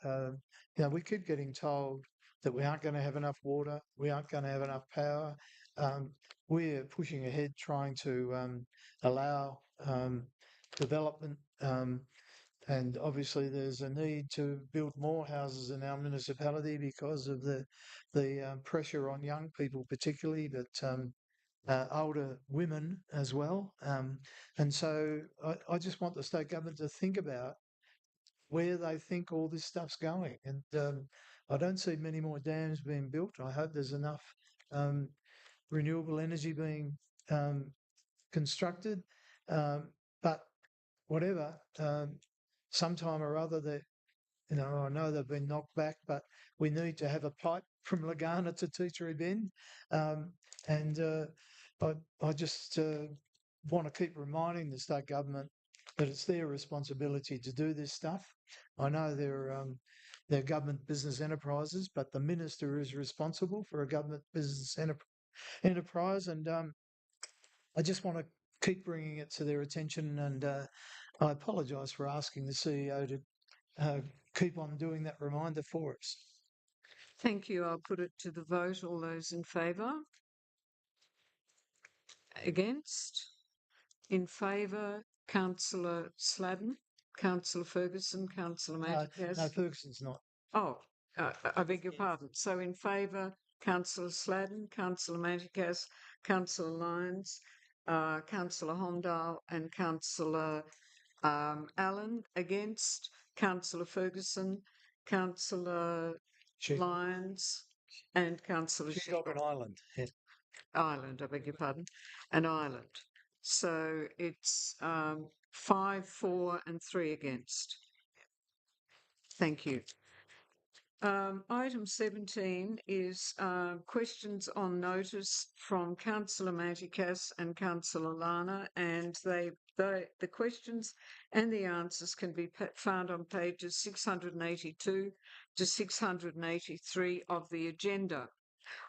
we keep getting told that we aren't going to have enough water, we aren't going to have enough power. We're pushing ahead trying to allow development, and obviously there's a need to build more houses in our municipality because of the pressure on young people particularly, but older women as well. And so I just want the state government to think about where they think all this stuff's going. And I don't see many more dams being built. I hope there's enough renewable energy being constructed. But whatever, sometime or other, I know they've been knocked back, but we need to have a pipe from Lagana to Teachery Bend. And I just want to keep reminding the state government that it's their responsibility to do this stuff. I know they're government business enterprises, but the minister is responsible for a government business enterprise, and I just want to keep bringing it to their attention. And I apologise for asking the CEO to keep on doing that reminder for us. Thank you. I'll put it to the vote. All those in favour? Against? In favour, Councillor Sladden, Councillor Ferguson, Councillor Maticas. No, Ferguson's not. Oh, I beg your pardon. So in favour, Councillor Sladden, Councillor Maticas, Councillor Lyons, Councillor Hondal and Councillor Allen. Against, Councillor Ferguson, Councillor Lyons and Councillor She's an island. Yeah. Ireland, I beg your pardon, an Ireland. So it's 5, 4 and 3 against. Thank you. Item 17 is questions on notice from Councillor Maticas and Councillor Lana, and the questions and the answers can be found on pages 682 to 683 of the agenda.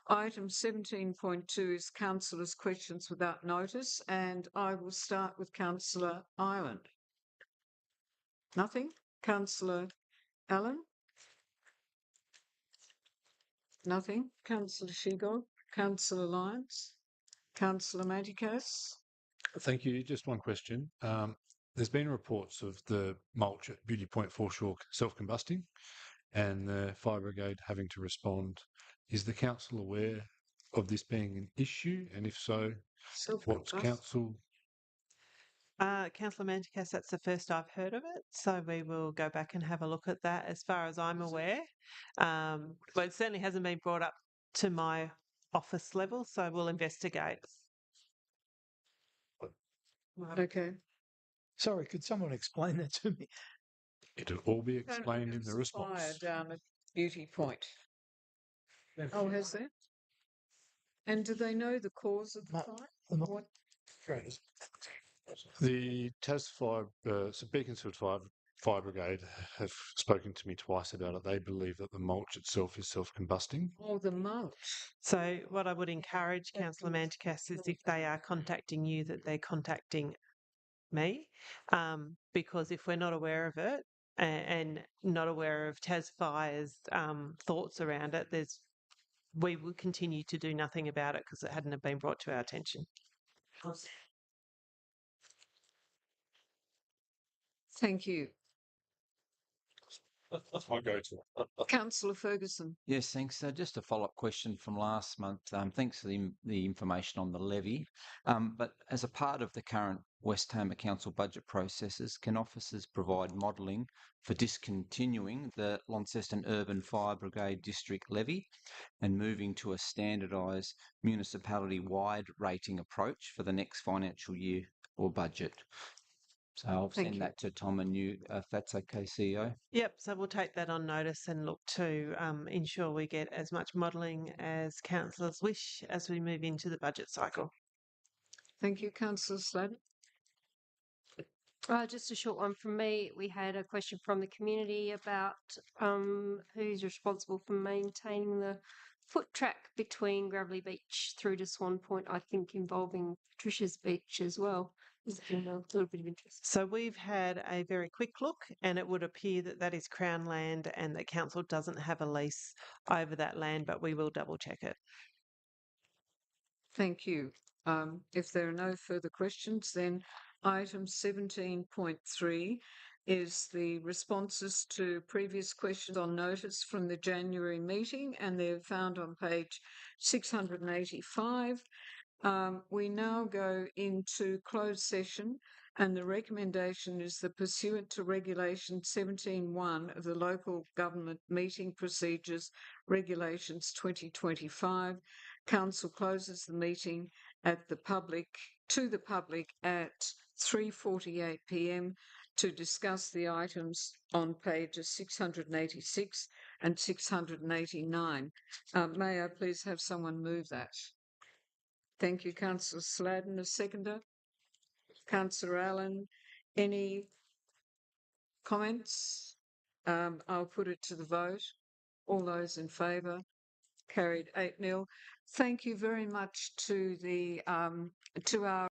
Item 17.2 is councillors' questions without notice, and I will start with Councillor Ireland. Nothing? Councillor Allen? Nothing? Councillor Shigog? Councillor Lyons? Councillor Maticas? Thank you. Just one question. There's been reports of the mulch at Beauty Point foreshore self-combusting and the fire brigade having to respond. Is the council aware of this being an issue? And if so, what's council? Councillor Manticas, that's the first I've heard of it, so we will go back and have a look at that. As far as I'm aware, but it certainly hasn't been brought up to my office level, so we'll investigate. Okay. Sorry, could someone explain that to me? It'll all be explained in the response. Fire down at Beauty Point. Oh, has there? And do they know the cause of the fire? What? The Tas Fire, Beaconsfield Fire Brigade have spoken to me twice about it. They believe that the mulch itself is self-combusting. Oh, the mulch. So what I would encourage Councillor Manticas is if they are contacting you, that they're contacting me, because if we're not aware of it and not aware of Tas Fire's thoughts around it, we will continue to do nothing about it because it hadn't been brought to our attention. Thank you. That's my go-to. Councillor Ferguson. Yes, thanks. Just a follow-up question from last month. Thanks for the information on the levy. But as a part of the current West Tamar Council budget processes, can officers provide modelling for discontinuing the Launceston Urban Fire Brigade District levy and moving to a standardised municipality-wide rating approach for the next financial year or budget? So I'll send that to Tom and you, if that's okay, CEO. Yep, so we'll take that on notice and look to ensure we get as much modelling as councillors wish as we move into the budget cycle. Thank you, Councillor Sladden. Just a short one from me. We had a question from the community about who's responsible for maintaining the foot track between Gravelly Beach through to Swan Point, I think involving Patricia's Beach as well. There's been a little bit of interest. So we've had a very quick look and it would appear that that is Crown land and that council doesn't have a lease over that land, but we will double check it. Thank you. If there are no further questions, then item 17.3 is the responses to previous questions on notice from the January meeting, and they're found on page 685. We now go into closed session And the recommendation is that pursuant to Regulation 17.1 of the Local Government Meeting Procedures Regulations 2025, Council closes the meeting to the public at 3:48 p.m. to discuss the items on pages 686 and 689. May I please have someone move that? Thank you, Councillor Sladden, a seconder. Councillor Allen, any comments? I'll put it to the vote. All those in favour? Carried 8-0. Thank you very much to our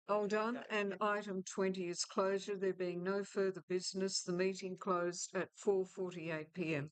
All done. And item 20 is closure. There being no further business, the meeting closed at 4:48 p.m.